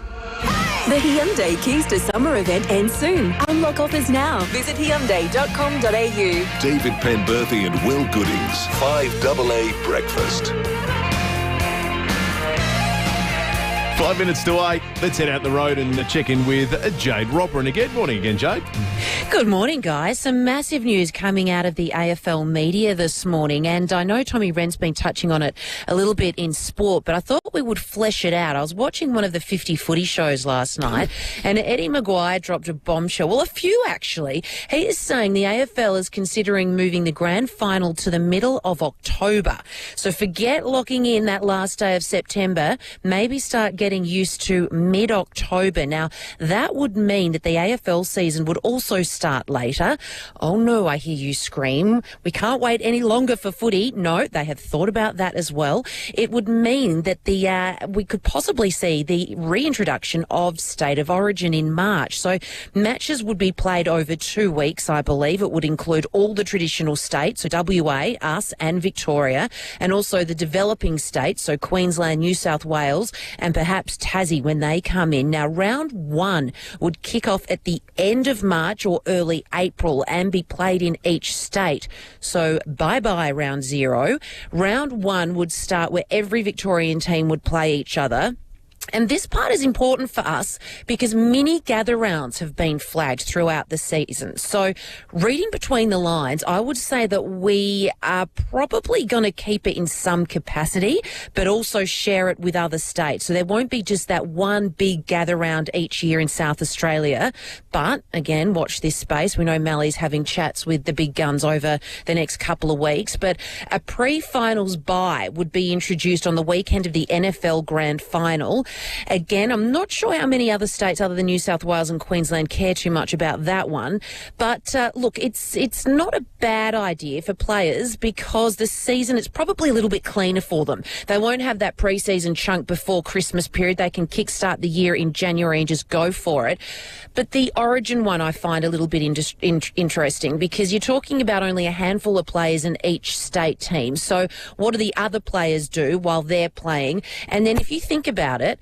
The Hyundai Keys to Summer event ends soon. Unlock offers now. Visit Hyundai.com.au.
David Penberthy and Will Goodings. 5AA Breakfast.
5 minutes to 8. Let's head out the road and check in with Jade Robin again. Morning again, Jade.
Good morning, guys. Some massive news coming out of the AFL media this morning, and I know Tommy Wren's been touching on it a little bit in sport, but I thought we would flesh it out. I was watching one of the 50 footy shows last night, and Eddie Maguire dropped a bombshell. Well, a few, actually. He is saying the AFL is considering moving the grand final to the middle of October. So forget locking in that last day of September. Maybe start getting used to mid-October. Now, that would mean that the AFL season would also start later. Oh no, I hear you scream. We can't wait any longer for footy. No, they have thought about that as well. It would mean that we could possibly see the reintroduction of State of Origin in March. So matches would be played over 2 weeks, I believe. It would include all the traditional states, so WA, us and Victoria, and also the developing states, so Queensland, New South Wales, and perhaps perhaps Tassie when they come in. Now, round 1 would kick off at the end of March or early April and be played in each state. So bye-bye round 0. Round 1 would start where every Victorian team would play each other. And this part is important for us because mini gather rounds have been flagged throughout the season. So reading between the lines, I would say that we are probably going to keep it in some capacity, but also share it with other states. So there won't be just that one big gather round each year in South Australia. But again, watch this space. We know Mally's having chats with the big guns over the next couple of weeks. But a pre-finals bye would be introduced on the weekend of the NFL Grand Final. Again, I'm not sure how many other states other than New South Wales and Queensland care too much about that one. But look, it's not a bad idea for players because the season, it's probably a little bit cleaner for them. They won't have that pre-season chunk before Christmas period. They can kickstart the year in January and just go for it. But the Origin one I find a little bit interesting because you're talking about only a handful of players in each state team. So what do the other players do while they're playing? And then if you think about it,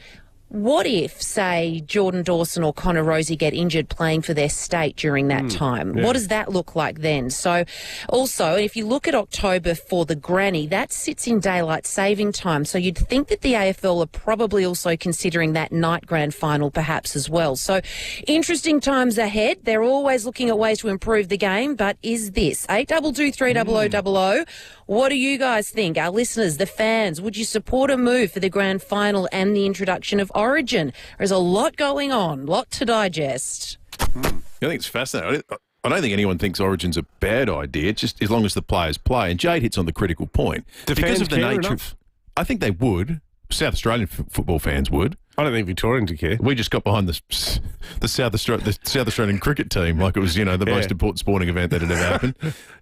what if, say, Jordan Dawson or Connor Rosie get injured playing for their state during that time? Yeah. What does that look like then? So also, if you look at October for the granny, that sits in daylight saving time. So you'd think that the AFL are probably also considering that night grand final perhaps as well. So interesting times ahead. They're always looking at ways to improve the game. But is this 822 300 What do you guys think? Our listeners, the fans, would you support a move for the grand final and the introduction of Origin? There's a lot going on, lot to digest.
I think it's fascinating. I don't think anyone thinks Origin's a bad idea, just as long as the players play. And Jade hits on the critical point. Because of the nature of, I think they would. South Australian football fans would.
I don't think Victorians would care.
We just got behind the South Australian cricket team like it was, the most important sporting event that had ever happened.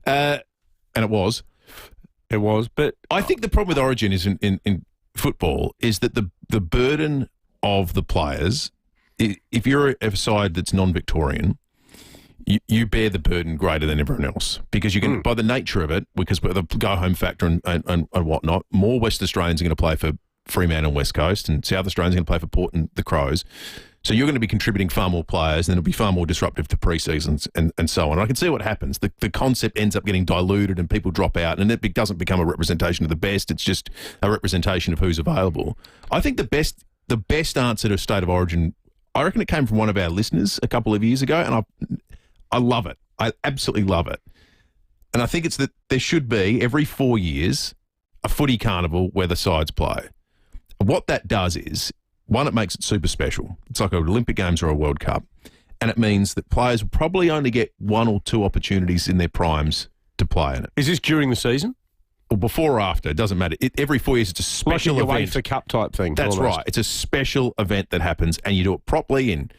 And it was.
It was. But
I think the problem with Origin is in football is that the burden of the players, if you're a side that's non-Victorian, you bear the burden greater than everyone else because you can, by the nature of it, because of the go-home factor and whatnot, more West Australians are going to play for Fremantle and West Coast, and South Australians are going to play for Port and the Crows. So you're going to be contributing far more players, and it'll be far more disruptive to pre-seasons and so on. I can see what happens. The concept ends up getting diluted and people drop out, and it doesn't become a representation of the best. It's just a representation of who's available. I think the best answer to State of Origin, I reckon it came from one of our listeners a couple of years ago, and I love it. I absolutely love it. And I think it's that there should be, every 4 years, a footy carnival where the sides play. What that does is, one, it makes it super special. It's like an Olympic Games or a World Cup. And it means that players will probably only get 1 or 2 opportunities in their primes to play in it.
Is this during the season?
Or before or after, it doesn't matter. Every 4 years, it's a special event.
Like a UEFA Cup type thing.
That's
almost.
right. It's a special event that happens, and you do it properly, and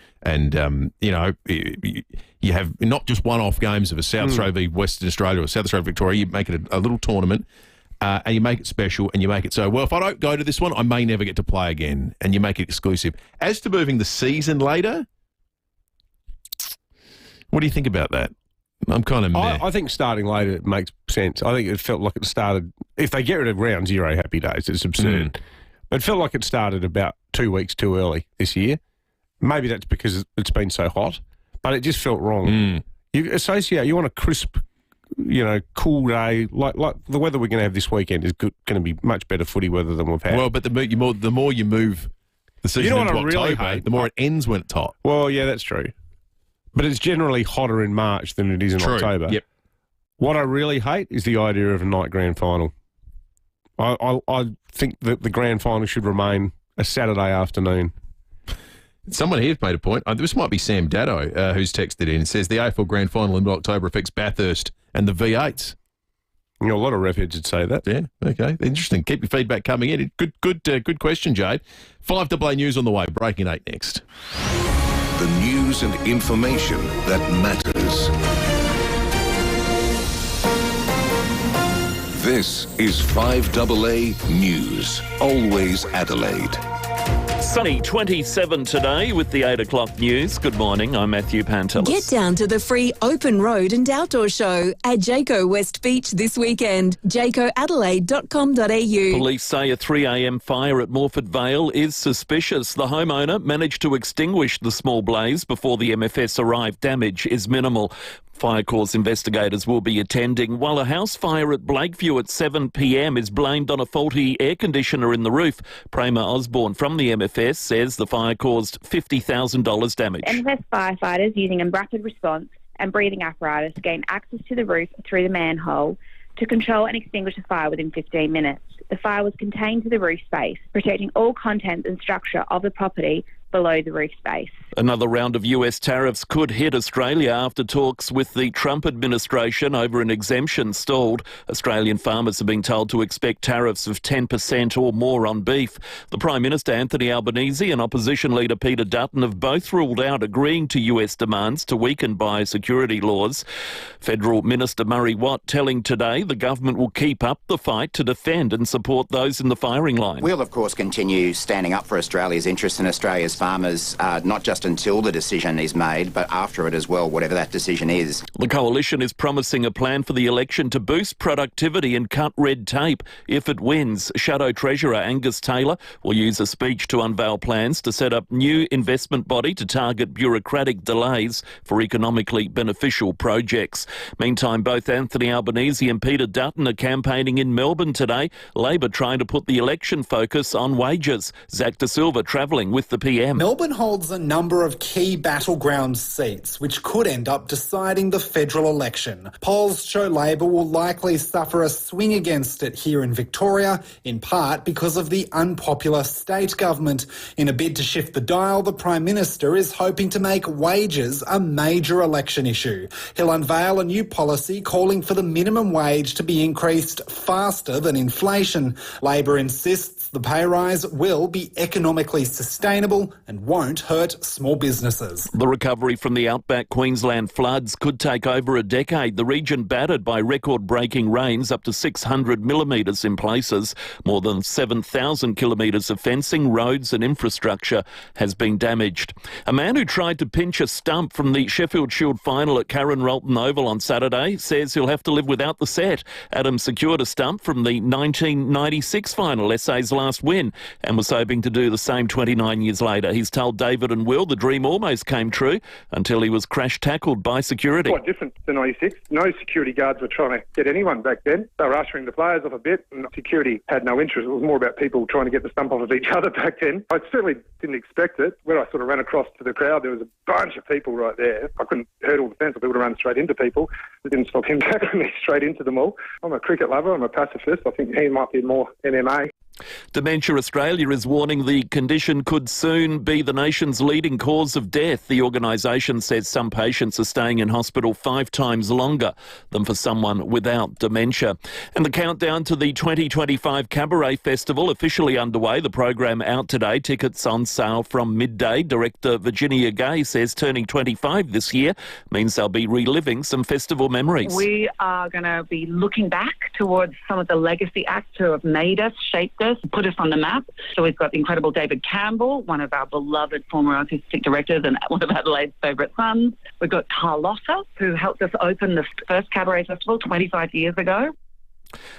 you have not just one-off games of a South Australia v Western Australia or South Australia Victoria. You make it a little tournament, and you make it special, and you make it so, well, if I don't go to this one, I may never get to play again, and you make it exclusive. As to moving the season later, what do you think about that? I'm kind of meh.
I think starting later makes sense. I think it felt like it started, if they get rid of round 0 happy days, it's absurd. It felt like it started about 2 weeks too early this year. Maybe that's because it's been so hot, but it just felt wrong. You want a crisp, cool day, like the weather we're going to have this weekend is going to be much better footy weather than we've had.
Well, but the more you move the season into October, the more it ends when it's hot.
Well, yeah, that's true. But it's generally hotter in March than it is in October.
Yep.
What I really hate is the idea of a night grand final. I think that the grand final should remain a Saturday afternoon.
Someone here made a point. This might be Sam Daddo who's texted in and says the AFL grand final in October affects Bathurst and the V8s.
A lot of ref heads would say that.
Yeah, okay. Interesting. Keep your feedback coming in. Good question, Jade. 5AA News on the way. Breaking 8 next.
The news and information that matters. This is 5AA News. Always Adelaide.
Sunny 27 today with the 8 o'clock news. Good morning, I'm Matthew Pantelis.
Get down to the free open road and outdoor show at Jayco West Beach this weekend. JaycoAdelaide.com.au.
Police say a 3 a.m. fire at Morford Vale is suspicious. The homeowner managed to extinguish the small blaze before the MFS arrived. Damage is minimal. Fire Corps investigators will be attending, while a house fire at Blakeview at 7 p.m. is blamed on a faulty air conditioner in the roof. Prema Osborne from the MFS says the fire caused $50,000 damage.
MFS firefighters using a rapid response and breathing apparatus gained access to the roof through the manhole to control and extinguish the fire within 15 minutes. The fire was contained to the roof space, protecting all contents and structure of the property below the roof space.
Another round of US tariffs could hit Australia after talks with the Trump administration over an exemption stalled. Australian farmers have been told to expect tariffs of 10% or more on beef. The Prime Minister Anthony Albanese and Opposition Leader Peter Dutton have both ruled out agreeing to US demands to weaken biosecurity laws. Federal Minister Murray Watt telling Today the government will keep up the fight to defend and support those in the firing line.
We'll, of course, continue standing up for Australia's interests and Australia's farmers, not just until the decision is made, but after it as well, whatever that decision is.
The Coalition is promising a plan for the election to boost productivity and cut red tape if it wins. Shadow Treasurer Angus Taylor will use a speech to unveil plans to set up new investment body to target bureaucratic delays for economically beneficial projects. Meantime, both Anthony Albanese and Peter Dutton are campaigning in Melbourne today. Labor trying to put the election focus on wages. Zach De Silva travelling with the PM.
Melbourne holds a number of key battleground seats, which could end up deciding the federal election. Polls show Labor will likely suffer a swing against it here in Victoria, in part because of the unpopular state government. In a bid to shift the dial, the Prime Minister is hoping to make wages a major election issue. He'll unveil a new policy calling for the minimum wage to be increased faster than inflation. Labor insists the pay rise will be economically sustainable and won't hurt small businesses.
The recovery from the outback Queensland floods could take over a decade. The region battered by record-breaking rains up to 600 millimetres in places. More than 7,000 kilometres of fencing, roads and infrastructure has been damaged. A man who tried to pinch a stump from the Sheffield Shield final at Karen Rolton Oval on Saturday says he'll have to live without the set. Adams secured a stump from the 1996 final, SA's last win, and was hoping to do the same 29 years later. He's told David and Will the dream almost came true until he was crash-tackled by security.
Quite different to 96. No security guards were trying to get anyone back then. They were ushering the players off a bit, and security had no interest. It was more about people trying to get the stump off of each other back then. I certainly didn't expect it. When I sort of ran across to the crowd, there was a bunch of people right there. I couldn't hurdle the fence or people to run straight into people. It didn't stop him tackling me straight into them all. I'm a cricket lover. I'm a pacifist. I think he might be more MMA.
Dementia Australia is warning the condition could soon be the nation's leading cause of death. The organisation says some patients are staying in hospital 5 times longer than for someone without dementia. And the countdown to the 2025 Cabaret Festival officially underway. The program out today. Tickets on sale from midday. Director Virginia Gay says turning 25 this year means they'll be reliving some festival memories.
We are going to be looking back towards some of the legacy acts who have made us, shaped us, put us on the map. So we've got the incredible David Campbell, one of our beloved former artistic directors and one of Adelaide's favourite sons. We've got Carlotta, who helped us open the first Cabaret Festival 25 years ago.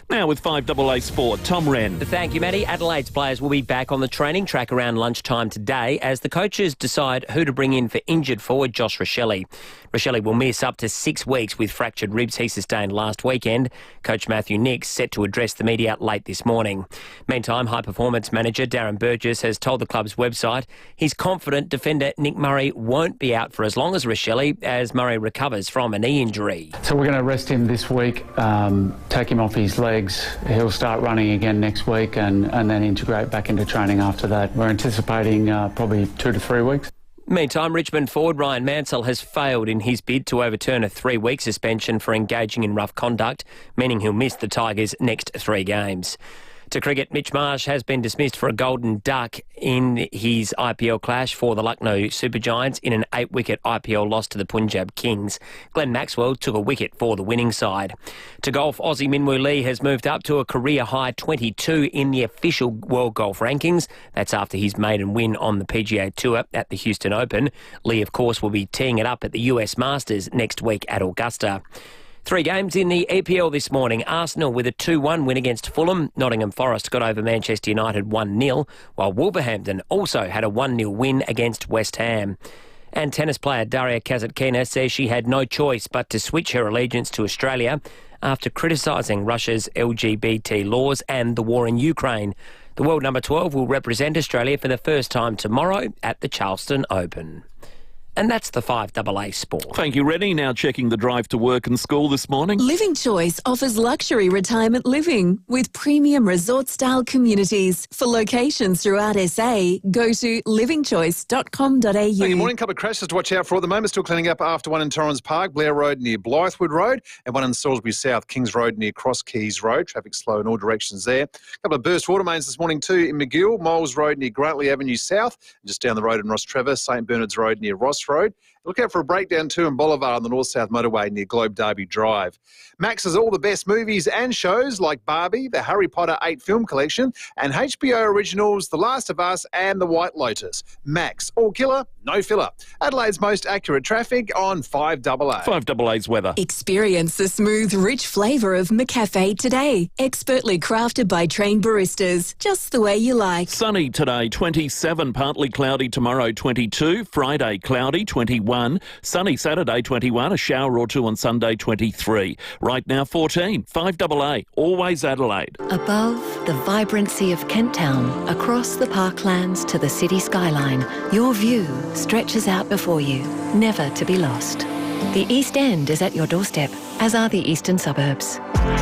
Now with 5AA Sport, Tom Wren.
Thank you, Matty. Adelaide's players will be back on the training track around lunchtime today as the coaches decide who to bring in for injured forward Josh Rochelli. Rochelli will miss up to 6 weeks with fractured ribs he sustained last weekend. Coach Matthew Nicks set to address the media late this morning. Meantime, high performance manager Darren Burgess has told the club's website he's confident defender Nick Murray won't be out for as long as Rochelli as Murray recovers from a knee injury.
So we're going to rest him this week, take him off his legs. He'll start running again next week and then integrate back into training after that. We're anticipating probably 2 to 3 weeks.
Meantime, Richmond forward Ryan Mansell has failed in his bid to overturn a 3-week suspension for engaging in rough conduct, meaning he'll miss the Tigers' next 3 games. To cricket, Mitch Marsh has been dismissed for a golden duck in his IPL clash for the Lucknow Super Giants in an 8-wicket IPL loss to the Punjab Kings. Glenn Maxwell took a wicket for the winning side. To golf, Aussie Minwoo Lee has moved up to a career-high 22 in the official World Golf Rankings. That's after his maiden win on the PGA Tour at the Houston Open. Lee, of course, will be teeing it up at the US Masters next week at Augusta. 3 games in the EPL this morning. Arsenal with a 2-1 win against Fulham. Nottingham Forest got over Manchester United 1-0, while Wolverhampton also had a 1-0 win against West Ham. And tennis player Daria Kasatkina says she had no choice but to switch her allegiance to Australia after criticising Russia's LGBT laws and the war in Ukraine. The world number 12 will represent Australia for the first time tomorrow at the Charleston Open. And that's the 5AA Sport.
Thank you, Rennie. Now checking the drive to work and school this morning.
Living Choice offers luxury retirement living with premium resort-style communities. For locations throughout SA, go to livingchoice.com.au.
Good morning. Couple of crashes to watch out for at the moment. Still cleaning up after one in Torrens Park, Blair Road near Blythewood Road, and one in Salisbury South, Kings Road near Cross Keys Road. Traffic slow in all directions there. A couple of burst water mains this morning too in McGill, Moles Road near Grantley Avenue South, and just down the road in Ross Trevor, St Bernard's Road near Ross Road. Look out for a breakdown too in Bolivar on the North-South Motorway near Globe Derby Drive. Max has all the best movies and shows like Barbie, the Harry Potter 8 film collection, and HBO originals The Last of Us and The White Lotus. Max, all killer, no filler. Adelaide's most accurate traffic on 5AA.
5AA's weather.
Experience the smooth, rich flavour of McCafe today. Expertly crafted by trained baristas, just the way you like.
Sunny today, 27. Partly cloudy tomorrow, 22. Friday, cloudy, 21. Sunny Saturday, 21. A shower or two on Sunday, 23. Right now, 14. 5AA, always Adelaide.
Above the vibrancy of Kent Town, across the parklands to the city skyline, your view stretches out before you, never to be lost. The East End is at your doorstep, as are the eastern suburbs.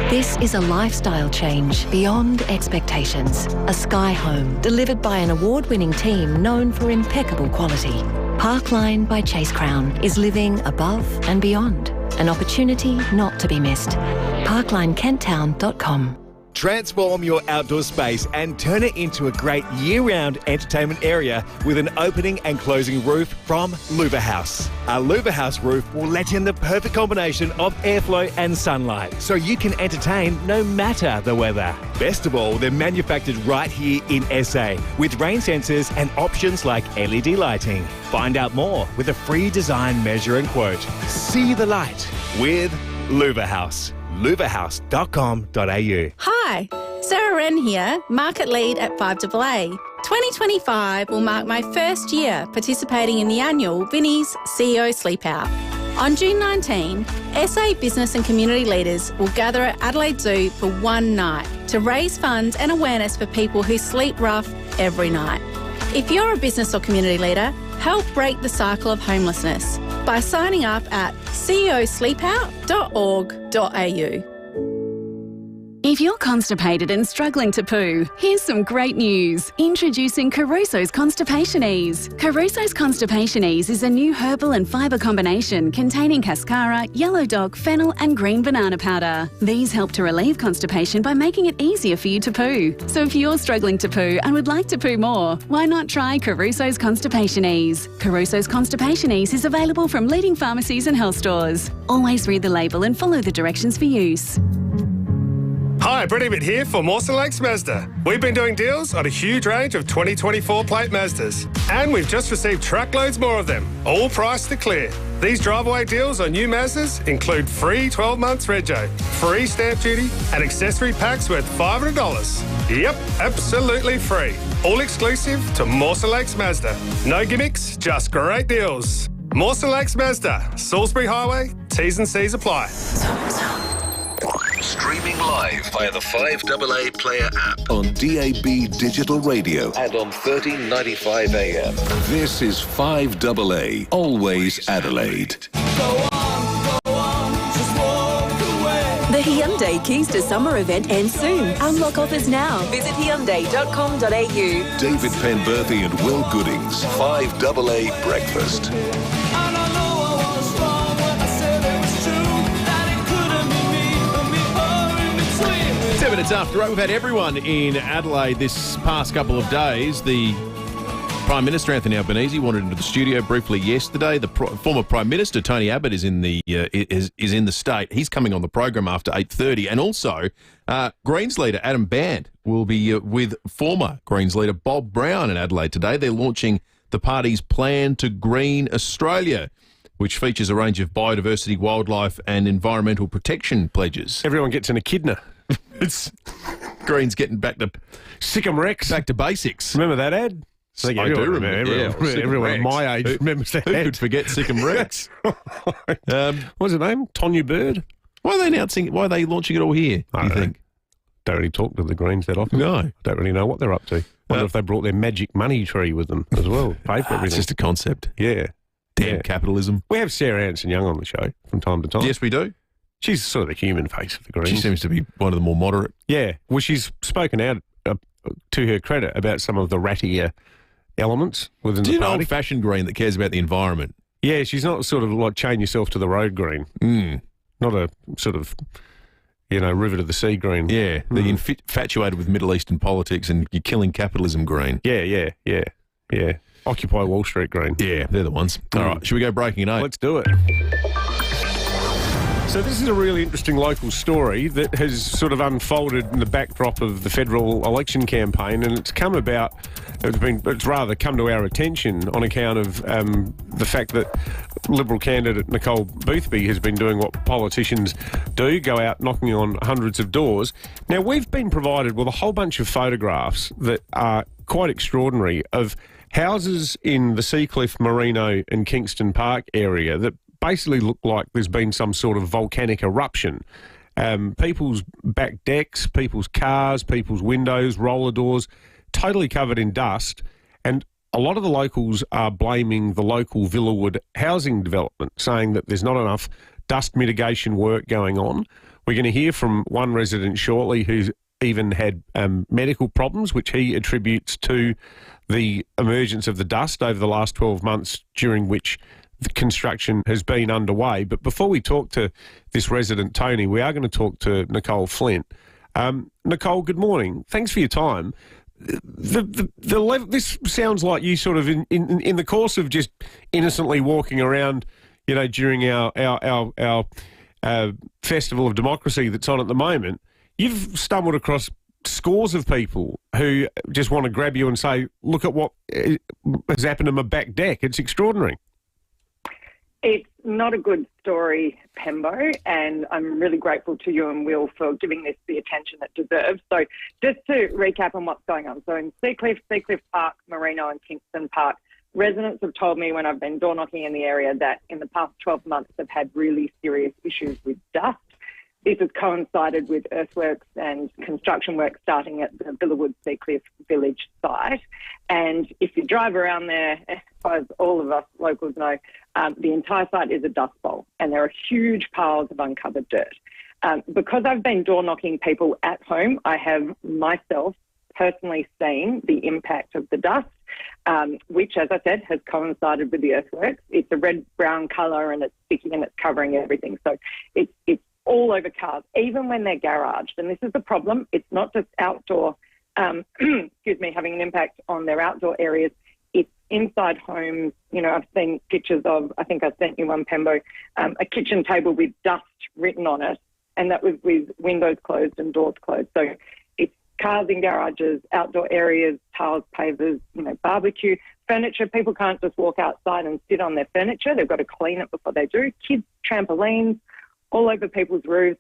This is a lifestyle change beyond expectations. A sky home delivered by an award-winning team known for impeccable quality. Parkline by Chase Crown is living above and beyond. An opportunity not to be missed. parklinekenttown.com.
Transform your outdoor space and turn it into a great year-round entertainment area with an opening and closing roof from Louver House. Our Louver House roof will let in the perfect combination of airflow and sunlight, so you can entertain no matter the weather. Best of all, they're manufactured right here in SA with rain sensors and options like LED lighting. Find out more with a free design measure and quote. See the light with Louver House. louverhouse.com.au.
Hi, Sarah Wren here, Market Lead at 5AA. 2025 will mark my first year participating in the annual Vinnies CEO sleepout. On June 19, SA business and community leaders will gather at Adelaide Zoo for one night to raise funds and awareness for people who sleep rough every night. If you're a business or community leader, help break the cycle of homelessness by signing up at ceosleepout.org.au.
If you're constipated and struggling to poo, here's some great news. Introducing Caruso's Constipation Ease. Caruso's Constipation Ease is a new herbal and fibre combination containing cascara, yellow dog, fennel and green banana powder. These help to relieve constipation by making it easier for you to poo. So if you're struggling to poo and would like to poo more, why not try Caruso's Constipation Ease? Caruso's Constipation Ease is available from leading pharmacies and health stores. Always read the label and follow the directions for use.
Hi, Brett Ebbett here for Mawson Lakes Mazda. We've been doing deals on a huge range of 2024 plate Mazdas, and we've just received truckloads more of them, all priced to clear. These drive-away deals on new Mazdas include free 12 months rego, free stamp duty, and accessory packs worth $500. Yep, absolutely free. All exclusive to Mawson Lakes Mazda. No gimmicks, just great deals. Mawson Lakes Mazda, Salisbury Highway, T's and C's apply.
Streaming live via the 5AA Player app on DAB Digital Radio and on 1395 AM. This is 5AA, always Adelaide.
The Hyundai Keys to Summer event ends soon. Unlock offers now. Visit Hyundai.com.au.
David Penberthy and Will Goodings, 5AA Breakfast.
7 minutes after 8. We've had everyone in Adelaide this past couple of days. The Prime Minister, Anthony Albanese, wandered into the studio briefly yesterday. The former Prime Minister, Tony Abbott, is in the state. He's coming on the program after 8:30. And also, Greens leader Adam Band will be with former Greens leader Bob Brown in Adelaide today. They're launching the party's Plan to Green Australia, which features a range of biodiversity, wildlife and environmental protection pledges.
Everyone gets an echidna.
It's Greens getting back to
Sick'em Rex.
Back to basics.
Remember that ad?
I do remember.
Everyone my age remembers that.
Who could forget Sick'em Rex?
What's her name? Tonya Bird?
Why are they announcing it? Why are they launching it all here, do you think?
Don't really talk to the Greens that often.
No.
I don't really know what they're up to. Wonder if they brought their magic money tree with them as well. Pay for everything.
It's just a concept.
Yeah.
Damn capitalism.
We have Sarah Anson-Young on the show from time to time.
Yes, we do.
She's sort of the human face of the Greens.
She seems to be one of the more moderate.
Yeah. Well, she's spoken out, to her credit, about some of the rattier elements within the party.
An old-fashioned Green that cares about the environment.
Yeah, she's not sort of like chain yourself to the road Green. Not a sort of, river to the sea Green.
Yeah, the infatuated with Middle Eastern politics and you're killing capitalism Green.
Yeah. Occupy Wall Street Green.
Yeah, they're the ones. All right, should we go breaking at 8?
Let's do it. So this is a really interesting local story that has sort of unfolded in the backdrop of the federal election campaign, and it's come about. It's rather come to our attention on account of the fact that Liberal candidate Nicole Boothby has been doing what politicians do, go out knocking on hundreds of doors. Now, we've been provided with a whole bunch of photographs that are quite extraordinary of houses in the Seacliff, Merino and Kingston Park area that basically look like there's been some sort of volcanic eruption. People's back decks, people's cars, people's windows, roller doors, totally covered in dust. And a lot of the locals are blaming the local Villawood housing development, saying that there's not enough dust mitigation work going on. We're going to hear from one resident shortly who's even had medical problems, which he attributes to the emergence of the dust over the last 12 months, during which the construction has been underway. But before we talk to this resident, Tony, we are going to talk to Nicole Flint. Nicole, good morning. Thanks for your time. This sounds like you sort of, in the course of just innocently walking around, during our festival of democracy that's on at the moment, you've stumbled across scores of people who just want to grab you and say, look at what has happened to my back deck. It's extraordinary.
It's not a good story, Pembo, and I'm really grateful to you and Will for giving this the attention it deserves. So just to recap on what's going on. So in Seacliff Park, Merino and Kingston Park, residents have told me when I've been door knocking in the area that in the past 12 months they've had really serious issues with dust. This has coincided with earthworks and construction work starting at the Villawood Seacliff Village site. And if you drive around there, as all of us locals know, the entire site is a dust bowl and there are huge piles of uncovered dirt. Because I've been door knocking people at home, I have myself personally seen the impact of the dust, which, as I said, has coincided with the earthworks. It's a red-brown colour and it's sticky and it's covering everything. So it's all over cars, even when they're garaged. And this is the problem. It's not just outdoor, having an impact on their outdoor areas. It's inside homes. I've seen pictures of, I think I sent you one, Pembo, a kitchen table with dust written on it, and that was with windows closed and doors closed. So it's cars in garages, outdoor areas, tiles, pavers, barbecue, furniture. People can't just walk outside and sit on their furniture. They've got to clean it before they do. Kids' trampolines, all over people's roofs.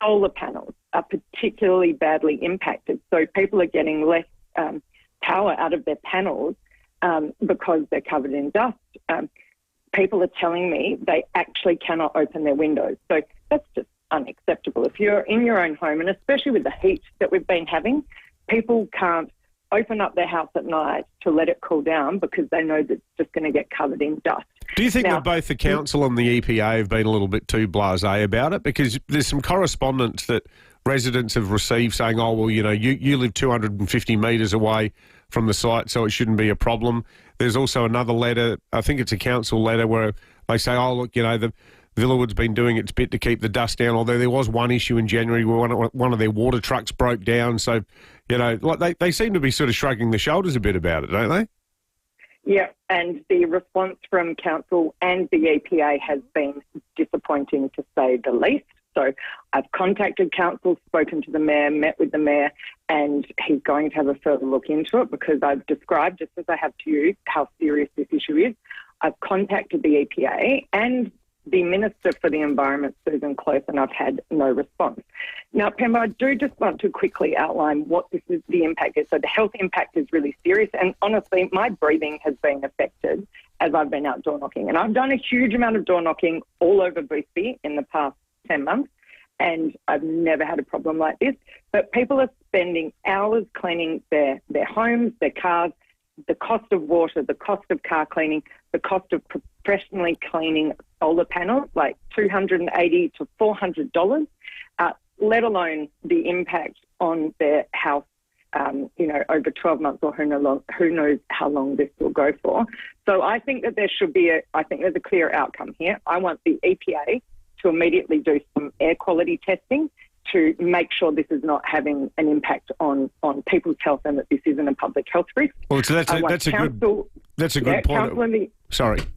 Solar panels are particularly badly impacted. So people are getting less power out of their panels because they're covered in dust. People are telling me they actually cannot open their windows. So that's just unacceptable. If you're in your own home, and especially with the heat that we've been having, people can't open up their house at night to let it cool down because they know that it's just going to get covered in dust.
Do you think that both the council and the EPA have been a little bit too blasé about it? Because there's some correspondence that residents have received saying, you live 250 metres away from the site, so it shouldn't be a problem. There's also another letter, I think it's a council letter, where they say, Villawood's been doing its bit to keep the dust down, although there was one issue in January where one of their water trucks broke down. So, like they seem to be sort of shrugging their shoulders a bit about it, don't they?
Yeah, and the response from council and the EPA has been disappointing, to say the least. So I've contacted council, spoken to the mayor, met with the mayor, and he's going to have a further look into it because I've described, just as I have to you, how serious this issue is. I've contacted the EPA and the Minister for the Environment, Susan Close, and I've had no response. Now, Pemba, I do just want to quickly outline what this is, the impact is. So the health impact is really serious, and honestly, my breathing has been affected as I've been out door knocking. And I've done a huge amount of door knocking all over Boothby in the past 10 months, and I've never had a problem like this. But people are spending hours cleaning their homes, their cars, the cost of water, the cost of car cleaning, the cost of professionally cleaning solar panels, like $280 to $400, let alone the impact on their house, over 12 months or who knows how long this will go for. So I think that there's a clear outcome here. I want the EPA to immediately do some air quality testing to make sure this is not having an impact on people's health and that this isn't a public health risk.
Well, so that's a good point.
Council and the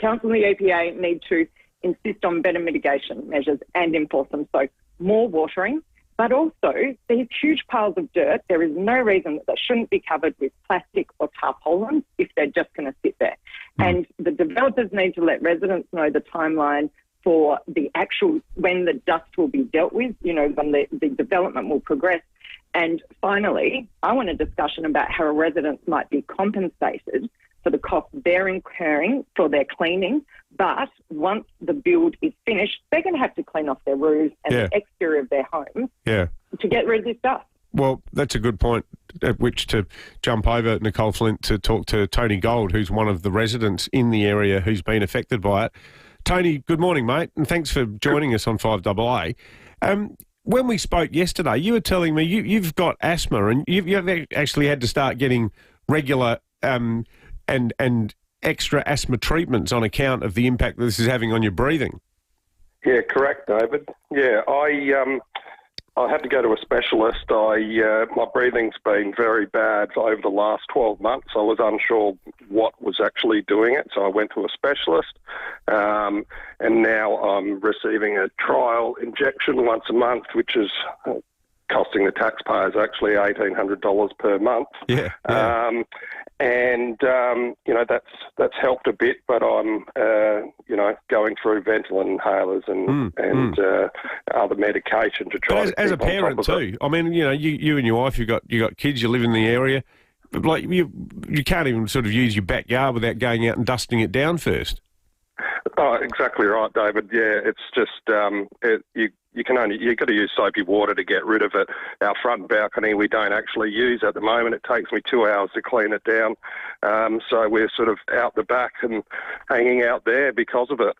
EPA need to insist on better mitigation measures and enforce them. So more watering, but also these huge piles of dirt, there is no reason that they shouldn't be covered with plastic or tarpaulins if they're just going to sit there. And the developers need to let residents know the timeline for the actual, when the dust will be dealt with, when the development will progress. And finally, I want a discussion about how residents might be compensated for the cost they're incurring for their cleaning. But once the build is finished, they're going to have to clean off their roofs and the exterior of their homes to get rid of this dust.
Well, that's a good point at which to jump over, Nicole Flint, to talk to Tony Gold, who's one of the residents in the area who's been affected by it. Tony, good morning, mate, and thanks for joining us on 5AA. When we spoke yesterday, you were telling me you've got asthma and you've actually had to start getting regular and extra asthma treatments on account of the impact that this is having on your breathing.
Yeah, correct, David. Yeah, I had to go to a specialist. My breathing's been very bad for over the last 12 months. I was unsure what was actually doing it, so I went to a specialist. And now I'm receiving a trial injection once a month, which is costing the taxpayers actually $1,800 per month. That's helped a bit, but I'm going through Ventolin inhalers and other medication to try.
But as a parent too, I mean, you and your wife, you got kids, you live in the area, but like you can't even sort of use your backyard without going out and dusting it down first.
Oh, exactly right, David. Yeah, it's just you've got to use soapy water to get rid of it. Our front balcony we don't actually use at the moment. It takes me 2 hours to clean it down. So we're sort of out the back and hanging out there because of it.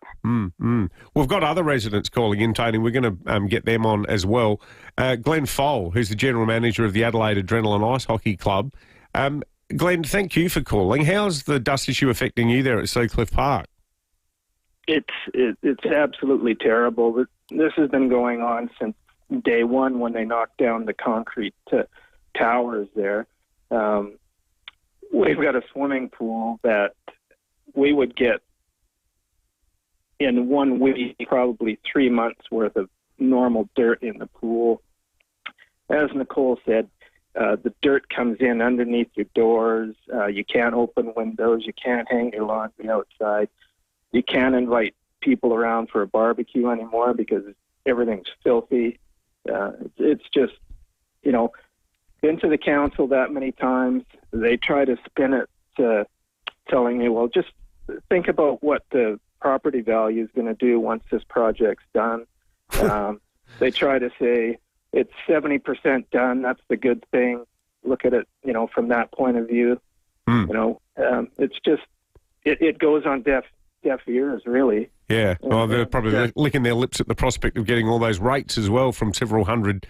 We've got other residents calling in, Tony. We're going to get them on as well. Glenn Fole, who's the General Manager of the Adelaide Adrenaline Ice Hockey Club. Glenn, thank you for calling. How's the dust issue affecting you there at Seacliff Park?
It's absolutely terrible. This has been going on since day one when they knocked down the concrete towers there. We've got a swimming pool that we would get in 1 week probably 3 months worth of normal dirt in the pool. As Nicole said, the dirt comes in underneath your doors. You can't open windows. You can't hang your laundry outside. You can't invite people around for a barbecue anymore because everything's filthy. It's just, been to the council that many times. They try to spin it to telling me, well, just think about what the property value is going to do once this project's done. They try to say it's 70% done. That's the good thing. Look at it, from that point of view. It's just, it goes on deaf ears, really.
Yeah, well, they're probably licking their lips at the prospect of getting all those rates as well from several hundred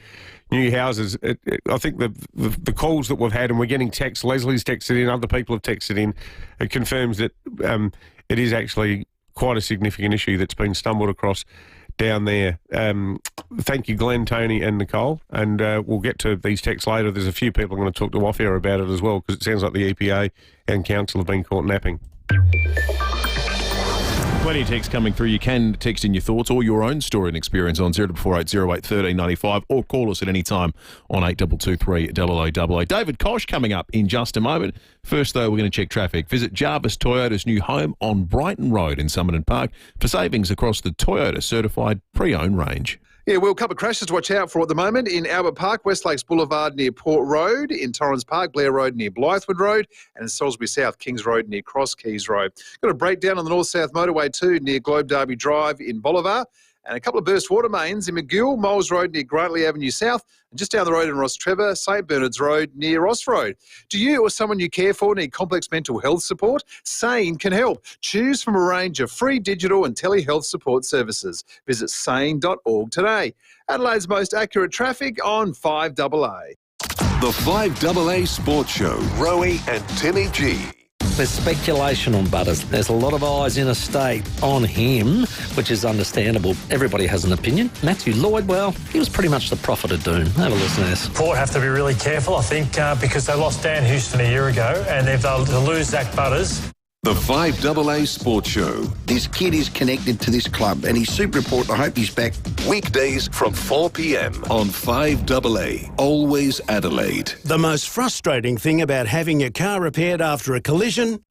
new houses. I think the calls that we've had, and we're getting texts, Leslie's texted in, other people have texted in, it confirms that it is actually quite a significant issue that's been stumbled across down there. Thank you, Glenn, Tony and Nicole. And we'll get to these texts later. There's a few people I'm going to talk to off air about it as well, because it sounds like the EPA and Council have been caught napping.
Plenty of texts coming through. You can text in your thoughts or your own story and experience on 0448 08 1395 or call us at any time on 8223 0088. David Kosh coming up in just a moment. First, though, we're going to check traffic. Visit Jarvis Toyota's new home on Brighton Road in Summerton Park for savings across the Toyota certified pre-owned range.
Yeah, well, a couple of crashes to watch out for at the moment in Albert Park, West Lakes Boulevard near Port Road, in Torrens Park, Blair Road near Blythewood Road, and in Salisbury South, Kings Road near Cross Keys Road. Got a breakdown on the North-South Motorway too near Globe Derby Drive in Bolivar, and a couple of burst water mains in McGill, Moles Road near Grantley Avenue South, and just down the road in Ross Trevor, St Bernard's Road near Ross Road. Do you or someone you care for need complex mental health support? SANE can help. Choose from a range of free digital and telehealth support services. Visit sane.org today. Adelaide's most accurate traffic on 5AA.
The 5AA Sports Show, Rowie and Timmy G.
There's speculation on Butters. There's a lot of eyes in a state on him, which is understandable. Everybody has an opinion. Matthew Lloyd, well, he was pretty much the prophet of doom. Have a listen to this.
Port have to be really careful, I think, because they lost Dan Houston a year ago, and if they'll lose Zach Butters.
The 5AA Sports Show.
This kid is connected to this club, and he's super important. I hope he's back.
Weekdays from 4 p.m. on 5AA, always Adelaide.
The most frustrating thing about having your car repaired after a collision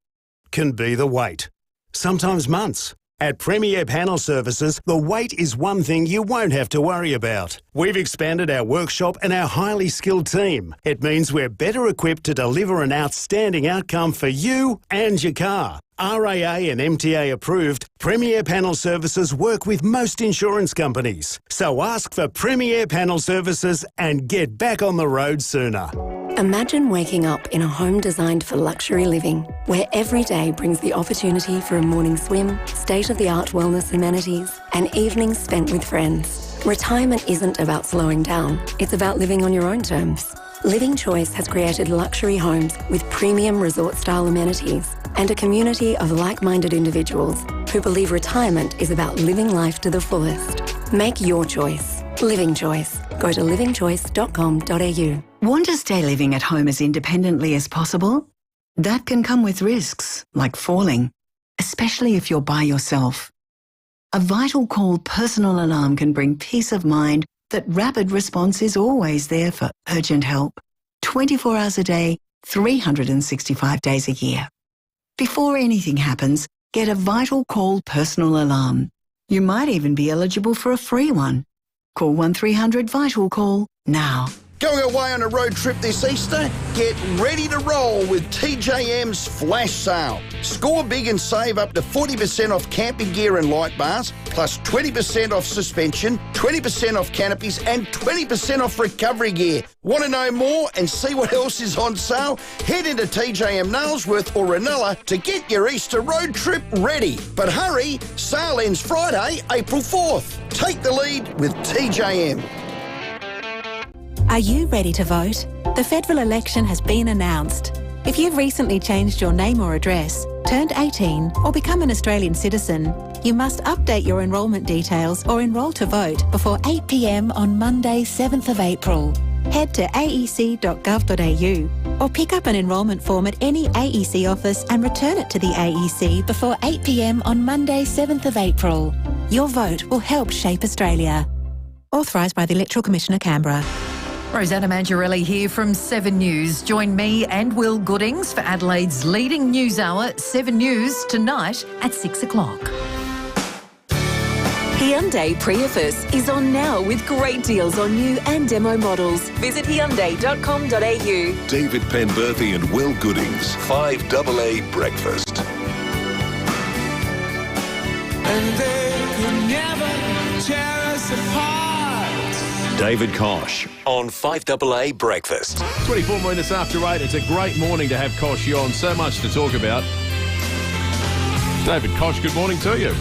can be the wait. Sometimes months. At Premier Panel Services, the wait is one thing you won't have to worry about. We've expanded our workshop and our highly skilled team. It means we're better equipped to deliver an outstanding outcome for you and your car. RAA and MTA approved, Premier Panel Services work with most insurance companies. So ask for Premier Panel Services and get back on the road sooner.
Imagine waking up in a home designed for luxury living, where every day brings the opportunity for a morning swim, state-of-the-art wellness amenities, and evenings spent with friends. Retirement isn't about slowing down, it's about living on your own terms. Living Choice has created luxury homes with premium resort-style amenities and a community of like-minded individuals who believe retirement is about living life to the fullest. Make your choice. Living Choice. Go to livingchoice.com.au.
Want to stay living at home as independently as possible? That can come with risks, like falling, especially if you're by yourself. A Vital Call personal alarm can bring peace of mind that rapid response is always there for urgent help. 24 hours a day, 365 days a year. Before anything happens, get a Vital Call personal alarm. You might even be eligible for a free one. Call 1300 Vital Call now.
Going away on a road trip this Easter? Get ready to roll with TJM's Flash Sale. Score big and save up to 40% off camping gear and light bars, plus 20% off suspension, 20% off canopies and 20% off recovery gear. Want to know more and see what else is on sale? Head into TJM Nailsworth or Ranella to get your Easter road trip ready. But hurry, sale ends Friday, April 4th. Take the lead with TJM.
Are you ready to vote? The federal election has been announced. If you've recently changed your name or address, turned 18 or become an Australian citizen, you must update your enrolment details or enrol to vote before 8 p.m. on Monday, 7th of April. Head to aec.gov.au or pick up an enrolment form at any AEC office and return it to the AEC before 8 p.m. on Monday, 7th of April. Your vote will help shape Australia. Authorised by the Electoral Commissioner, Canberra.
Rosanna Mangiarelli here from 7 News. Join me and Will Goodings for Adelaide's leading news hour, 7 News, tonight at 6 o'clock.
Hyundai Prius is on now with great deals on new and demo models. Visit Hyundai.com.au.
David Penberthy and Will Goodings, 5AA Breakfast.
And they could never tear us apart.
David Kosh on 5AA Breakfast.
24 minutes after 8. It's a great morning to have Kosh on. So much to talk about. David Kosh, good morning to you.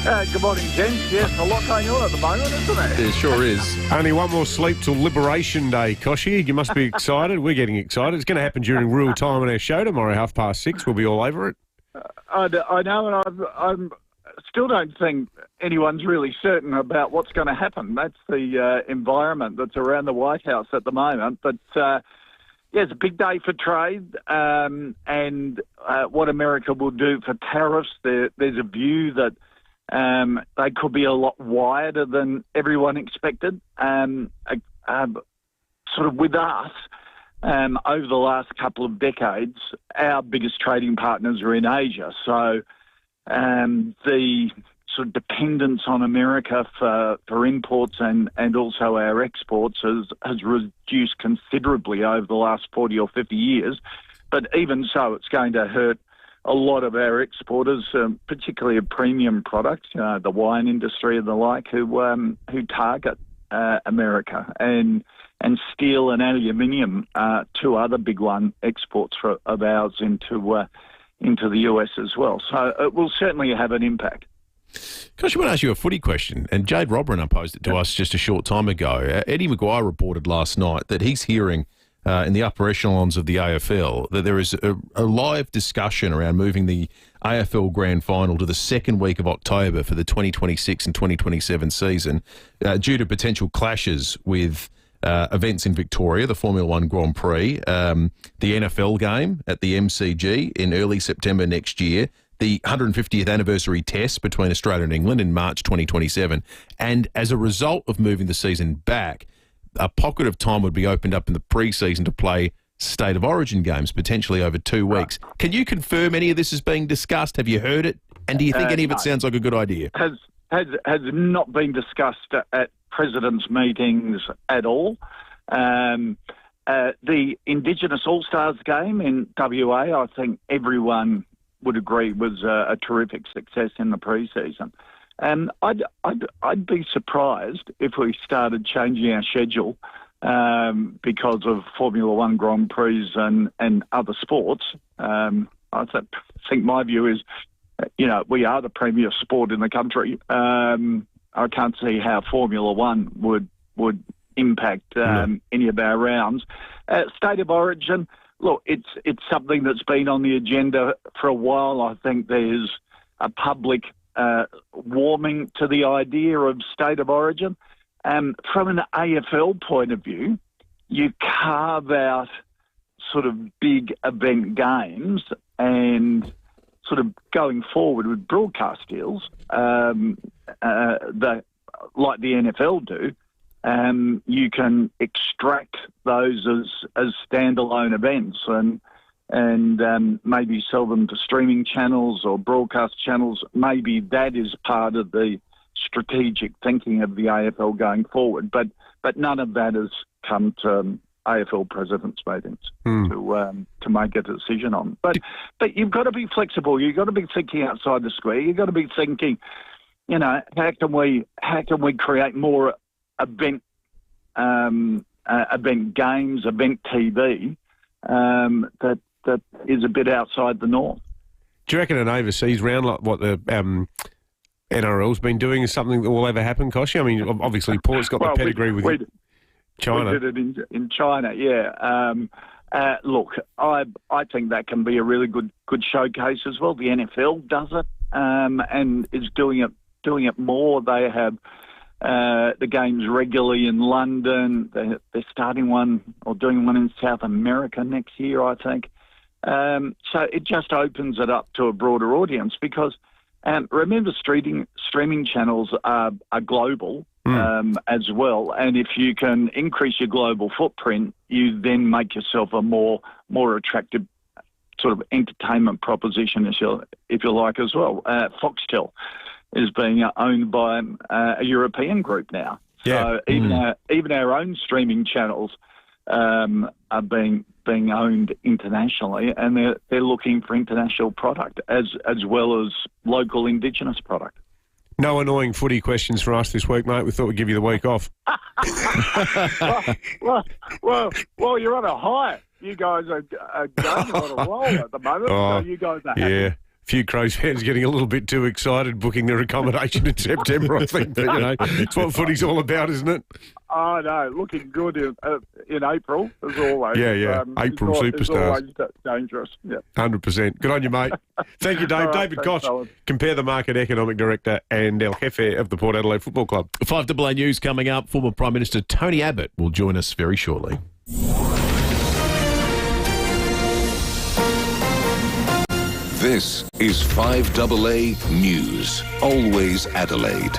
Good morning, gents. Yes, a lot going on at the moment, isn't it?
It sure is.
Only one more sleep till Liberation Day, Koshy. You must be excited. We're getting excited. It's going to happen during real time on our show tomorrow, 6:30. We'll be all over it.
I know, and still don't think anyone's really certain about what's going to happen. That's the environment that's around the White House at the moment. But, it's a big day for trade and what America will do for tariffs. There's a view that they could be a lot wider than everyone expected. Sort of with us, over the last couple of decades, our biggest trading partners are in Asia. So the sort of dependence on America for imports and also our exports has reduced considerably over the last 40 or 50 years. But even so, it's going to hurt a lot of our exporters, particularly of premium products, the wine industry and the like, who target America. And steel and aluminium are two other big exports of ours into the US as well. So it will certainly have an impact.
Gosh, I want to ask you a footy question, and Jade Robran posed it to us just a short time ago. Eddie Maguire reported last night that he's hearing in the upper echelons of the AFL that there is a live discussion around moving the AFL Grand Final to the second week of October for the 2026 and 2027 season due to potential clashes with events in Victoria, the Formula One Grand Prix, the NFL game at the MCG in early September next year, the 150th anniversary test between Australia and England in March 2027. And as a result of moving the season back, a pocket of time would be opened up in the pre-season to play State of Origin games, potentially over 2 weeks. Can you confirm any of this is being discussed? Have you heard it? And do you think any of it sounds like a good idea?
Has not been discussed at presidents' meetings at all. The Indigenous All-Stars game in WA, I think everyone would agree was a terrific success in the pre-season. And I'd be surprised if we started changing our schedule because of Formula One Grand Prix and other sports. I think my view is, we are the premier sport in the country. I can't see how Formula One would impact any of our rounds. State of Origin, look, it's something that's been on the agenda for a while. I think there's a public warming to the idea of State of Origin. From an AFL point of view, you carve out sort of big event games and sort of going forward with broadcast deals that, like the NFL do, you can extract those as standalone events and maybe sell them to streaming channels or broadcast channels. Maybe that is part of the strategic thinking of the AFL going forward. But none of that has come to AFL presidents' meetings to make a decision on. But you've got to be flexible. You've got to be thinking outside the square. You've got to be thinking, how can we create more event games, event TV that is a bit outside the norm.
Do you reckon an overseas round like what the NRL's been doing is something that will ever happen, Koshy? I mean, obviously Port's got the pedigree with China.
We did it in China, yeah. Look, I think that can be a really good showcase as well. The NFL does it and is doing it more. They have the games regularly in London. They're starting one or doing one in South America next year, I think. So it just opens it up to a broader audience because remember, streaming channels are global as well. And if you can increase your global footprint, you then make yourself a more attractive sort of entertainment proposition, if you like, as well. Foxtel is being owned by a European group now. Yeah. So even our own streaming channels are being owned internationally, and they're looking for international product as well as local Indigenous product.
No annoying footy questions for us this week, mate. We thought we'd give you the week off.
well, you're on a high. You guys are going on a roll at the moment, so you guys are happy.
Yeah. few Crows fans getting a little bit too excited booking their accommodation in September, I think. But, it's what footy's all about, isn't it?
Oh, no, looking good in April, as always.
Yeah. April superstars.
It's always dangerous. Yeah.
100%. Good on you, mate. Thank you, Dave.
Right,
David Koch, Compare the Market Economic Director and El Jefe of the Port Adelaide Football Club.
5AA News coming up. Former Prime Minister Tony Abbott will join us very shortly.
This is 5AA News. Always Adelaide.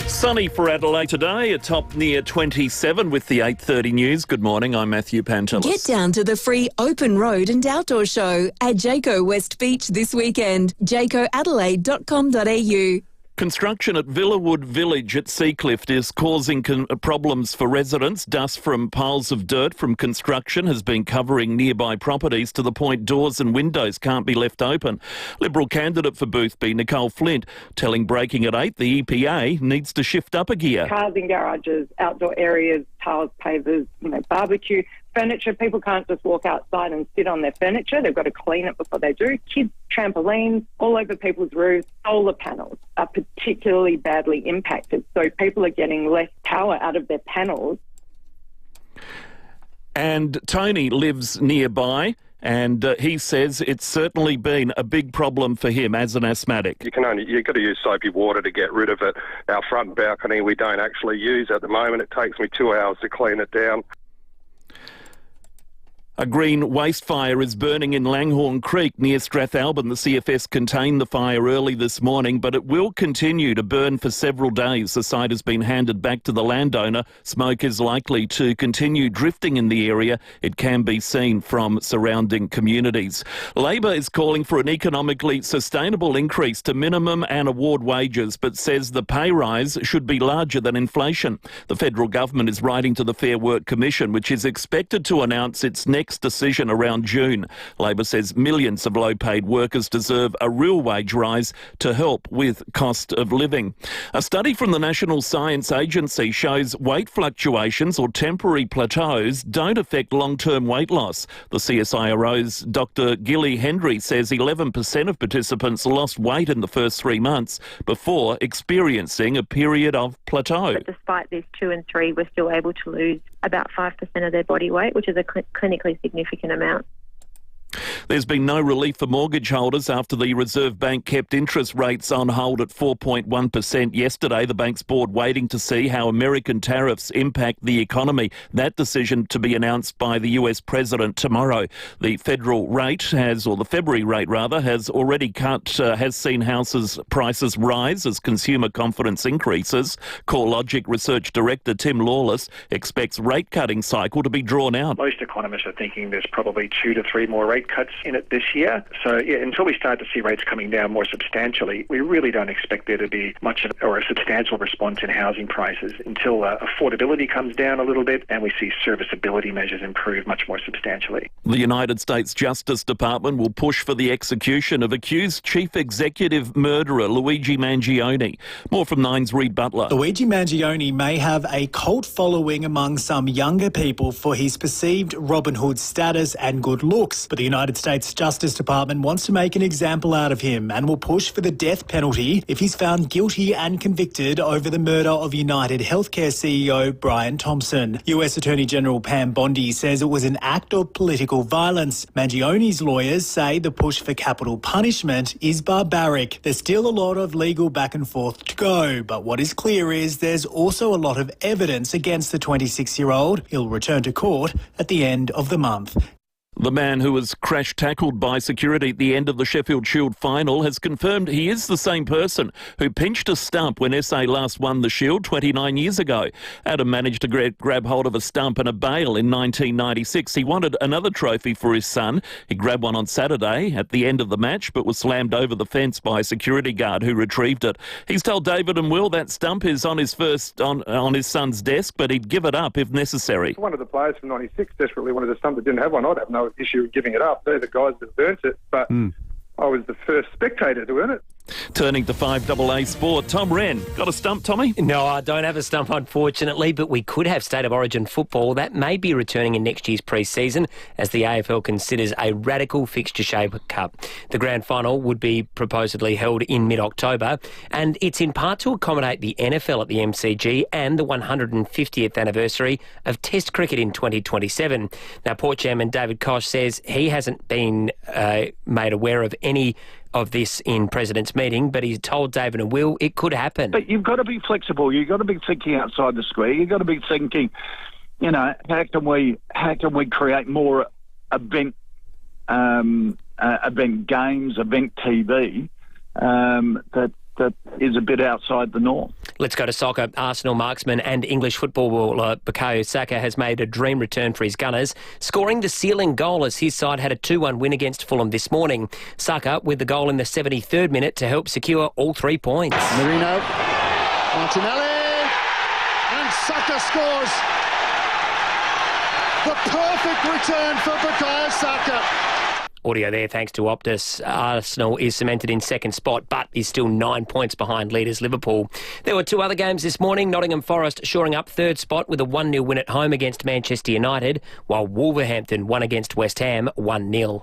Sunny for Adelaide today, a top near 27 with the 8:30 news. Good morning, I'm Matthew Pantelis.
Get down to the free open road and outdoor show at Jayco West Beach this weekend. jaycoadelaide.com.au.
Construction at Villawood Village at Seacliff is causing problems for residents. Dust from piles of dirt from construction has been covering nearby properties to the point doors and windows can't be left open. Liberal candidate for Boothby, Nicole Flint, telling Breaking at 8 the EPA needs to shift up a gear.
Cars in garages, outdoor areas, tiles, pavers, barbecue, furniture. People can't just walk outside and sit on their furniture. They've got to clean it before they do. Kids, trampolines, all over people's roofs. Solar panels are particularly badly impacted. So people are getting less power out of their panels.
And Tony lives nearby. And he says it's certainly been a big problem for him as an asthmatic.
You've got to use soapy water to get rid of it. Our front balcony we don't actually use at the moment. It takes me 2 hours to clean it down.
A green waste fire is burning in Langhorne Creek near Strathalbyn. The CFS contained the fire early this morning, but it will continue to burn for several days. The site has been handed back to the landowner. Smoke is likely to continue drifting in the area. It can be seen from surrounding communities. Labor is calling for an economically sustainable increase to minimum and award wages, but says the pay rise should be larger than inflation. The federal government is writing to the Fair Work Commission, which is expected to announce its next decision around June. Labor says millions of low-paid workers deserve a real wage rise to help with cost of living. A study from the National Science Agency shows weight fluctuations or temporary plateaus don't affect long-term weight loss. The CSIRO's Dr. Gilly Hendry says 11% of participants lost weight in the first 3 months before experiencing a period of plateau.
But despite this 2 and 3, we're still able to lose about 5% of their body weight, which is a clinically significant amount.
There's been no relief for mortgage holders after the Reserve Bank kept interest rates on hold at 4.1% yesterday. The bank's board waiting to see how American tariffs impact the economy. That decision to be announced by the US President tomorrow. The federal rate the February rate has already has seen houses prices rise as consumer confidence increases. CoreLogic Research Director Tim Lawless expects rate cutting cycle to be drawn out.
Most economists are thinking there's probably 2 to 3 more rate cuts in it this year. So, until we start to see rates coming down more substantially, we really don't expect there to be much or a substantial response in housing prices until affordability comes down a little bit and we see serviceability measures improve much more substantially.
The United States Justice Department will push for the execution of accused chief executive murderer Luigi Mangione. More from Nine's Reid Butler.
Luigi Mangione may have a cult following among some younger people for his perceived Robin Hood status and good looks, but the United States Justice Department wants to make an example out of him and will push for the death penalty if he's found guilty and convicted over the murder of United Healthcare CEO Brian Thompson. US Attorney General Pam Bondi says it was an act of political violence. Mangione's lawyers say the push for capital punishment is barbaric. There's still a lot of legal back and forth to go, but what is clear is there's also a lot of evidence against the 26-year-old. He'll return to court at the end of the month.
The man who was crash-tackled by security at the end of the Sheffield Shield final has confirmed he is the same person who pinched a stump when SA last won the Shield 29 years ago. Adam managed to grab hold of a stump and a bail in 1996. He wanted another trophy for his son. He grabbed one on Saturday at the end of the match, but was slammed over the fence by a security guard who retrieved it. He's told David and Will that stump is on his his son's desk, but he'd give it up if necessary.
One of the players from 96 desperately wanted a stump that didn't have one. I'd have no issue in giving it up. They're the guys that burnt it, but I was the first spectator to earn it.
Turning to 5AA Sport, Tom Wren. Got a stump, Tommy?
No, I don't have a stump, unfortunately, but we could have State of Origin football. That may be returning in next year's pre-season as the AFL considers a radical fixture shake-up. The grand final would be proposedly held in mid-October, and it's in part to accommodate the NFL at the MCG and the 150th anniversary of Test cricket in 2027. Now, Port Chairman David Koch says he hasn't been made aware of any of this in President's meeting, but he's told David and Will it could happen.
But you've got to be flexible. You've got to be thinking outside the square. You've got to be thinking, how can we create more event games, event TV that is a bit outside the norm.
Let's go to soccer. Arsenal marksman and English footballer Bukayo Saka has made a dream return for his Gunners, scoring the sealing goal as his side had a 2-1 win against Fulham this morning. Saka with the goal in the 73rd minute to help secure all 3 points.
Marino, Martinelli, and Saka scores. The perfect return for Bukayo Saka.
Audio there thanks to Optus. Arsenal is cemented in second spot but is still 9 points behind leaders Liverpool. There were 2 other games this morning. Nottingham Forest shoring up third spot with a 1-0 win at home against Manchester United, while Wolverhampton won against West Ham 1-0.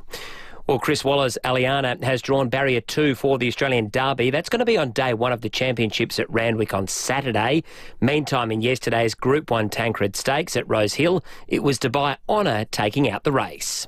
Well, Chris Waller's Aliana has drawn barrier 2 for the Australian Derby. That's going to be on day 1 of the championships at Randwick on Saturday. Meantime, in yesterday's Group 1 Tancred Stakes at Rose Hill, it was Dubai Honour taking out the race.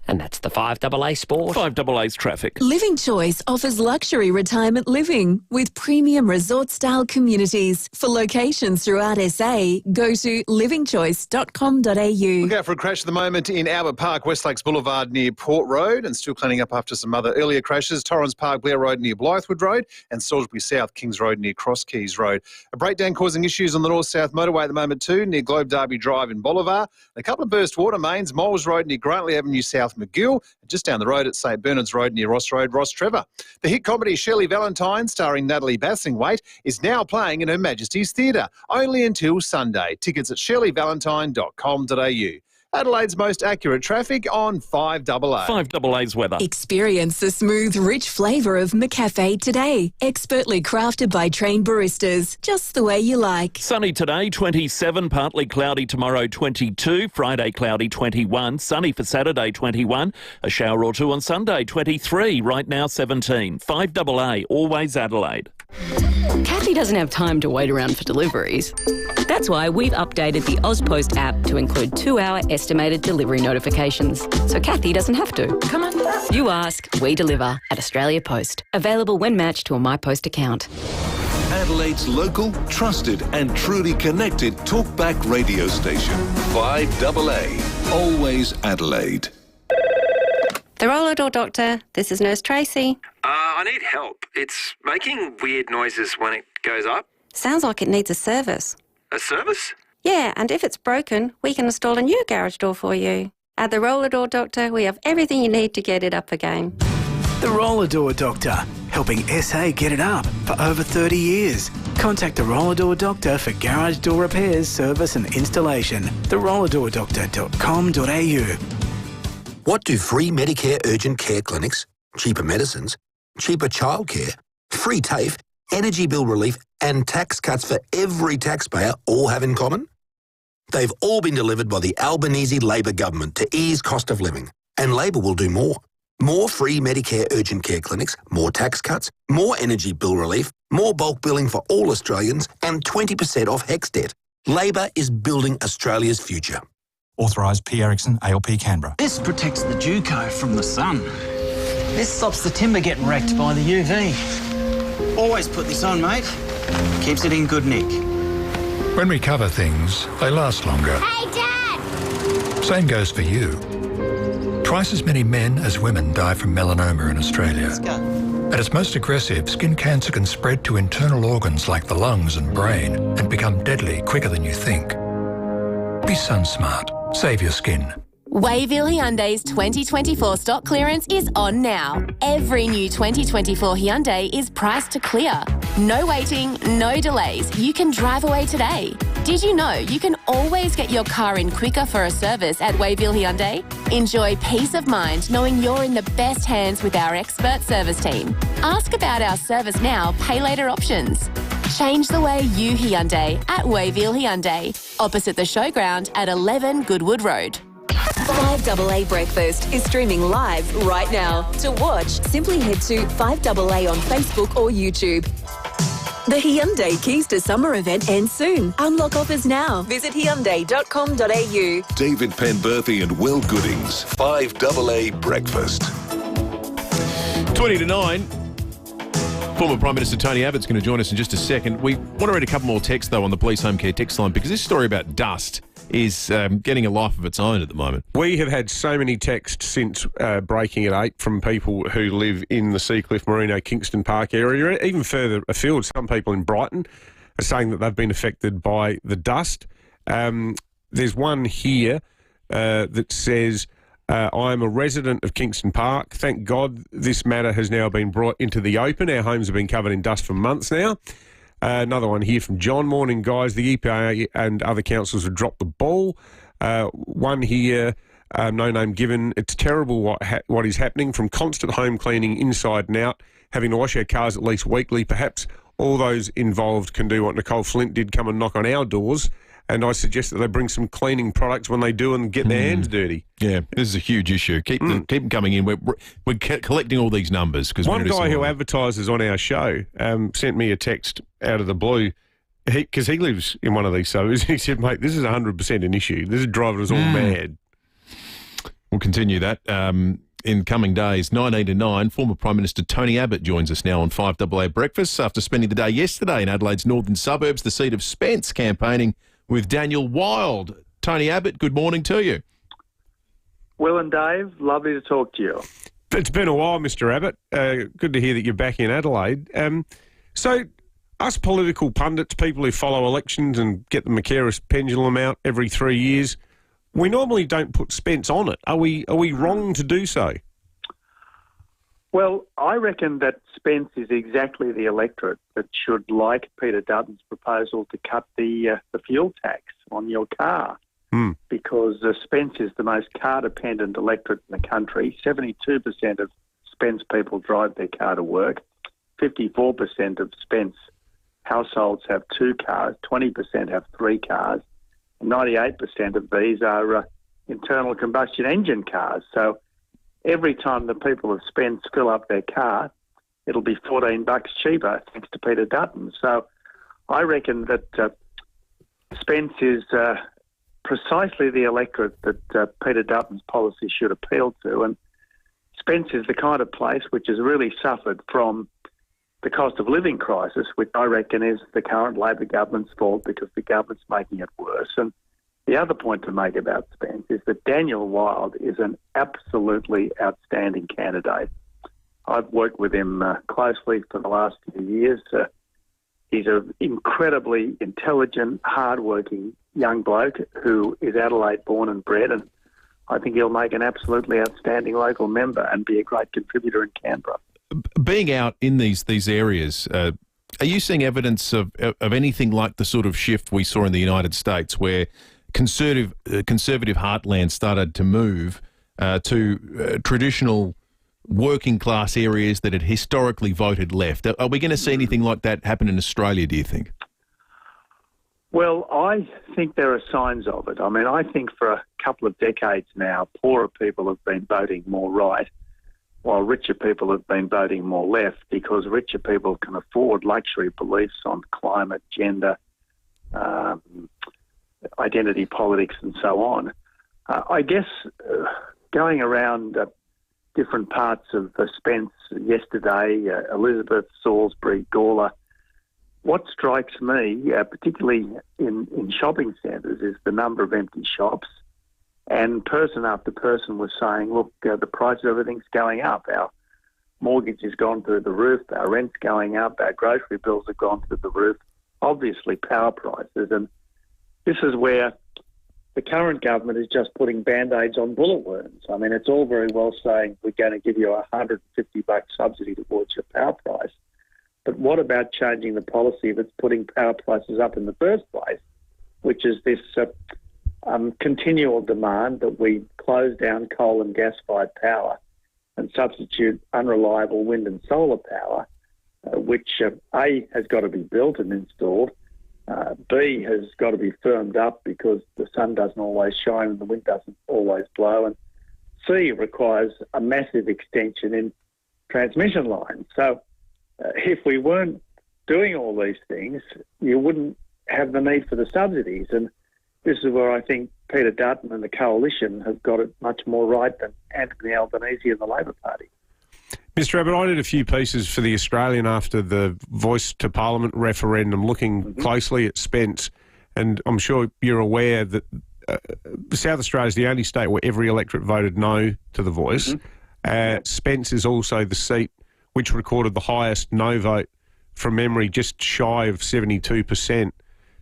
And that's the 5AA Sport.
5AA's traffic.
Living Choice offers luxury retirement living with premium resort-style communities. For locations throughout SA, go to livingchoice.com.au.
Look out for a crash at the moment in Albert Park, West Lakes Boulevard near Port Road, and still cleaning up after some other earlier crashes. Torrens Park, Blair Road near Blythewood Road, and Salisbury South, Kings Road near Cross Keys Road. A breakdown causing issues on the north-south motorway at the moment too, near Globe Derby Drive in Bolivar. A couple of burst water mains, Moles Road near Grantley Avenue South McGill, and just down the road at St Bernard's Road near Ross Road, Ross Trevor. The hit comedy Shirley Valentine, starring Natalie Bassingthwaighte, is now playing in Her Majesty's Theatre, only until Sunday. Tickets at shirleyvalentine.com.au. Adelaide's most accurate traffic on 5AA.
5AA's weather.
Experience the smooth, rich flavour of McCafe today. Expertly crafted by trained baristas, just the way you like.
Sunny today, 27. Partly cloudy tomorrow, 22. Friday, cloudy, 21. Sunny for Saturday, 21. A shower or 2 on Sunday, 23. Right now, 17. 5AA, always Adelaide.
Kathy doesn't have time to wait around for deliveries. That's why we've updated the AusPost app to include 2-hour estimated delivery notifications, so Kathy doesn't have to. Come on. You ask, we deliver at Australia Post. Available when matched to a MyPost account.
Adelaide's local, trusted and truly connected talkback radio station. 5AA, always Adelaide.
The roller door doctor, this is Nurse Tracy.
I need help. It's making weird noises when it goes up.
Sounds like it needs a service.
A service?
Yeah, and if it's broken, we can install a new garage door for you. At the Roller Door Doctor, we have everything you need to get it up again.
The Roller Door Doctor, helping SA get it up for over 30 years. Contact the Roller Door Doctor for garage door repairs, service and installation. therollerdoordoctor.com.au.
What do free Medicare urgent care clinics, cheaper medicines, cheaper childcare, free TAFE, energy bill relief and tax cuts for every taxpayer all have in common? They've all been delivered by the Albanese Labor government to ease cost of living, and Labor will do more. More free Medicare urgent care clinics, more tax cuts, more energy bill relief, more bulk billing for all Australians and 20% off HEX debt. Labor is building Australia's future.
Authorised P. Erickson, ALP Canberra.
This protects the Duco from the sun. This stops the timber getting wrecked by the UV. Always put this on, mate. Keeps it in good nick.
When we cover things, they last longer.
Hey, Dad!
Same goes for you. Twice as many men as women die from melanoma in Australia. At its most aggressive, skin cancer can spread to internal organs like the lungs and brain and become deadly quicker than you think. Be sun smart. Save your skin.
Wayville Hyundai's 2024 stock clearance is on now. Every new 2024 Hyundai is priced to clear. No waiting, no delays. You can drive away today. Did you know you can always get your car in quicker for a service at Wayville Hyundai? Enjoy peace of mind knowing you're in the best hands with our expert service team. Ask about our service now, pay later options. Change the way you Hyundai at Wayville Hyundai, opposite the showground at 11 Goodwood Road.
5AA Breakfast is streaming live right now. To watch, simply head to 5AA on Facebook or YouTube. The Hyundai Keys to Summer event ends soon. Unlock offers now. Visit Hyundai.com.au.
David Penberthy and Will Goodings. 5AA Breakfast.
20 to 9. Former Prime Minister Tony Abbott's going to join us in just a second. We want to read a couple more texts, though, on the Police Home Care text line, because this story about dust is getting a life of its own at the moment.
We have had so many texts since breaking at 8 from people who live in the Seacliff, Merino, Kingston Park area, even further afield. Some people in Brighton are saying that they've been affected by the dust. There's one here that says, I'm a resident of Kingston Park. Thank God this matter has now been brought into the open. Our homes have been covered in dust for months now. Another one here from John. Morning, guys. The EPA and other councils have dropped the ball. One here, no name given. It's terrible what is happening, from constant home cleaning inside and out, having to wash our cars at least weekly. Perhaps all those involved can do what Nicole Flint did, come and knock on our doors. And I suggest that they bring some cleaning products when they do and get their hands dirty.
Yeah, this is a huge issue. Keep them coming in. We're collecting all these numbers.
One guy who advertises on our show sent me a text out of the blue, because he lives in one of these suburbs. He said, mate, this is 100% an issue. This is driving us all mad.
We'll continue that in coming days. 19 to 9, former Prime Minister Tony Abbott joins us now on 5AA Breakfast after spending the day yesterday in Adelaide's northern suburbs, the seat of Spence, campaigning with Daniel Wild. Tony Abbott, good morning to you.
Will and Dave, lovely to talk to you.
It's been a while, Mr. Abbott. Good to hear that you're back in Adelaide. So us political pundits, people who follow elections and get the Macquarie pendulum out every 3 years, we normally don't put Spence on it. Are we wrong to do so?
Well, I reckon that Spence is exactly the electorate that should like Peter Dutton's proposal to cut the fuel tax on your car, because Spence is the most car-dependent electorate in the country. 72% of Spence people drive their car to work. 54% of Spence households have 2 cars. 20% have 3 cars. And 98% of these are internal combustion engine cars. So every time the people of Spence fill up their car, it'll be $14 cheaper thanks to Peter Dutton. So I reckon that Spence is precisely the electorate that Peter Dutton's policy should appeal to. And Spence is the kind of place which has really suffered from the cost of living crisis, which I reckon is the current Labor government's fault, because the government's making it worse. And the other point to make about Spence is that Daniel Wild is an absolutely outstanding candidate. I've worked with him closely for the last few years. He's an incredibly intelligent, hard-working young bloke who is Adelaide born and bred, and I think he'll make an absolutely outstanding local member and be a great contributor in Canberra.
Being out in these areas, are you seeing evidence of anything like the sort of shift we saw in the United States, where conservative heartland started to move to traditional working class areas that had historically voted left? Are we going to see anything like that happen in Australia, do you think?
Well, I think there are signs of it. I mean, I think for a couple of decades now, poorer people have been voting more right, while richer people have been voting more left, because richer people can afford luxury beliefs on climate, gender, identity politics and so on. I guess going around different parts of Spence yesterday, Elizabeth, Salisbury, Gawler, what strikes me, particularly in shopping centres, is the number of empty shops. And person after person was saying, look, the price of everything's going up. Our mortgage has gone through the roof, our rent's going up, our grocery bills have gone through the roof, obviously power prices. And this is where the current government is just putting Band-Aids on bullet wounds. I mean, it's all very well saying we're going to give you $150 subsidy towards your power price.
But what about changing the policy that's putting power prices up in the first place, which is this continual demand that we close down coal and gas-fired power and substitute unreliable wind and solar power, which A, has got to be built and installed, B, has got to be firmed up because the sun doesn't always shine and the wind doesn't always blow, and C, requires a massive extension in transmission lines. So if we weren't doing all these things, you wouldn't have the need for the subsidies. And this is where I think Peter Dutton and the Coalition have got it much more right than Anthony Albanese and the Labor Party.
Mr Abbott, I did a few pieces for The Australian after the Voice to Parliament referendum, looking closely at Spence, and I'm sure you're aware that South Australia is the only state where every electorate voted no to the Voice. Spence is also the seat which recorded the highest no vote from memory, just shy of 72%.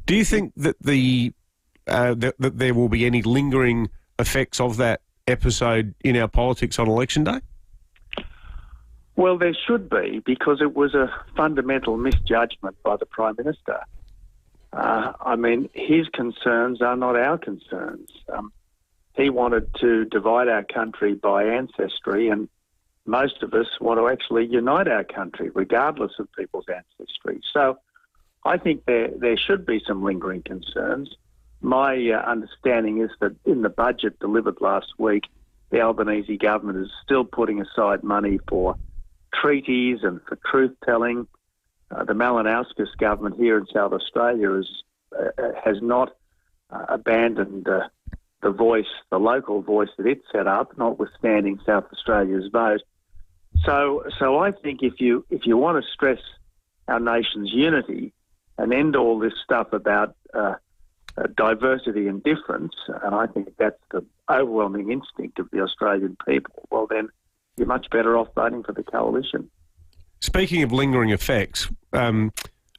Do you think that that there will be any lingering effects of that episode in our politics on election day?
Well, there should be, because it was a fundamental misjudgment by the Prime Minister. I mean, his concerns are not our concerns. He wanted to divide our country by ancestry, and most of us want to actually unite our country, regardless of people's ancestry. So I think there should be some lingering concerns. My understanding is that in the budget delivered last week, the Albanese government is still putting aside money for treaties and for truth-telling. The Malinowskis government here in South Australia has not abandoned the voice, the local voice that it set up, notwithstanding South Australia's vote. So I think if you want to stress our nation's unity and end all this stuff about diversity and difference, and I think that's the overwhelming instinct of the Australian people, well then you're much better off voting for the Coalition.
Speaking of lingering effects,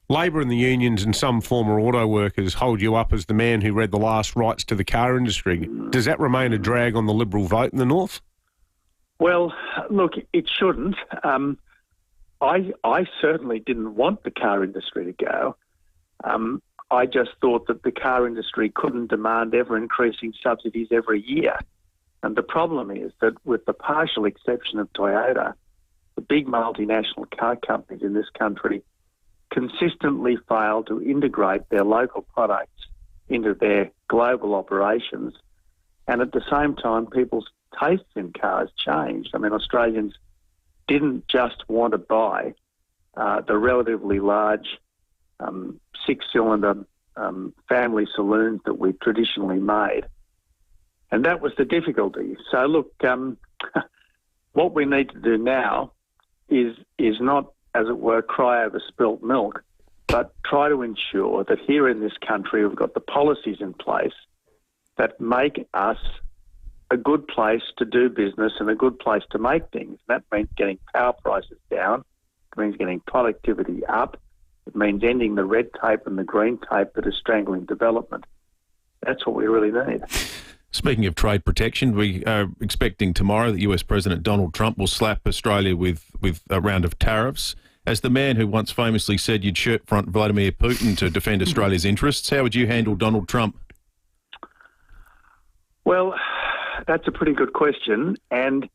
Labor and the unions and some former auto workers hold you up as the man who read the last rights to the car industry. Does that remain a drag on the Liberal vote in the North?
Well, look, it shouldn't. I certainly didn't want the car industry to go. I just thought that the car industry couldn't demand ever-increasing subsidies every year. And the problem is that with the partial exception of Toyota, the big multinational car companies in this country consistently fail to integrate their local products into their global operations. And at the same time, people's tastes in cars changed. I mean, Australians didn't just want to buy the relatively large six-cylinder family saloons that we traditionally made. And that was the difficulty. So, look, what we need to do now is not, as it were, cry over spilt milk, but try to ensure that here in this country we've got the policies in place that make us a good place to do business and a good place to make things. That means getting power prices down. It means getting productivity up. It means ending the red tape and the green tape that is strangling development. That's what we really need.
Speaking of trade protection, we are expecting tomorrow that US President Donald Trump will slap Australia with a round of tariffs. As the man who once famously said you'd shirt front Vladimir Putin to defend Australia's interests, how would you handle Donald Trump?
Well, that's a pretty good question, and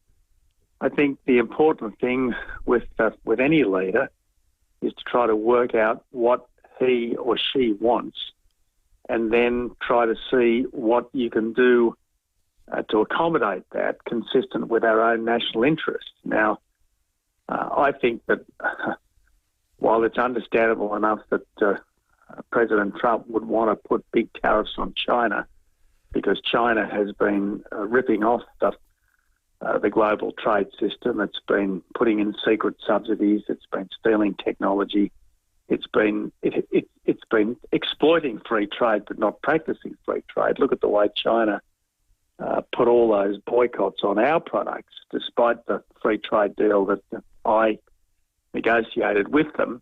I think the important thing with any leader is to try to work out what he or she wants and then try to see what you can do to accommodate that consistent with our own national interests. Now, I think that while it's understandable enough that President Trump would want to put big tariffs on China because China has been ripping off the global trade system, it's been putting in secret subsidies, it's been stealing technology, it's been exploiting free trade but not practicing free trade. Look at the way China put all those boycotts on our products, despite the free trade deal that I negotiated with them.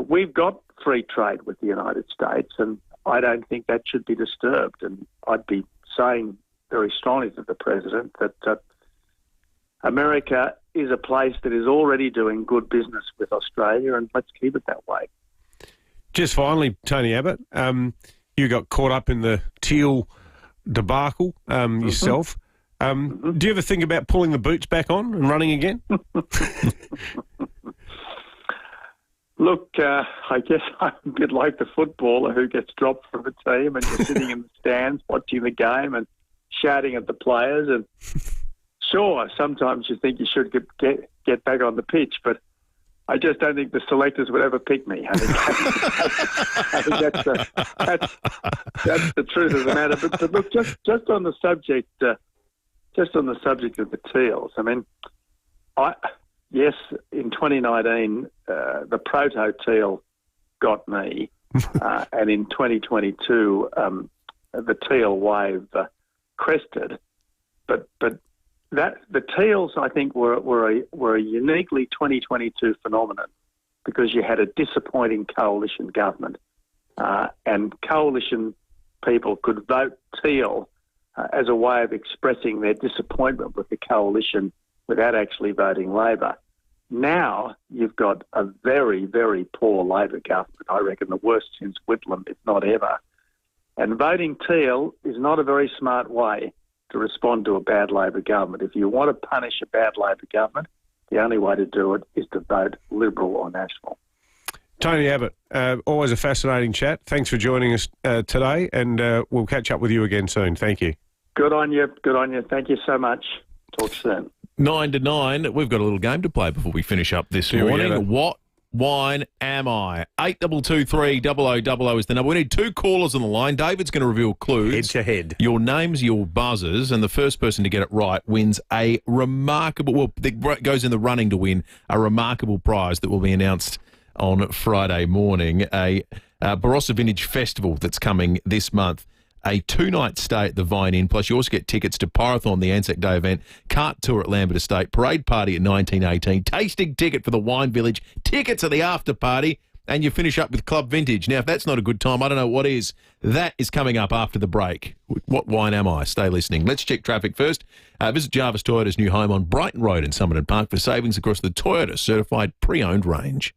We've got free trade with the United States, and I don't think that should be disturbed. And I'd be saying very strongly to the President that America is a place that is already doing good business with Australia, and let's keep it that way.
Just finally, Tony Abbott, you got caught up in the teal debacle yourself. Do you ever think about pulling the boots back on and running again?
Look, I guess I'm a bit like the footballer who gets dropped from a team and you're sitting in the stands watching the game and shouting at the players. And sure, sometimes you think you should get back on the pitch, but I just don't think the selectors would ever pick me. I think that's the truth of the matter. But look, just on the subject, of the Teals. I mean, yes, in 2019, the proto Teal got me, and in 2022, the Teal wave crested. But the Teals, I think, were a uniquely 2022 phenomenon because you had a disappointing coalition government, and coalition people could vote Teal as a way of expressing their disappointment with the coalition without actually voting Labor. Now you've got a very, very poor Labor government, I reckon the worst since Whitlam, if not ever. And voting Teal is not a very smart way to respond to a bad Labor government. If you want to punish a bad Labor government, the only way to do it is to vote Liberal or National.
Tony Abbott, always a fascinating chat. Thanks for joining us today, and we'll catch up with you again soon. Thank you.
Good on you. Good on you. Thank you so much. Talk soon.
9 to 9. We've got a little game to play before we finish up this morning. What wine am I? 8223 0000 is the number. We need two callers on the line. David's going to reveal clues.
Head to head.
Your names, your buzzers, and the first person to get it right wins a remarkable, goes in the running to win a remarkable prize that will be announced on Friday morning. A Barossa Vintage Festival that's coming this month. A 2-night stay at the Vine Inn, plus you also get tickets to Pyrathon, the Anzac Day event, cart tour at Lambert Estate, parade party at 1918, tasting ticket for the Wine Village, tickets at the after party, and you finish up with Club Vintage. Now, if that's not a good time, I don't know what is. That is coming up after the break. What wine am I? Stay listening. Let's check traffic first. Visit Jarvis Toyota's new home on Brighton Road in Somerton Park for savings across the Toyota certified pre-owned range.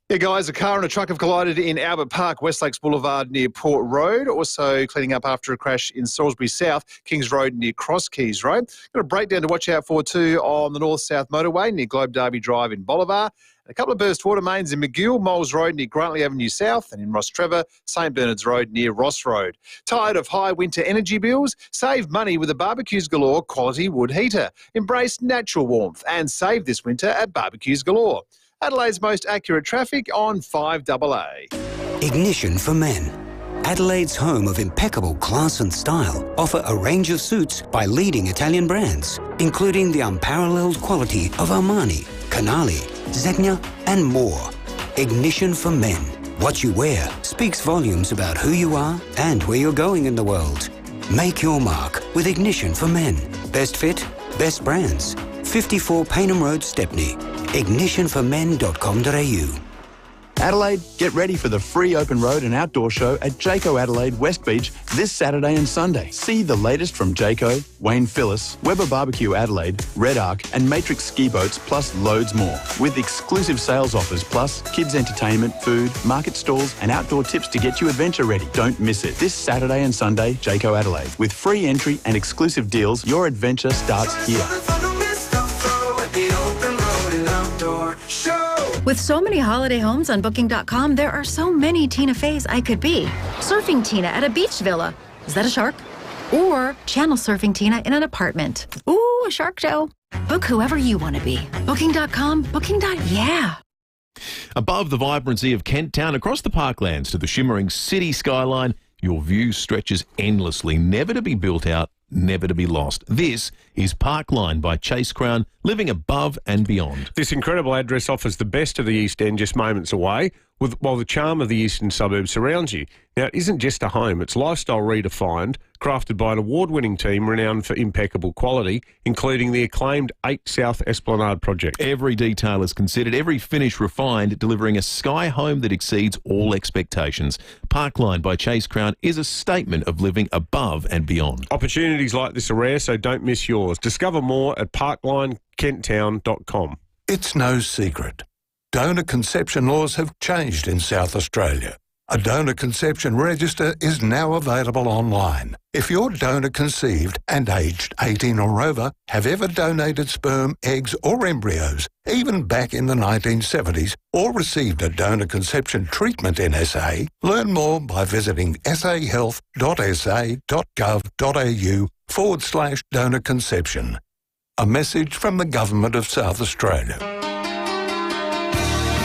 Yeah, guys, a car and a truck have collided in Albert Park, West Lakes Boulevard near Port Road. Also cleaning up after a crash in Salisbury South, Kings Road near Cross Keys Road. Got a breakdown to watch out for too on the North-South Motorway near Globe Derby Drive in Bolivar. And a couple of burst water mains in McGill, Moles Road near Grantley Avenue South, and in Ross Trevor, St Bernard's Road near Ross Road. Tired of high winter energy bills? Save money with a Barbecues Galore quality wood heater. Embrace natural warmth and save this winter at Barbecues Galore. Adelaide's most accurate traffic on 5AA.
Ignition for Men. Adelaide's home of impeccable class and style offer a range of suits by leading Italian brands, including the unparalleled quality of Armani, Canali, Zegna, and more. Ignition for Men. What you wear speaks volumes about who you are and where you're going in the world. Make your mark with Ignition for Men. Best fit, best brands. 54 Paynham Road, Stepney. ignitionformen.com.au.
Adelaide, get ready for the free open road and outdoor show at Jayco Adelaide West Beach this Saturday and Sunday. See the latest from Jayco, Wayne Phillis, Weber Barbecue Adelaide, Red Arc and Matrix ski boats, plus loads more. With exclusive sales offers, plus kids entertainment, food, market stalls and outdoor tips to get you adventure ready. Don't miss it. This Saturday and Sunday, Jayco Adelaide. With free entry and exclusive deals, your adventure starts here.
With so many holiday homes on Booking.com, there are so many Tina Feys I could be. Surfing Tina at a beach villa. Is that a shark? Or channel surfing Tina in an apartment. Ooh, a shark show. Book whoever you want to be. Booking.com, Booking.yeah.
Above the vibrancy of Kent Town, across the parklands to the shimmering city skyline, your view stretches endlessly, never to be built out, never to be lost. This is Parkline by Chase Crown, living above and beyond.
This incredible address offers the best of the East End just moments away. while the charm of the eastern suburbs surrounds you. Now, it isn't just a home, it's lifestyle redefined, crafted by an award-winning team renowned for impeccable quality, including the acclaimed 8 South Esplanade project.
Every detail is considered, every finish refined, delivering a sky home that exceeds all expectations. Parkline by Chase Crown is a statement of living above and beyond.
Opportunities like this are rare, so don't miss yours. Discover more at parklinekenttown.com.
It's no secret. Donor conception laws have changed in South Australia. A donor conception register is now available online. If you're donor conceived and aged 18 or over, have ever donated sperm, eggs or embryos, even back in the 1970s, or received a donor conception treatment in SA, learn more by visiting sahealth.sa.gov.au/donor conception. A message from the Government of South Australia.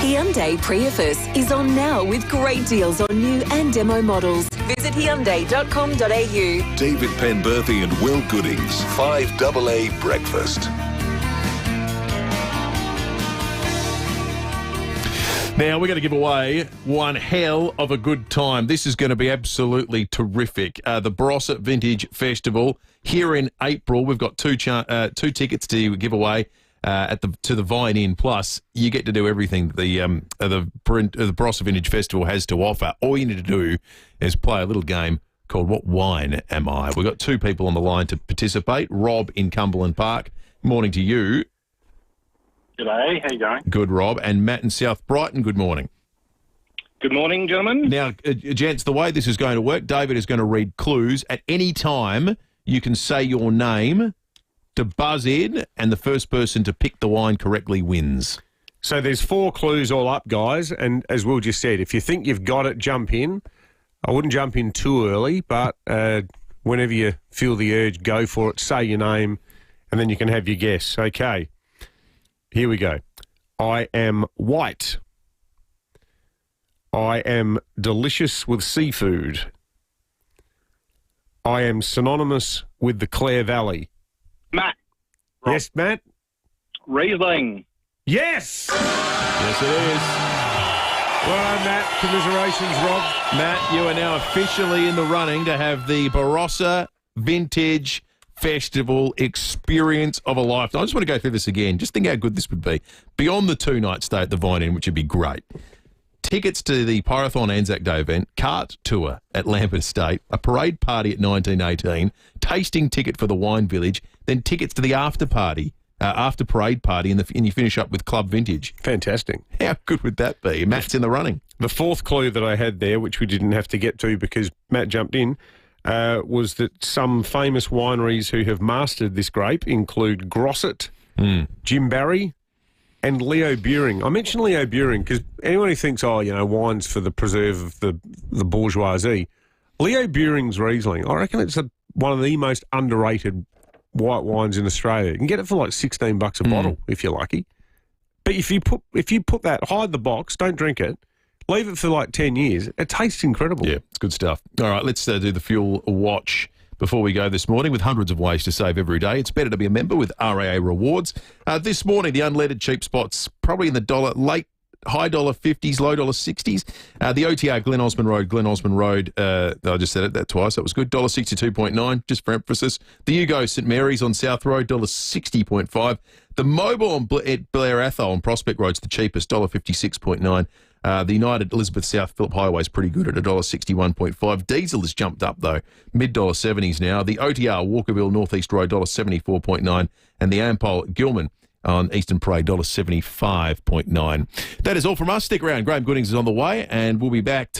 Hyundai Prius is on now with great deals on new and demo models. Visit Hyundai.com.au.
David Penberthy and Will Goodings, 5AA Breakfast.
Now, we're going to give away one hell of a good time. This is going to be absolutely terrific. The Barossa Vintage Festival here in April. We've got two tickets to give away to the Vine Inn. Plus, you get to do everything the Barossa Vintage Festival has to offer. All you need to do is play a little game called What Wine Am I? We've got 2 people on the line to participate. Rob in Cumberland Park. Morning to you.
G'day, how you going?
Good, Rob. And Matt in South Brighton, good morning.
Good morning, gentlemen.
Now, gents, the way this is going to work, David is going to read clues. At any time, you can say your name to buzz in, and the first person to pick the wine correctly wins.
So there's 4 clues all up, guys, and as Will just said, if you think you've got it, jump in. I wouldn't jump in too early, but whenever you feel the urge, go for it, say your name, and then you can have your guess. Okay, here we go. I am white. I am delicious with seafood. I am synonymous with the Clare Valley.
Matt.
Yes, Matt?
Riesling.
Yes!
Yes, it is.
Well done, Matt. Commiserations, Rob.
Matt, you are now officially in the running to have the Barossa Vintage Festival experience of a lifetime. I just want to go through this again. Just think how good this would be. Beyond the 2-night stay at the Vine Inn, which would be great. Tickets to the Pyrathon Anzac Day event, cart tour at Lambert Estate, a parade party at 1918, tasting ticket for the Wine Village, then tickets to the after party, after parade party, and you finish up with Club Vintage.
Fantastic.
How good would that be? Matt's in the running.
The 4th clue that I had there, which we didn't have to get to because Matt jumped in, was that some famous wineries who have mastered this grape include Grosset, Jim Barry, and Leo Buring. I mentioned Leo Buring because anyone who thinks, wine's for the preserve of the bourgeoisie, Leo Buring's Riesling, I reckon it's one of the most underrated white wines in Australia. You can get it for like $16 a bottle if you're lucky. But if you put that, hide the box, don't drink it, leave it for like 10 years, it tastes incredible.
Yeah, it's good stuff. All right, let's do the fuel watch before we go this morning with hundreds of ways to save every day. It's better to be a member with RAA Rewards. This morning, the unleaded cheap spots, probably in the high $50s, low $60s. The OTR Glen Osmond Road, I just said that twice, that was good, $62.9, just for emphasis. The Hugo St Mary's on South Road, $60.5. The Mobile on Blair Athol on Prospect Road's the cheapest, $56.9. The United Elizabeth South Phillip Highway is pretty good at $61.5. Diesel has jumped up, though, mid-$70s now. The OTR Walkerville North East Road, $74.9. And the Ampol Gilman on Eastern Parade, $75.9. That is all from us. Stick around. Graham Goodings is on the way, and we'll be back